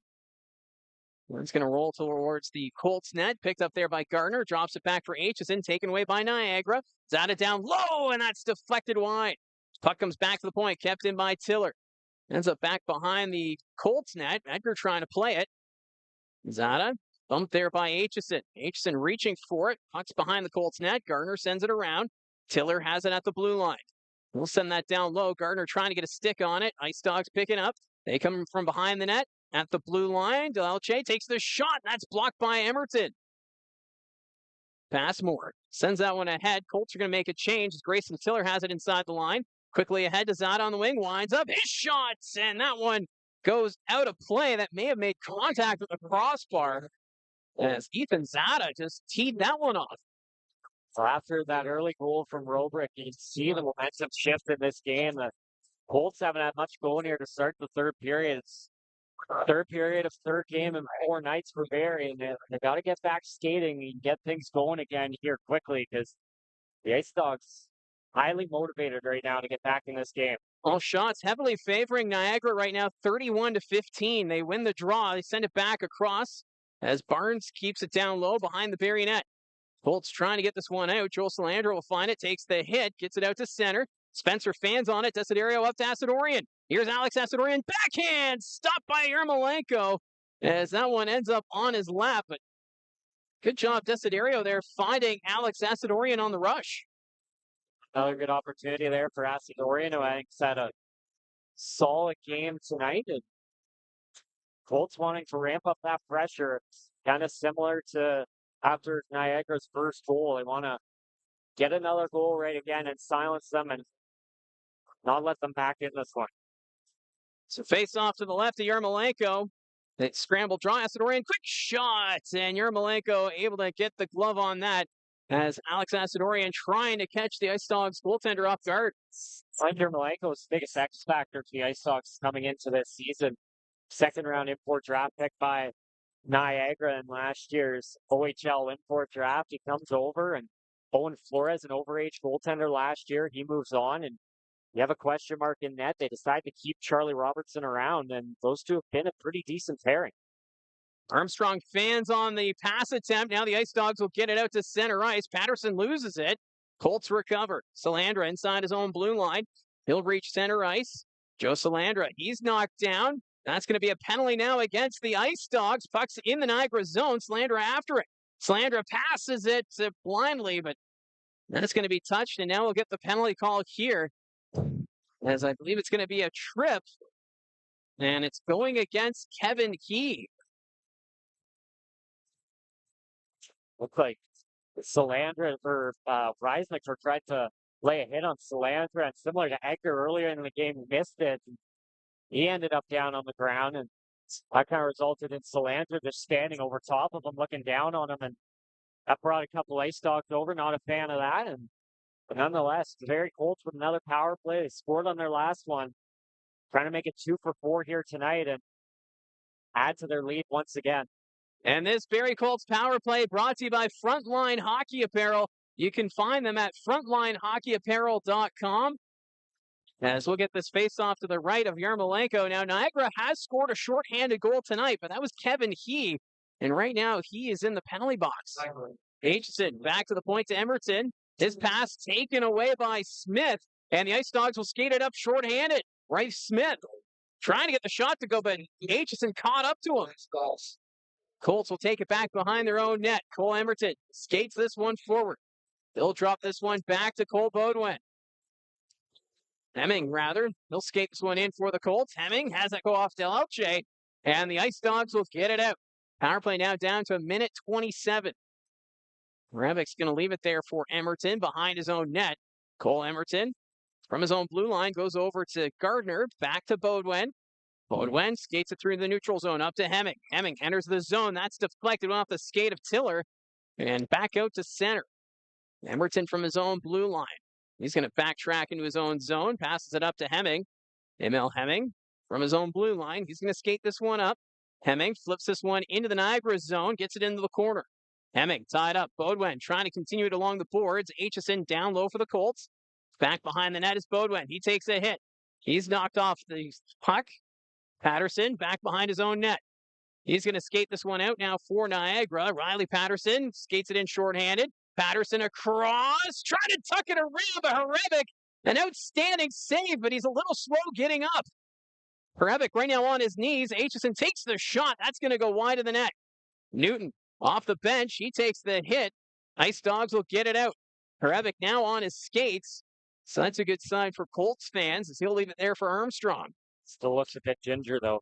It's going to roll towards the Colts net. Picked up there by Gardner. Drops it back for Aitchison. Taken away by Niagara. Zada down low, and that's deflected wide. Puck comes back to the point. Kept in by Tiller. Ends up back behind the Colts net. Edgar trying to play it. Zada bumped there by Aitchison. Aitchison reaching for it. Puck's behind the Colts net. Gardner sends it around. Tiller has it at the blue line. We'll send that down low. Gardner trying to get a stick on it. IceDogs picking up. They come from behind the net at the blue line. Delche takes the shot. That's blocked by Emerton. Passmore sends that one ahead. Colts are going to make a change as Grayson Tiller has it inside the line. Quickly ahead to Zada on the wing. Winds up his shot. And that one goes out of play. That may have made contact with the crossbar as Ethan Zada just teed that one off. So after that early goal from Robrick, you can see the momentum shift in this game. The Colts haven't had much going here to start the third period. It's third period of third game in 4 nights for Barrie, and they got to get back skating and get things going again here quickly because the Ice Dogs highly motivated right now to get back in this game. All shots heavily favoring Niagara right now, 31-15. They win the draw. They send it back across as Barnes keeps it down low behind the Barrie net. Colts trying to get this one out. Joel Salandra will find it, takes the hit, gets it out to center. Spencer fans on it. Desiderio up to Asadorian. Here's Alex Asadorian. Backhand! Stopped by Yermolenko as that one ends up on his lap. But good job, Desiderio there, finding Alex Asadorian on the rush. Another good opportunity there for Asadorian, who I think's had a solid game tonight. And Colts wanting to ramp up that pressure. It's kind of similar to after Niagara's first goal. They want to get another goal right again and silence them and not let them back in this one. So face off to the left of Yermolenko. They scramble draw. Asadorian, quick shot. And Yermolenko able to get the glove on that as Alex Asadorian trying to catch the IceDogs goaltender off guard. Yermolenko's biggest X factor to the Ice Dogs coming into this season. Second round import draft pick by Niagara in last year's OHL import draft. He comes over, and Owen Flores, an overage goaltender last year, he moves on, and you have a question mark in net. They decide to keep Charlie Robertson around, and those two have been a pretty decent pairing. Armstrong fans on the pass attempt. Now the IceDogs will get it out to center ice. Patterson loses it. Colts recover. Salandra inside his own blue line. He'll reach center ice. Joe Salandra, he's knocked down. That's going to be a penalty now against the IceDogs. Puck's in the Niagara zone. Salandra after it. Salandra passes it blindly, but that's going to be touched, and now we'll get the penalty call here, as I believe it's going to be a trip, and it's going against Kevin Key. Looks like Salandra or Reisnick tried to lay a hit on Salandra, and similar to Edgar earlier in the game, missed it. He ended up down on the ground, and that kind of resulted in Salandra just standing over top of him, looking down on him, and that brought a couple IceDogs over. Not a fan of that, but nonetheless, the Barrie Colts with another power play. They scored on their last one, trying to make it 2 for 4 here tonight and add to their lead once again. And this Barrie Colts power play brought to you by Frontline Hockey Apparel. You can find them at frontlinehockeyapparel.com. As we'll get this face-off to the right of Yermolenko. Now, Niagara has scored a shorthanded goal tonight, but that was Kevin He. And right now, he is in the penalty box. Aitchison back to the point to Emerton. His pass taken away by Smith. And the IceDogs will skate it up shorthanded. Bryce Smith trying to get the shot to go, but Aitchison caught up to him. Colts will take it back behind their own net. Cole Emerton skates this one forward. They'll drop this one back to Cole Beaudoin. Hemming, rather. He'll skate this one in for the Colts. Hemming has it go off Delauche, and the IceDogs will get it out. Power play now down to a minute 27. Rebick's going to leave it there for Emerton behind his own net. Cole Emerton from his own blue line goes over to Gardner, back to Beaudoin. Beaudoin skates it through the neutral zone up to Hemming. Hemming enters the zone. That's deflected off the skate of Tiller and back out to center. Emerton from his own blue line. He's going to backtrack into his own zone, passes it up to Hemming. Emil Hemming from his own blue line. He's going to skate this one up. Hemming flips this one into the Niagara zone, gets it into the corner. Hemming tied up. Beaudoin trying to continue it along the boards. Aitchison down low for the Colts. Back behind the net is Beaudoin. He takes a hit. He's knocked off the puck. Patterson back behind his own net. He's going to skate this one out now for Niagara. Riley Patterson skates it in shorthanded. Patterson across, trying to tuck it around, but Horevic, an outstanding save, but he's a little slow getting up. Horevic right now on his knees. Aitchison takes the shot. That's going to go wide of the net. Newton off the bench. He takes the hit. Ice Dogs will get it out. Horevic now on his skates. So that's a good sign for Colts fans as he'll leave it there for Armstrong. Still looks a bit ginger, though.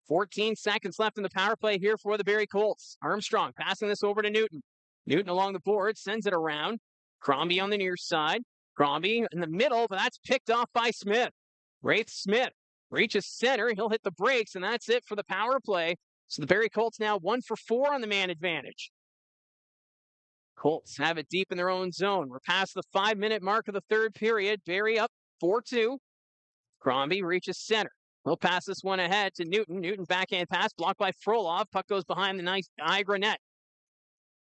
14 seconds left in the power play here for the Barrie Colts. Armstrong passing this over to Newton. Newton along the board, sends it around. Crombie on the near side. Crombie in the middle, but that's picked off by Smith. Wraith Smith reaches center. He'll hit the brakes, and that's it for the power play. So the Barrie Colts now 1 for 4 on the man advantage. Colts have it deep in their own zone. We're past the 5-minute mark of the third period. Barrie up 4-2. Crombie reaches center. He'll pass this one ahead to Newton. Newton backhand pass blocked by Frolov. Puck goes behind the Niagara net.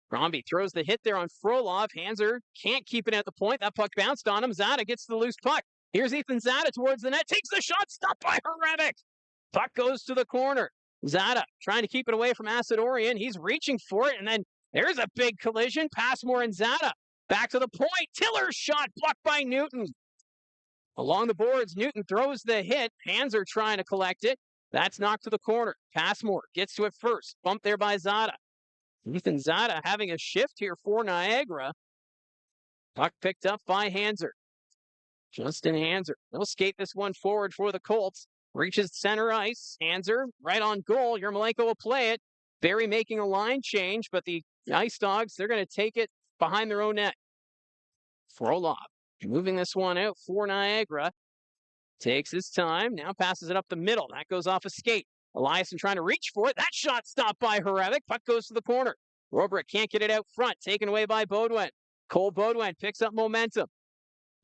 Crombie throws the hit there on Frolov. Hanser can't keep it at the point. That puck bounced on him. Zada gets the loose puck. Here's Ethan Zada towards the net. Takes the shot. Stopped by Horevic. Puck goes to the corner. Zada trying to keep it away from Acidorian. He's reaching for it. And then there's a big collision. Passmore and Zada. Back to the point. Tiller's shot blocked by Newton. Along the boards, Newton throws the hit. Hands are trying to collect it. That's knocked to the corner. Passmore gets to it first. Bumped there by Zada. Ethan Zada having a shift here for Niagara. Puck picked up by Hanser. Justin Hanser. He'll skate this one forward for the Colts. Reaches center ice. Hanser right on goal. Yermolenko will play it. Barrie making a line change, but the Ice Dogs, they're going to take it behind their own net. Frolov moving this one out for Niagara. Takes his time. Now passes it up the middle. That goes off a skate. Eliasson trying to reach for it. That shot stopped by Horevic. Puck goes to the corner. Robrick can't get it out front. Taken away by Beaudoin. Cole Beaudoin picks up momentum.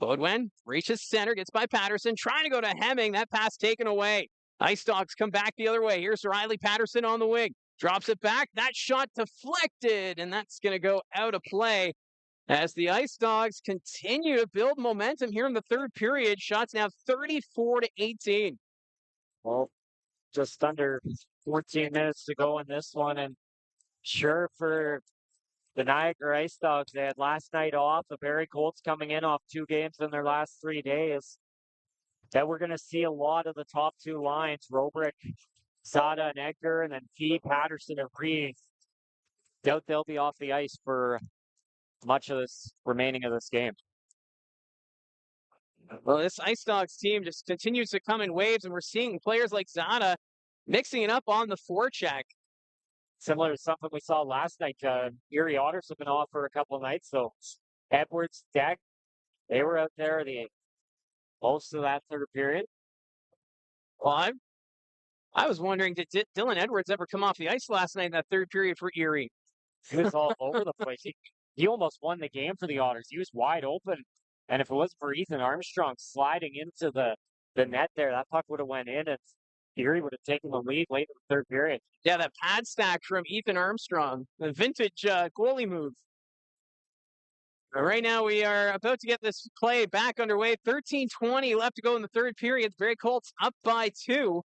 Beaudoin reaches center. Gets by Patterson. Trying to go to Hemming. That pass taken away. Ice Dogs come back the other way. Here's Riley Patterson on the wing. Drops it back. That shot deflected. And that's going to go out of play. As the Ice Dogs continue to build momentum here in the third period. Shots now 34-18. Well, just under 14 minutes to go in this one. And sure, for the Niagara IceDogs, they had last night off. The Barrie Colts coming in off 2 games in their last 3 days. That we're going to see a lot of the top 2 lines, Robrick, Sada, and Edgar, and then P, Patterson, and Reed. Doubt they'll be off the ice for much of this remaining of this game. Well, this Ice Dogs team just continues to come in waves, and we're seeing players like Zada mixing it up on the forecheck. Similar to something we saw last night. Erie Otters have been off for a couple of nights, so Edwards, Deck, they were out there most of that third period. Well, I was wondering, did Dylan Edwards ever come off the ice last night in that third period for Erie? He was all over the place. He almost won the game for the Otters. He was wide open. And if it wasn't for Ethan Armstrong sliding into the net there, that puck would have went in, and Erie would have taken the lead late in the third period. Yeah, that pad stack from Ethan Armstrong, the vintage goalie move. Right now, we are about to get this play back underway. 13:20 left to go in the third period. The Barrie Colts up by 2.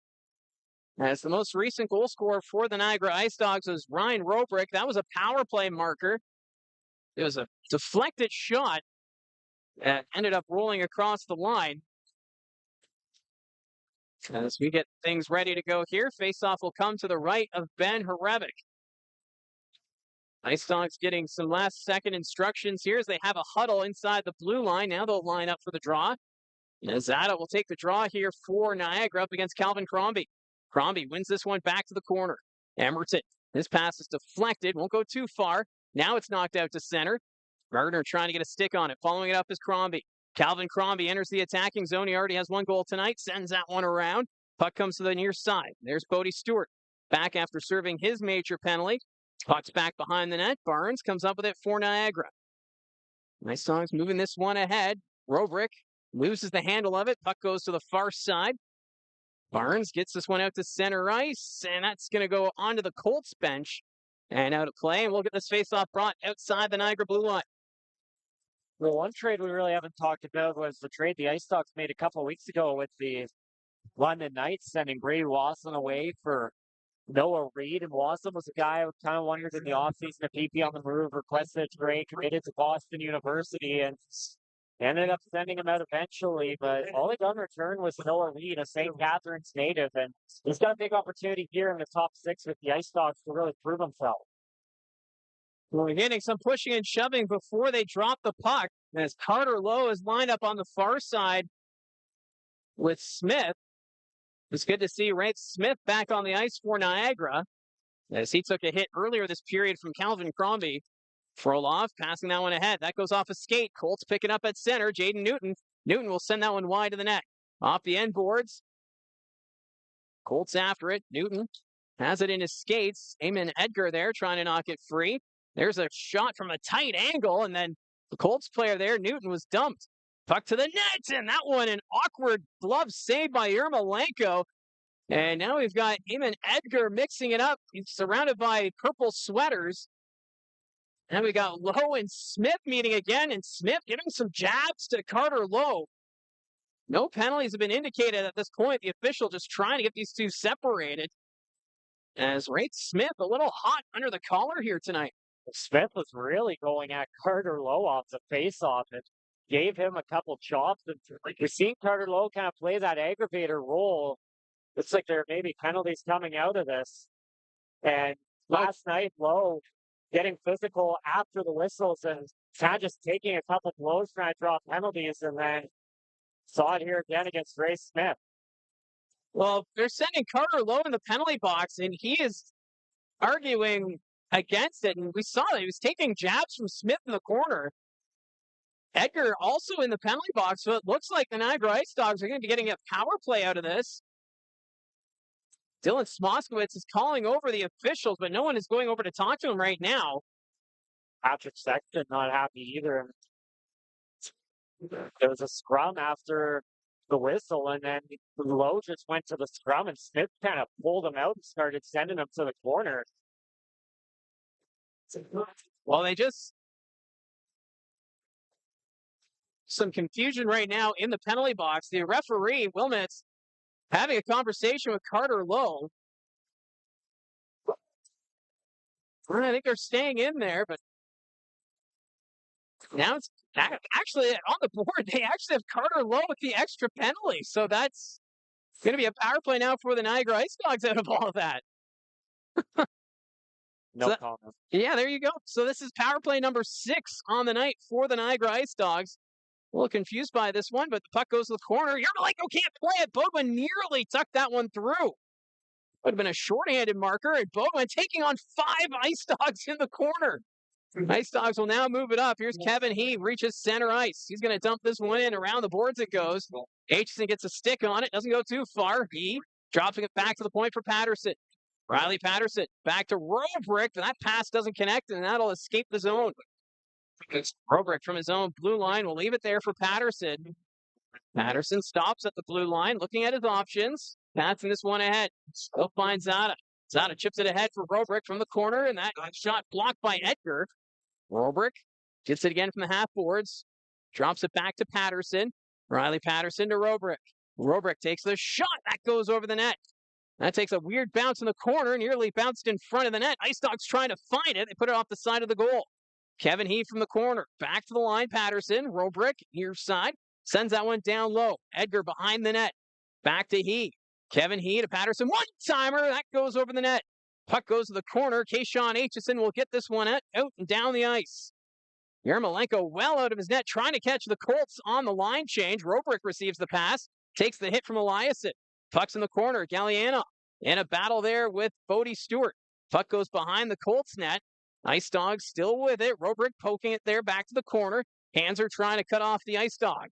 As the most recent goal scorer for the Niagara IceDogs was Ryan Robrick. That was a power play marker. It was a deflected shot that ended up rolling across the line. As we get things ready to go here, faceoff will come to the right of Ben Horevic. Ice Dogs getting some last-second instructions here as they have a huddle inside the blue line. Now they'll line up for the draw. Zada will take the draw here for Niagara up against Calvin Crombie. Crombie wins this one back to the corner. Emerton, his pass is deflected, won't go too far. Now it's knocked out to center. Gardner trying to get a stick on it. Following it up is Crombie. Calvin Crombie enters the attacking zone. He already has 1 goal tonight. Sends that one around. Puck comes to the near side. There's Bodie Stewart. Back after serving his major penalty. Puck's back behind the net. Barnes comes up with it for Niagara. Ice Dogs moving this one ahead. Robrick loses the handle of it. Puck goes to the far side. Barnes gets this one out to center ice. And that's going to go onto the Colts bench. And out of play, and we'll get this faceoff brought outside the Niagara blue line. The one trade we really haven't talked about was the trade the Ice Dogs made a couple of weeks ago with the London Knights, sending Brady Wasson away for Noah Reed. And Wasson was a guy who kind of wondered in the offseason if he'd be on the move, requested a trade, committed to Boston University, and ended up sending him out eventually. But all he got in return was Noah Reed, a St. Catharines native. And he's got a big opportunity here in the top 6 with the Ice Dogs to really prove himself. We're getting some pushing and shoving before they drop the puck, as Carter Lowe is lined up on the far side with Smith. It's good to see Ray Smith back on the ice for Niagara, as he took a hit earlier this period from Calvin Crombie. Frolov passing that one ahead. That goes off a skate. Colts picking up at center. Jaden Newton. Newton will send that one wide to the net. Off the end boards. Colts after it. Newton has it in his skates. Eamon Edgar there trying to knock it free. There's a shot from a tight angle, and then the Colts player there, Newton, was dumped. Puck to the net, and that one, an awkward glove save by Yermolenko. And now we've got Eamon Edgar mixing it up. He's surrounded by purple sweaters. And we got Lowe and Smith meeting again, and Smith giving some jabs to Carter Lowe. No penalties have been indicated at this point. The official just trying to get these two separated. As Ray Smith a little hot under the collar here tonight. Smith was really going at Carter Lowe off the faceoff and gave him a couple chops. And we're seeing Carter Lowe kind of play that aggravator role. Looks like there may be penalties coming out of this. And last night, Lowe getting physical after the whistles and kind of just taking a couple blows trying to draw penalties, and then saw it here again against Ray Smith. Well, they're sending Carter Lowe in the penalty box, and he is arguing against it. And we saw that he was taking jabs from Smith in the corner. Edgar also in the penalty box, so it looks like the Niagara IceDogs are going to be getting a power play out of this. Dylan Smoskowitz is calling over the officials, but no one is going over to talk to him right now. Patrick Sexton not happy either. There was a scrum after the whistle, and then Lowe just went to the scrum, and Smith kind of pulled him out and started sending him to the corner. Well, some confusion right now in the penalty box. The referee, Wilmets, having a conversation with Carter Lowe. I think they're staying in there, but now it's actually on the board. They actually have Carter Lowe with the extra penalty. So that's going to be a power play now for the Niagara IceDogs out of all of that. No comment. Yeah, there you go. So this is power play number 6 on the night for the Niagara IceDogs. A little confused by this one, but the puck goes to the corner. Yermolenko can't play it. Bodwin nearly tucked that one through. Would have been a shorthanded marker, and Bodwin taking on 5 IceDogs in the corner. IceDogs will now move it up. Here's Kevin He, reaches center ice. He's going to dump this one in. Around the boards it goes. Aitchison gets a stick on it. Doesn't go too far. He dropping it back to the point for Patterson. Riley Patterson back to Robrick. That pass doesn't connect, and that'll escape the zone. Robrick from his own blue line will leave it there for Patterson. Patterson stops at the blue line, looking at his options. Passing this one ahead. Still finds Zada. Zada chips it ahead for Robrick from the corner, and that shot blocked by Edgar. Robrick gets it again from the half boards. Drops it back to Patterson. Riley Patterson to Robrick. Robrick takes the shot. That goes over the net. That takes a weird bounce in the corner, nearly bounced in front of the net. IceDogs trying to find it. They put it off the side of the goal. Kevin He from the corner. Back to the line, Patterson. Robrick, near side. Sends that one down low. Edgar behind the net. Back to He. Kevin He to Patterson. One-timer. That goes over the net. Puck goes to the corner. Kayshawn Aitchison will get this one out and down the ice. Yermolenko well out of his net, trying to catch the Colts on the line change. Robrick receives the pass. Takes the hit from Eliasson. Puck's in the corner. Galliano in a battle there with Bodie Stewart. Puck goes behind the Colts net. IceDogs still with it. Robrick poking it there back to the corner. Hands are trying to cut off the IceDog.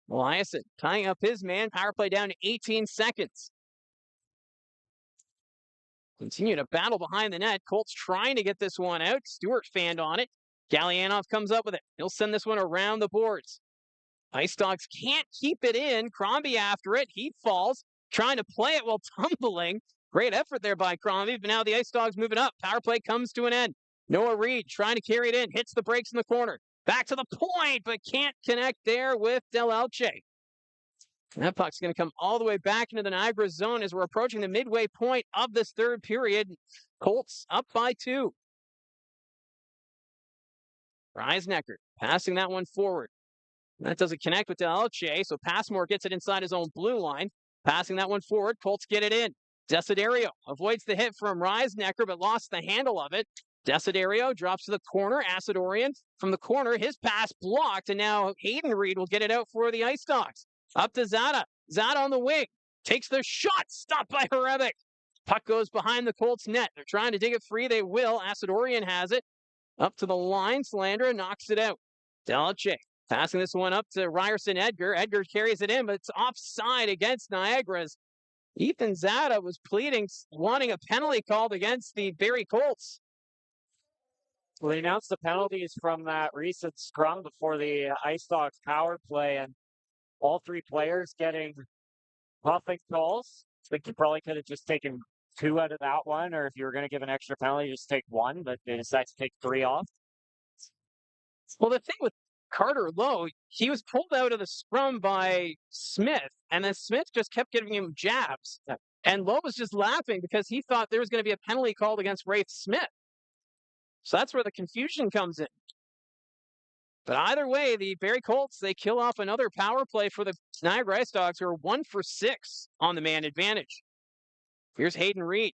Eliasson tying up his man. Power play down to 18 seconds. Continue to battle behind the net. Colts trying to get this one out. Stewart fanned on it. Gallianov comes up with it. He'll send this one around the boards. IceDogs can't keep it in. Crombie after it. He falls, trying to play it while tumbling. Great effort there by Crombie, but now the Ice Dogs moving up. Power play comes to an end. Noah Reed trying to carry it in, hits the brakes in the corner. Back to the point, but can't connect there with Del Elche. That puck's going to come all the way back into the Niagara zone as we're approaching the midway point of this third period. Colts up by 2. Reisnecker passing that one forward. That doesn't connect with Del Elche, so Passmore gets it inside his own blue line. Passing that one forward, Colts get it in. Desiderio avoids the hit from Reisnecker, but lost the handle of it. Desiderio drops to the corner. Acidorian from the corner. His pass blocked, and now Hayden Reed will get it out for the Ice Dogs. Up to Zada. Zada on the wing. Takes the shot. Stopped by Horebic. Puck goes behind the Colts net. They're trying to dig it free. They will. Acidorian has it. Up to the line. Slandra knocks it out. Delche passing this one up to Ryerson Edgar. Edgar carries it in, but it's offside against Niagara's. Ethan Zada was pleading, wanting a penalty called against the Barrie Colts. Well, they announced the penalties from that recent scrum before the Ice Dogs power play, and all 3 players getting roughing calls. I think you probably could have just taken 2 out of that one, or if you were going to give an extra penalty, just take 1, but they decided to take 3 off. Well, the thing with Carter Lowe, he was pulled out of the scrum by Smith, and then Smith just kept giving him jabs. And Lowe was just laughing because he thought there was going to be a penalty called against Rafe Smith. So that's where the confusion comes in. But either way, the Barrie Colts, they kill off another power play for the Niagara IceDogs, who are 1 for 6 on the man advantage. Here's Hayden Reed.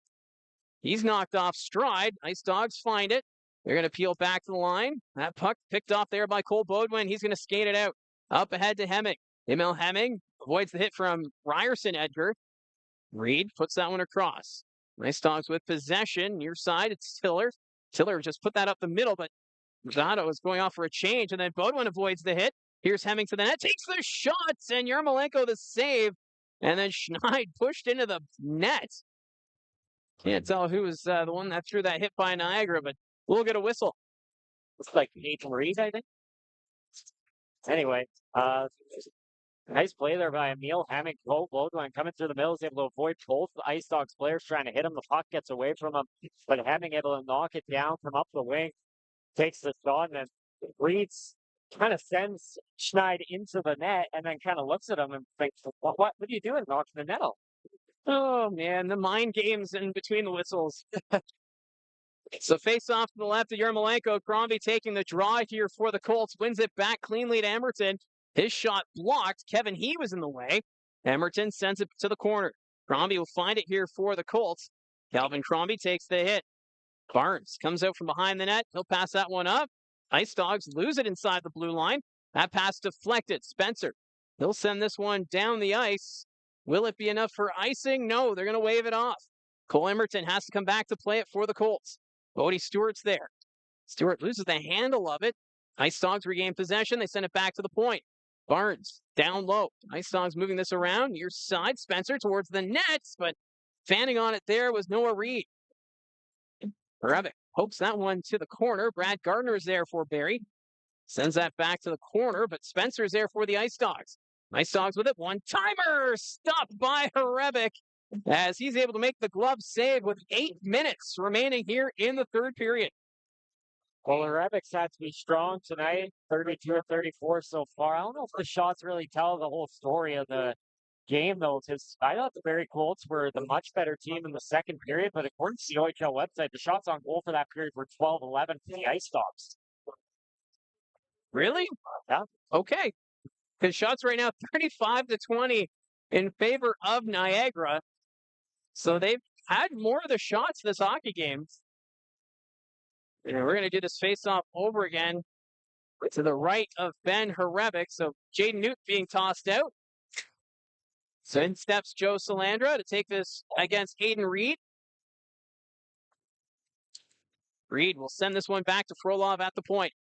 He's knocked off stride. Ice Dogs find it. They're going to peel back to the line. That puck picked off there by Cole Bodwin. He's going to skate it out. Up ahead to Hemming. Emil Hemming avoids the hit from Ryerson Edgar. Reed puts that one across. Ice Dogs with possession. Near side, it's Tiller. Tiller just put that up the middle, but Zada was going off for a change, and then Bodwin avoids the hit. Here's Hemming to the net. Takes the shots, and Yarmolenko the save. And then Schneid pushed into the net. Can't tell who was the one that threw that hit by Niagara, but we'll get a whistle. It's like Nathan Reed, I think. Anyway, nice play there by Emil Hemming. Cole Bodwin coming through the middle is able to avoid both the Ice Dogs players trying to hit him. The puck gets away from him, but Hemming able to knock it down from up the wing. Takes the shot, and then Reed's kind of sends Schneid into the net and then kind of looks at him and thinks, what are you doing knocking the net out? Oh, man, the mind games in between the whistles. So face off to the left of Yarmolenko. Crombie taking the draw here for the Colts. Wins it back cleanly to Emerton. His shot blocked. Kevin He was in the way. Emerton sends it to the corner. Crombie will find it here for the Colts. Calvin Crombie takes the hit. Barnes comes out from behind the net. He'll pass that one up. Ice Dogs lose it inside the blue line. That pass deflected. Spencer. He'll send this one down the ice. Will it be enough for icing? No, they're going to wave it off. Cole Emerton has to come back to play it for the Colts. Bodie Stewart's there. Stewart loses the handle of it. Ice Dogs regain possession. They send it back to the point. Barnes down low. Ice Dogs moving this around. Near side. Spencer towards the nets, but fanning on it there was Noah Reed. Rebick pokes that one to the corner. Brad Gardner is there for Barrie. Sends that back to the corner, but Spencer's there for the Ice Dogs. Ice Dogs with it. One-timer stopped by Rebick as he's able to make the glove save with 8 minutes remaining here in the third period. Well, Rebic's had to be strong tonight, 32 or 34 so far. I don't know if the shots really tell the whole story of the game, though, because I thought the Barrie Colts were the much better team in the second period, but according to the OHL website, the shots on goal for that period were 12-11 for the Ice Dogs. Really? Yeah. Okay. His shots right now 35-20 in favor of Niagara. So they've had more of the shots this hockey game. And we're going to do this face-off over again to the right of Ben Horebic. So Jaden Newt being tossed out. So in steps Joe Salandra to take this against Hayden Reed. Reed will send this one back to Frolov at the point.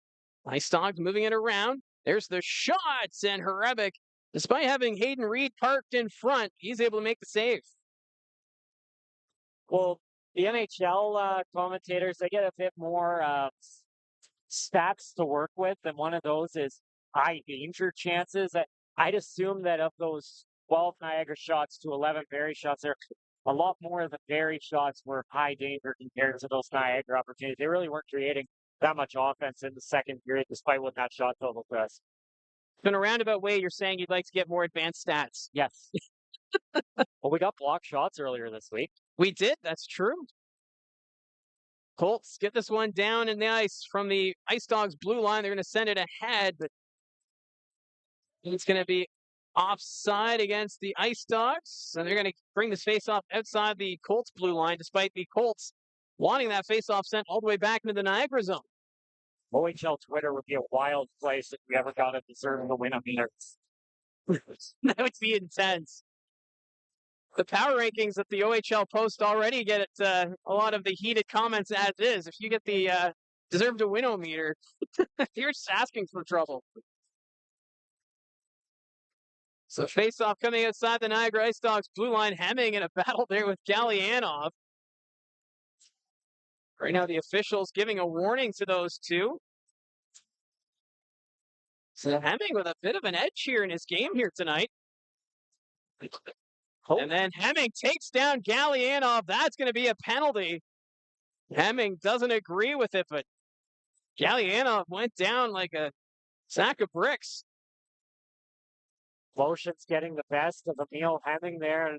Ice Dogs moving it around. There's the shots, and Horebic, despite having Hayden Reed parked in front, he's able to make the save. Well, the NHL commentators, they get a bit more stats to work with, and one of those is high danger chances. I'd assume that of those 12 Niagara shots to 11 Barrie shots, there a lot more of the Barrie shots were high danger compared to those Niagara opportunities. They really weren't creating that much offense in the second period, despite what that shot total was. In a roundabout way, you're saying you'd like to get more advanced stats. Yes. Well, we got blocked shots earlier this week. We did. That's true. Colts get this one down in the ice from the Ice Dogs blue line. They're going to send it ahead, but it's going to be offside against the Ice Dogs. And they're going to bring this faceoff outside the Colts blue line, despite the Colts wanting that faceoff sent all the way back into the Niagara zone. OHL Twitter would be a wild place if we ever got a deserving to win up there. That would be intense. The power rankings that the OHL post already get a lot of the heated comments as is. If you get the deserve to win meter, you're just asking for trouble. So face-off coming outside the Niagara IceDogs blue line. Hemming in a battle there with Gallianov. Right now the officials giving a warning to those two. So Hemming with a bit of an edge here in his game here tonight. And then Hemming takes down Gallianov. That's going to be a penalty. Hemming doesn't agree with it, but Gallianov went down like a sack of bricks. Motion's getting the best of Emil Hemming there.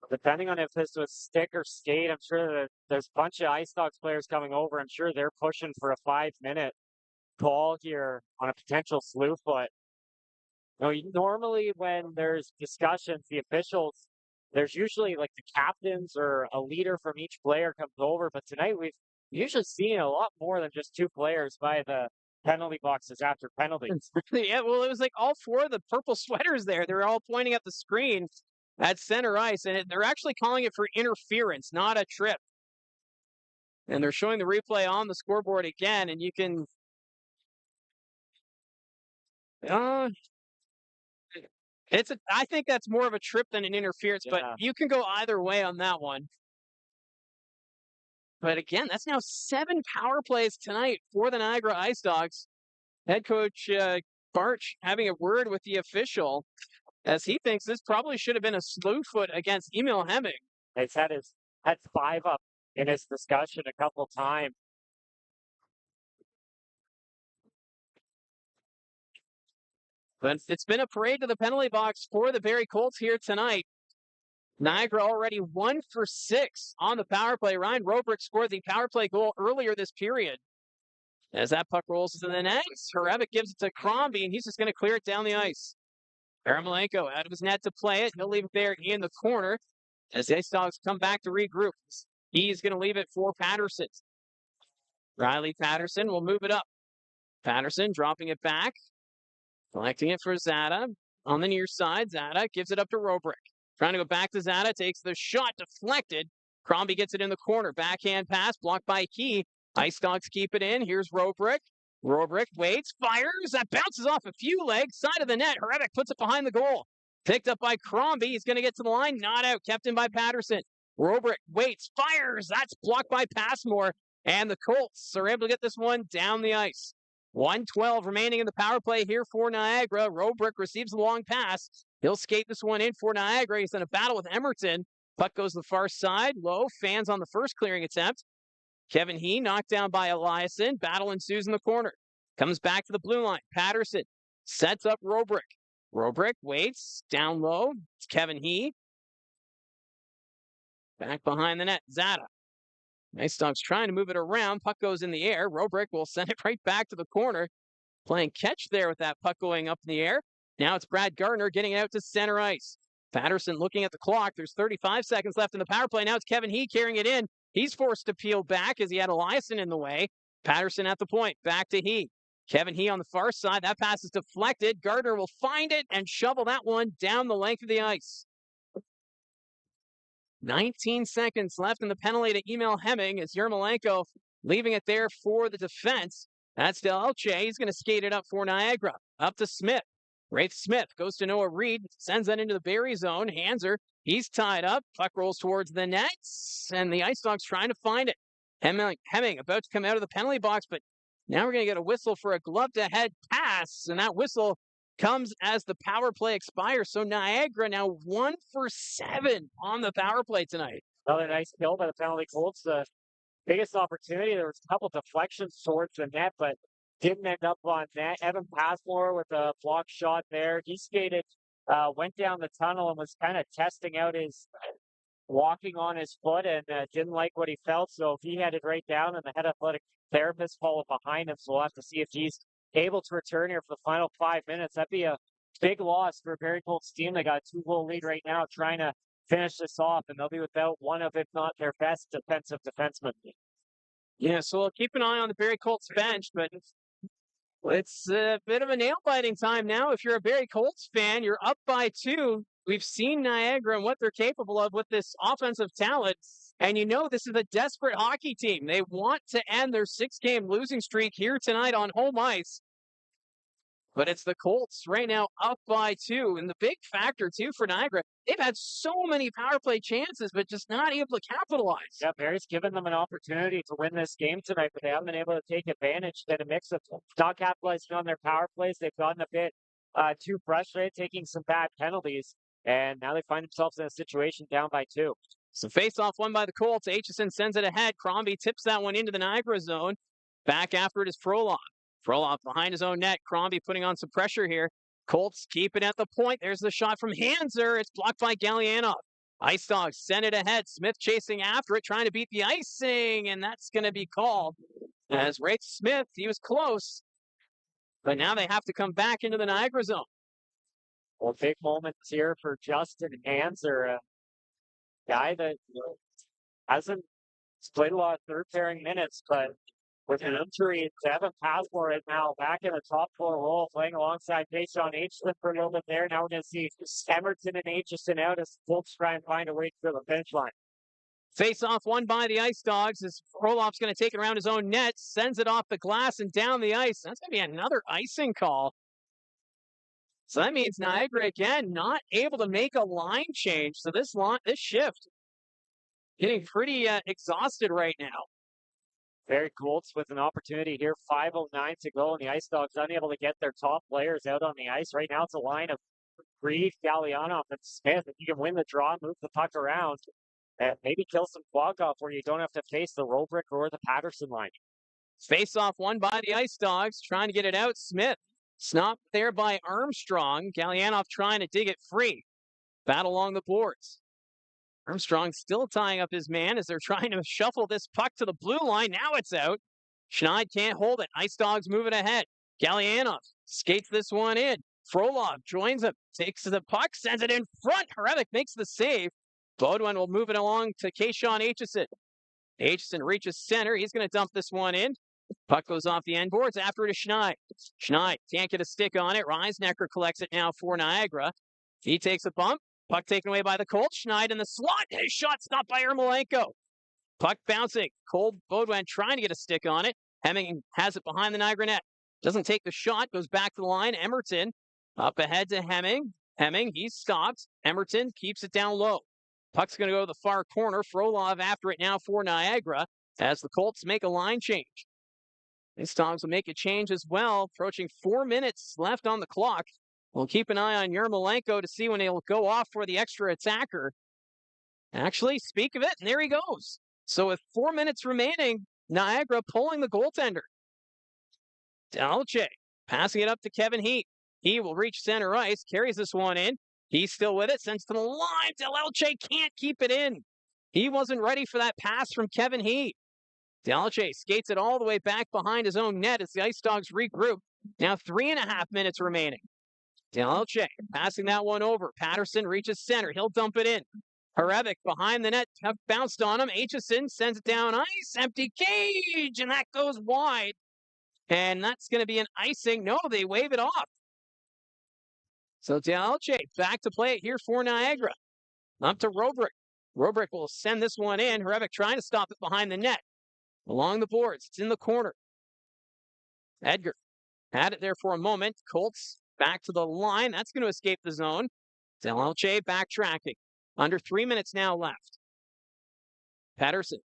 Depending on if this was stick or skate, I'm sure that there's a bunch of Ice Dogs players coming over. I'm sure they're pushing for a 5-minute call here on a potential slew foot. Normally when there's discussions, the officials, there's usually like the captains or a leader from each player comes over. But tonight we've usually seen a lot more than just two players by the penalty boxes after penalties. Yeah, well, it was like all four of the purple sweaters there. They're all pointing at the screen at center ice, and they're actually calling it for interference, not a trip. And they're showing the replay on the scoreboard again, and you can... I think that's more of a trip than an interference, but you can go either way on that one. But again, that's now 7 power plays tonight for the Niagara IceDogs. Head coach Barch having a word with the official as he thinks this probably should have been a slew foot against Emil Hemming. He's had 5 up in his discussion a couple times. But it's been a parade to the penalty box for the Barrie Colts here tonight. Niagara already 1 for 6 on the power play. Ryan Robrick scored the power play goal earlier this period. As that puck rolls to the net, Hrebeck gives it to Crombie, and he's just going to clear it down the ice. Yarmolenko out of his net to play it. He'll leave it there in the corner as the Ice Dogs come back to regroup. He's going to leave it for Patterson. Riley Patterson will move it up. Patterson dropping it back. Collecting it for Zada. On the near side, Zada gives it up to Robrick. Trying to go back to Zada. Takes the shot. Deflected. Crombie gets it in the corner. Backhand pass. Blocked by Key. Ice Dogs keep it in. Here's Robrick. Robrick waits. Fires. That bounces off a few legs. Side of the net. Hrebeck puts it behind the goal. Picked up by Crombie. He's going to get to the line. Not out. Kept in by Patterson. Robrick waits. Fires. That's blocked by Passmore. And the Colts are able to get this one down the ice. 1:12 remaining in the power play here for Niagara. Robrick receives the long pass. He'll skate this one in for Niagara. He's in a battle with Emerton. Puck goes to the far side. Low. Fans on the first clearing attempt. Kevin He knocked down by Eliasson. Battle ensues in the corner. Comes back to the blue line. Patterson sets up Robrick. Robrick waits. Down low. It's Kevin He. Back behind the net. Zada. Ice Dogs trying to move it around. Puck goes in the air. Robrick will send it right back to the corner. Playing catch there with that puck going up in the air. Now it's Brad Gardner getting it out to center ice. Patterson looking at the clock. There's 35 seconds left in the power play. Now it's Kevin He carrying it in. He's forced to peel back as he had Eliasson in the way. Patterson at the point. Back to He. Kevin He on the far side. That pass is deflected. Gardner will find it and shovel that one down the length of the ice. 19 seconds left in the penalty to Emil Hemming as Yarmolenko leaving it there for the defense. That's Delche. He's going to skate it up for Niagara. Up to Smith. Wraith Smith goes to Noah Reed. Sends that into the Barrie zone. Hanser. He's tied up. Puck rolls towards the nets. And the Ice Dogs trying to find it. Hemming about to come out of the penalty box. But now we're going to get a whistle for a glove-to-head pass. And that whistle comes as the power play expires. So Niagara now 1 for 7 on the power play tonight. Another nice kill by the penalty Colts. The biggest opportunity, there was a couple deflections towards the net, but didn't end up on net. Evan Passmore with a block shot there. He skated, went down the tunnel and was kind of testing out his walking on his foot and didn't like what he felt. So if he headed right down and the head athletic therapist followed behind him. So we'll have to see if he's able to return here for the final 5 minutes. That'd be a big loss for a Barrie Colts team. They got a 2-goal lead right now, trying to finish this off, and they'll be without one of, if not their best defensive defenseman. Yeah, so we'll keep an eye on the Barrie Colts bench, but it's a bit of a nail-biting time now. If you're a Barrie Colts fan, you're up by 2. We've seen Niagara and what they're capable of with this offensive talent, and you know this is a desperate hockey team. They want to end their 6-game losing streak here tonight on home ice. But it's the Colts right now up by 2. And the big factor, too, for Niagara, they've had so many power play chances, but just not able to capitalize. Yeah, Barrie's given them an opportunity to win this game tonight, but they haven't been able to take advantage. Then a mix of not capitalizing on their power plays. They've gotten a bit too frustrated, taking some bad penalties. And now they find themselves in a situation down by 2. So face-off won by the Colts. Aitchison sends it ahead. Crombie tips that one into the Niagara zone. Back after it is Frolov. Frolov behind his own net. Crombie putting on some pressure here. Colts keep it at the point. There's the shot from Hanser. It's blocked by Gallianov. IceDogs send it ahead. Smith chasing after it, trying to beat the icing, and that's going to be called. As Wraith Smith, he was close. But now they have to come back into the Niagara zone. Well, big moments here for Justin Hanser, a guy that hasn't played a lot of third-pairing minutes, but with an injury, Evan Passmore is now back in the top 4 role, playing alongside Jason Aitchison for a little bit there. Now we're going to see Emerton and Aitchison out as Colts try and find a way to the finish line. Face-off won by the IceDogs as Frolof's going to take it around his own net, sends it off the glass and down the ice. That's going to be another icing call. So that means Niagara, again, not able to make a line change. So this shift getting pretty exhausted right now. Barrie Colts with an opportunity here, 5:09 to go, and the IceDogs unable to get their top players out on the ice. Right now it's a line of Reed, Gallianov, and Smith. If you can win the draw, move the puck around, and maybe kill some clog off where you don't have to face the Robrick or the Patterson line. Face-off won by the IceDogs, trying to get it out. Smith stopped there by Armstrong. Gallianov trying to dig it free. Battle along the boards. Armstrong still tying up his man as they're trying to shuffle this puck to the blue line. Now it's out. Schneid can't hold it. IceDogs moving ahead. Gallianov skates this one in. Frolov joins him, takes the puck, sends it in front. Harevich makes the save. Baudouin will move it along to Kayshawn Aitchison. Aitchison reaches center. He's going to dump this one in. Puck goes off the end boards. After it is Schneid. Schneid can't get a stick on it. Reisnecker collects it now for Niagara. He takes a bump. Puck taken away by the Colts. Schneid in the slot. His shot stopped by Ermolenko. Puck bouncing. Cole Baudouin trying to get a stick on it. Hemming has it behind the Niagara net. Doesn't take the shot. Goes back to the line. Emerton up ahead to Hemming. Hemming, he stops. Emerton keeps it down low. Puck's going to go to the far corner. Frolov after it now for Niagara as the Colts make a line change. These Dogs will make a change as well. Approaching 4 minutes left on the clock. We'll keep an eye on Yermolenko to see when he'll go off for the extra attacker. Actually, speak of it, and there he goes. So with 4 minutes remaining, Niagara pulling the goaltender. Delche passing it up to Kevin Heat. He will reach center ice, carries this one in. He's still with it, sends to the line. Delche can't keep it in. He wasn't ready for that pass from Kevin Heat. Delche skates it all the way back behind his own net as the IceDogs regroup. Now 3.5 minutes remaining. Delche passing that one over. Patterson reaches center. He'll dump it in. Harevich behind the net. Puck bounced on him. Aitchison sends it down ice. Empty cage. And that goes wide. And that's going to be an icing. No, they wave it off. So Delche back to play it here for Niagara. Up to Robrick. Robrick will send this one in. Harevich trying to stop it behind the net. Along the boards. It's in the corner. Edgar had it there for a moment. Colts back to the line. That's going to escape the zone. Delche backtracking. Under 3 minutes now left. Patterson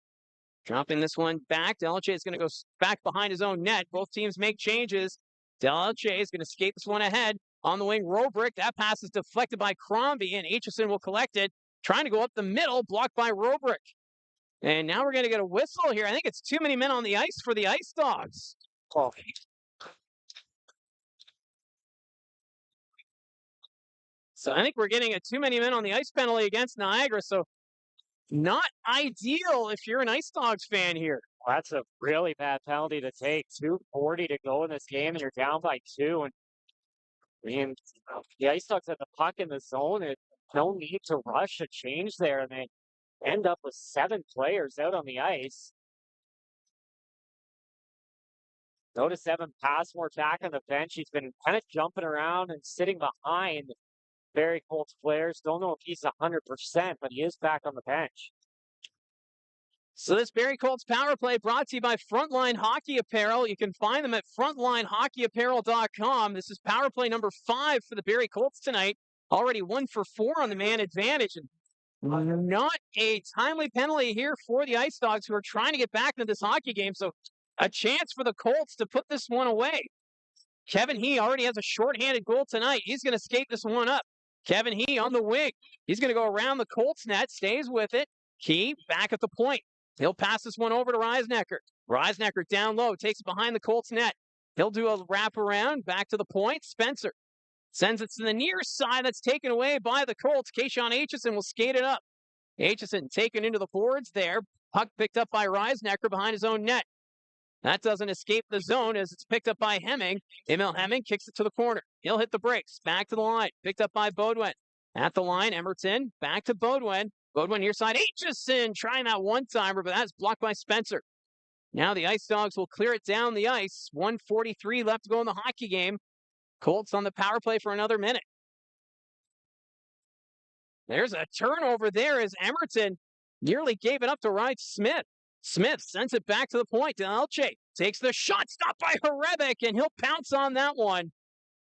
dropping this one back. Delche is going to go back behind his own net. Both teams make changes. Delche is going to skate this one ahead. On the wing, Robrick. That pass is deflected by Crombie, and Aitchison will collect it. Trying to go up the middle, blocked by Robrick. And now we're going to get a whistle here. I think it's too many men on the ice for the Ice Dogs. Oh. So I think we're getting a too many men on the ice penalty against Niagara. So not ideal if you're an Ice Dogs fan here. Well, that's a really bad penalty to take. 2:40 to go in this game, and you're down by 2. And I mean, the Ice Dogs had the puck in the zone. And no need to rush a change there, and they end up with 7 players out on the ice. Notice Evan Passmore back on the bench. He's been kind of jumping around and sitting behind Barrie Colts players. Don't know if he's 100%, but he is back on the bench. So this Barrie Colts power play brought to you by Frontline Hockey Apparel. You can find them at frontlinehockeyapparel.com. This is power play number 5 for the Barrie Colts tonight. Already 1 for 4 on the man advantage. And not a timely penalty here for the Ice Dogs, who are trying to get back into this hockey game. So a chance for the Colts to put this one away. Kevin He already has a shorthanded goal tonight. He's going to skate this one up. Kevin He on the wing. He's going to go around the Colts net, stays with it. He back at the point. He'll pass this one over to Reisnecker. Reisnecker down low, takes it behind the Colts net. He'll do a wraparound, back to the point. Spencer sends it to the near side. That's taken away by the Colts. Kayshawn Aitchison will skate it up. Aitchison taken into the boards there. Puck picked up by Reisnecker behind his own net. That doesn't escape the zone as it's picked up by Hemming. Emil Hemming kicks it to the corner. He'll hit the brakes. Back to the line. Picked up by Beaudoin. At the line, Emerton. Back to Beaudoin. Beaudoin near side. Aitchison trying that one-timer, but that's blocked by Spencer. Now the Ice Dogs will clear it down the ice. 1:43 left to go in the hockey game. Colts on the power play for another minute. There's a turnover there as Emerton nearly gave it up to Ryan Smith. Smith sends it back to the point. Delche takes the shot, stopped by Horebic, and he'll pounce on that one.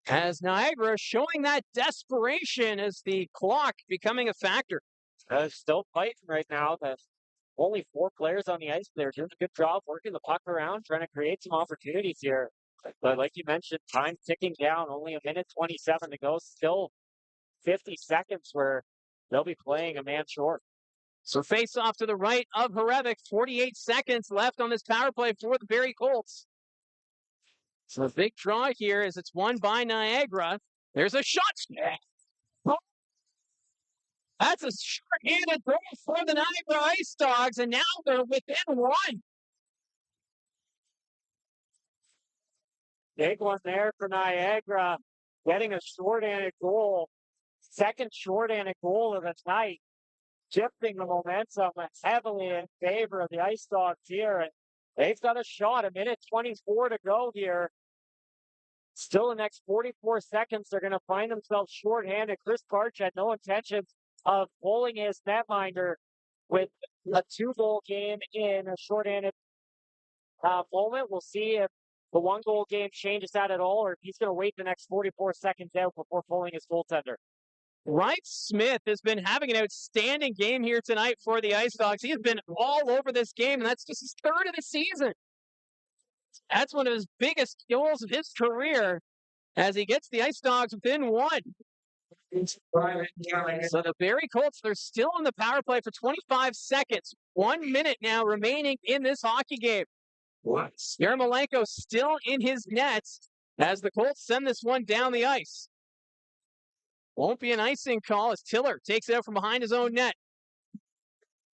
As Niagara showing that desperation as the clock becoming a factor. Still fighting right now. There's only 4 players on the ice. They're doing a good job working the puck around, trying to create some opportunities here. But like you mentioned, time ticking down. Only 1:27 to go. Still 50 seconds where they'll be playing a man short. So face off to the right of Horebic. 48 seconds left on this power play for the Barrie Colts. So the big draw here is it's won by Niagara. There's a shot. That's a short-handed goal for the Niagara IceDogs, and now they're within 1. Big one there for Niagara, getting a short-handed goal. Second short-handed goal of the night, shifting the momentum heavily in favor of the IceDogs here. And they've got a shot, 1:24 to go here. Still the next 44 seconds, they're going to find themselves short-handed. Chris Barch had no intentions of pulling his netminder with a 2-goal game in a short-handed moment. We'll see if the 1-goal game changes that at all, or if he's going to wait the next 44 seconds out before pulling his goaltender. Wright Smith has been having an outstanding game here tonight for the IceDogs. He has been all over this game, and that's just his 3rd of the season. That's one of his biggest goals of his career as he gets the IceDogs within 1. So the Barrie Colts, they're still on the power play for 25 seconds. 1 minute now remaining in this hockey game. Yarmolenko still in his nets as the Colts send this one down the ice. Won't be an icing call as Tiller takes it out from behind his own net.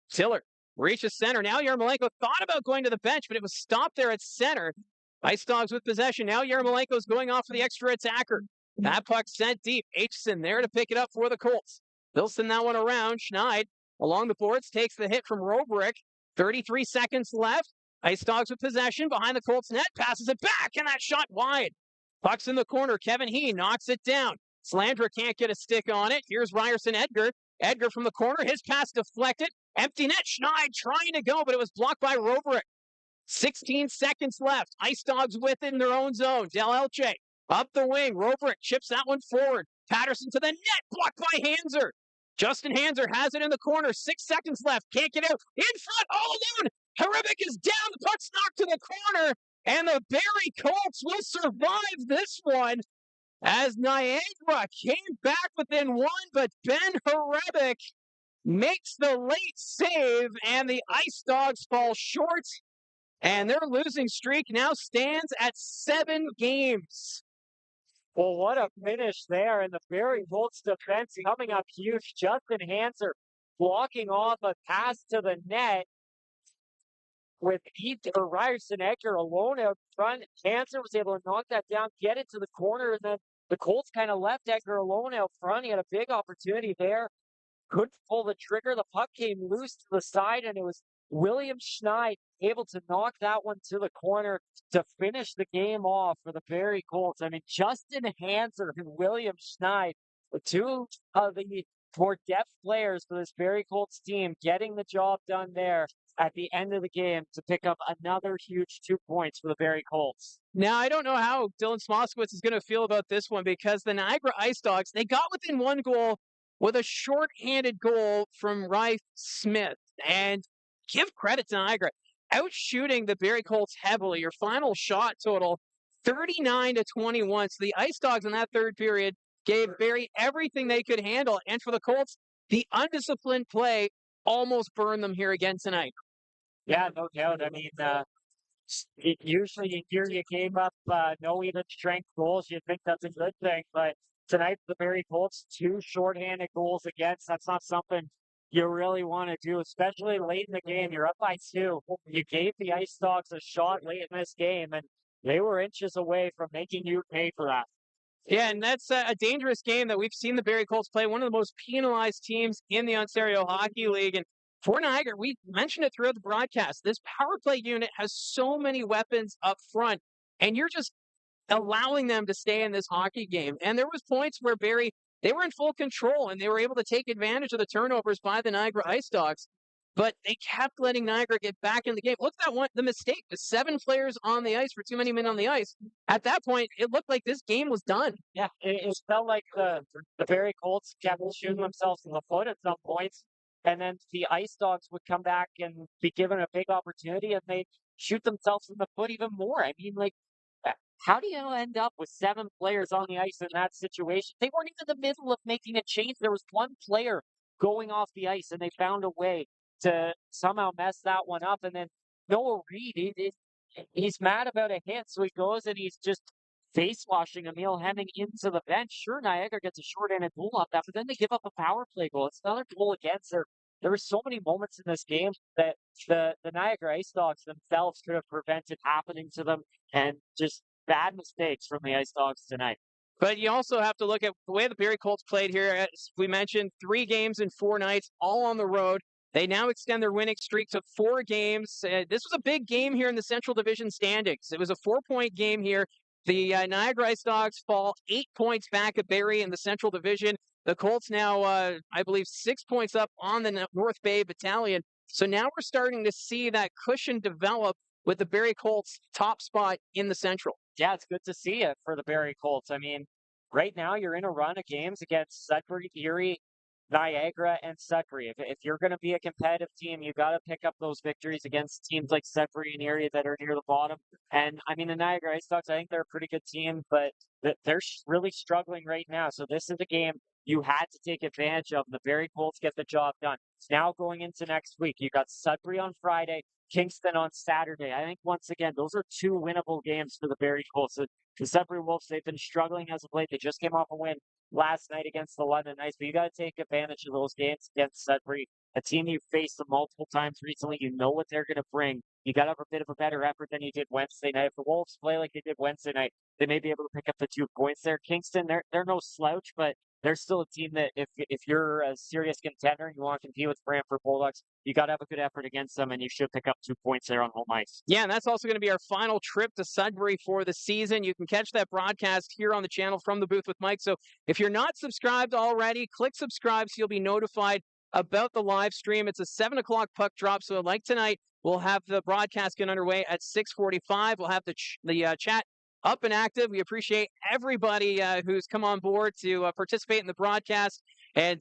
Tiller reaches center. Now Yarmolenko thought about going to the bench, but it was stopped there at center. IceDogs with possession. Now Yarmolenko's going off for the extra attacker. That puck sent deep. Aitchison there to pick it up for the Colts. They'll send that one around. Schneid along the boards takes the hit from Robrick. 33 seconds left. IceDogs with possession behind the Colts net. Passes it back, and that shot wide. Puck's in the corner. Kevin He knocks it down. Slandra can't get a stick on it. Here's Ryerson Edgar. Edgar from the corner. His pass deflected. Empty net. Schneid trying to go, but it was blocked by Robrick. 16 seconds left. IceDogs within their own zone. Del Elche up the wing. Robrick chips that one forward. Patterson to the net. Blocked by Hanser. Justin Hanser has it in the corner. 6 seconds left. Can't get out. In front, all alone. Horebic is down. The puck's knocked to the corner. And the Barrie Colts will survive this one. as Niagara came back within one, but Ben Horebic makes the late save, and the Ice Dogs fall short, and their losing streak now stands at 7 games. Well, what a finish there, and the Barrie Colts defense coming up huge. Justin Hanser blocking off a pass to the net with Ryerson Edgar alone out front. Hanser was able to knock that down, get it to the corner, and then the Colts kind of left Edgar alone out front. He had a big opportunity there. Couldn't pull the trigger. The puck came loose to the side, and it was William Schneid able to knock that one to the corner to finish the game off for the Barrie Colts. I mean, Justin Hanser and William Schneid, the two of the more depth players for this Barrie Colts team, getting the job done there at the end of the game to pick up another huge 2 points for the Barrie Colts. Now, I don't know how Dylan Smoskowitz is going to feel about this one, because the Niagara IceDogs, they got within 1 goal with a short-handed goal from Rife Smith. And give credit to Niagara, outshooting the Barrie Colts heavily. Your final shot total, 39-21. So the IceDogs in that third period gave Barrie everything they could handle. And for the Colts, the undisciplined play almost burned them here again tonight. Yeah, no doubt. I mean, usually you hear you gave up no even strength goals. You think that's a good thing, but tonight the Barrie Colts 2 shorthanded goals against. That's not something you really want to do, especially late in the game. You're up by 2. You gave the IceDogs a shot late in this game, and they were inches away from making you pay for that. Yeah, and that's a dangerous game that we've seen the Barrie Colts play, one of the most penalized teams in the Ontario Hockey League. And for Niagara, we mentioned it throughout the broadcast, this power play unit has so many weapons up front, and you're just allowing them to stay in this hockey game. And there was points where Barrie, they were in full control, and they were able to take advantage of the turnovers by the Niagara IceDogs. But they kept letting Niagara get back in the game. Look at that one, the mistake, the 7 players on the ice for too many men on the ice. At that point, it looked like this game was done. Yeah, it felt like the Barrie Colts kept shooting themselves in the foot at some points, and then the IceDogs would come back and be given a big opportunity, and they'd shoot themselves in the foot even more. I mean, like, how do you end up with 7 players on the ice in that situation? They weren't even in the middle of making a change. There was 1 player going off the ice, and they found a way to somehow mess that one up. And then Noah Reed, he's mad about a hit, so he goes and he's just face washing Emil Hemming into the bench. Sure, Niagara gets a short-handed goal off that, but then they give up a power play goal. It's another goal against her. There were so many moments in this game that the Niagara IceDogs themselves could have prevented happening to them, and just bad mistakes from the IceDogs tonight. But you also have to look at the way the Barrie Colts played here. As we mentioned, 3 games in 4 nights, all on the road. They now extend their winning streak to 4 games. This was a big game here in the Central Division standings. It was a 4-point game here. The Niagara IceDogs fall 8 points back at Barrie in the Central Division. The Colts now, I believe, 6 points up on the North Bay Battalion. So now we're starting to see that cushion develop with the Barrie Colts top spot in the Central. Yeah, it's good to see it for the Barrie Colts. I mean, right now you're in a run of games against Sudbury, Erie, Niagara, and Sudbury. If you're going to be a competitive team, you got to pick up those victories against teams like Sudbury and Erie that are near the bottom. And I mean, the Niagara IceDogs, I think they're a pretty good team, but they're really struggling right now. So this is a game you had to take advantage of. The Barrie Colts get the job done. Now going into next week, you got Sudbury on Friday, Kingston on Saturday. I think once again, those are 2 winnable games for the Barrie Colts. The Sudbury Wolves, they've been struggling as of late. They just came off a win last night against the London Knights, but you got to take advantage of those games against Sudbury, a team you've faced them multiple times recently. You know what they're going to bring. You got to have a bit of a better effort than you did Wednesday night. If the Wolves play like they did Wednesday night, they may be able to pick up the 2 points there. Kingston, they're no slouch, but they're still a team that if you're a serious contender and you want to compete with Brantford Bulldogs, you got to have a good effort against them, and you should pick up 2 points there on home ice. Yeah, and that's also going to be our final trip to Sudbury for the season. You can catch that broadcast here on the channel from the Booth with Mike. So if you're not subscribed already, click subscribe so you'll be notified about the live stream. It's a 7 o'clock puck drop. So like tonight, we'll have the broadcast get underway at 6:45. We'll have the chat up and active. We appreciate everybody who's come on board to participate in the broadcast. And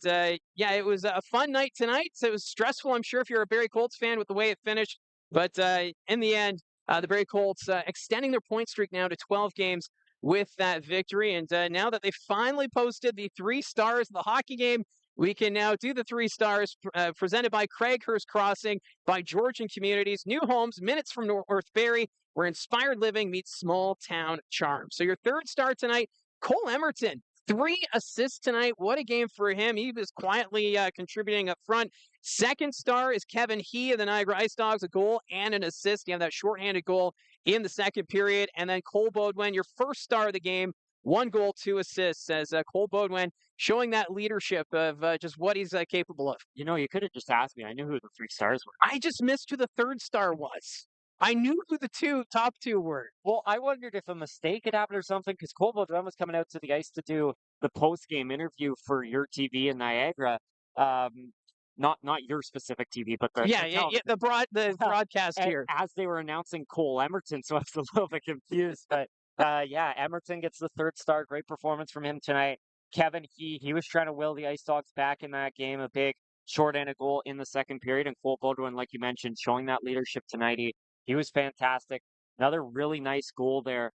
yeah, it was a fun night tonight. So it was stressful, I'm sure, if you're a Barrie Colts fan with the way it finished. But in the end, the Barrie Colts extending their point streak now to 12 games. with that victory. And now that they finally posted the 3 stars of the hockey game, we can now do the 3 stars presented by Craighurst Crossing, by Georgian Communities, new homes, minutes from North Barrie, where inspired living meets small town charm. So your 3rd star tonight, Cole Emerton. 3 assists tonight. What a game for him. He was quietly contributing up front. 2nd star is Kevin He of the Niagara IceDogs, a goal and an assist. You have that shorthanded goal in the 2nd period. And then Cole Baudouin, your 1st star of the game, 1 goal, 2 assists, as Cole Baudouin showing that leadership of just what he's capable of. You know, you could have just asked me. I knew who the 3 stars were. I just missed who the 3rd star was. I knew who the top two were. Well, I wondered if a mistake had happened or something, because Cole Baudouin was coming out to the ice to do the post-game interview for your TV in Niagara. Not your specific TV, but the broadcast here. As they were announcing Cole Emerton, so I was a little bit confused. But Emerton gets the 3rd star. Great performance from him tonight. Kevin, he was trying to will the Ice Dogs back in that game. A big short-handed goal in the 2nd period, and Cole Baudouin, like you mentioned, showing that leadership tonight. He was fantastic. Another really nice goal there.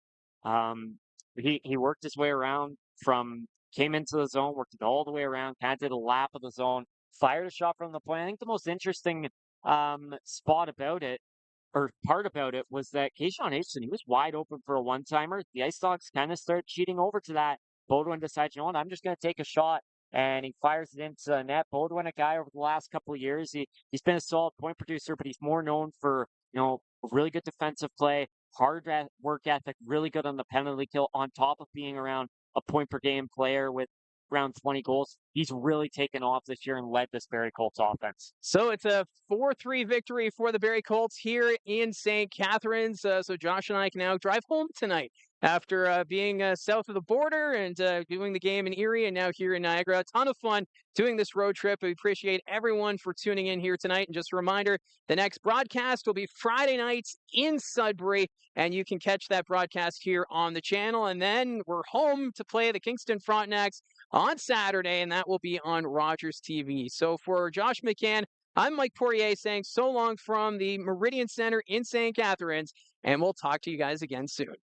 He worked his way around came into the zone, worked it all the way around, kind of did a lap of the zone, fired a shot from the point. I think the most interesting spot about it, or part about it, was that Keyshawn Aitchison, he was wide open for a one-timer. The Ice Dogs kind of started cheating over to that. Baudouin decides, you know what, I'm just going to take a shot. And he fires it into the net. Baudouin, a guy over the last couple of years, he's been a solid point producer, but he's more known for, really good defensive play, hard work ethic, really good on the penalty kill, on top of being around a point per game player with around 20 goals. He's really taken off this year and led this Barrie Colts offense. So it's a 4-3 victory for the Barrie Colts here in St. Catharines. So Josh and I can now drive home tonight after being south of the border and doing the game in Erie, and now here in Niagara. A ton of fun doing this road trip. We appreciate everyone for tuning in here tonight. And just a reminder, the next broadcast will be Friday nights in Sudbury, and you can catch that broadcast here on the channel. And then we're home to play the Kingston Frontenacs on Saturday, and that will be on Rogers TV. So for Josh McCann, I'm Mike Poirier saying so long from the Meridian Centre in St. Catharines, and we'll talk to you guys again soon.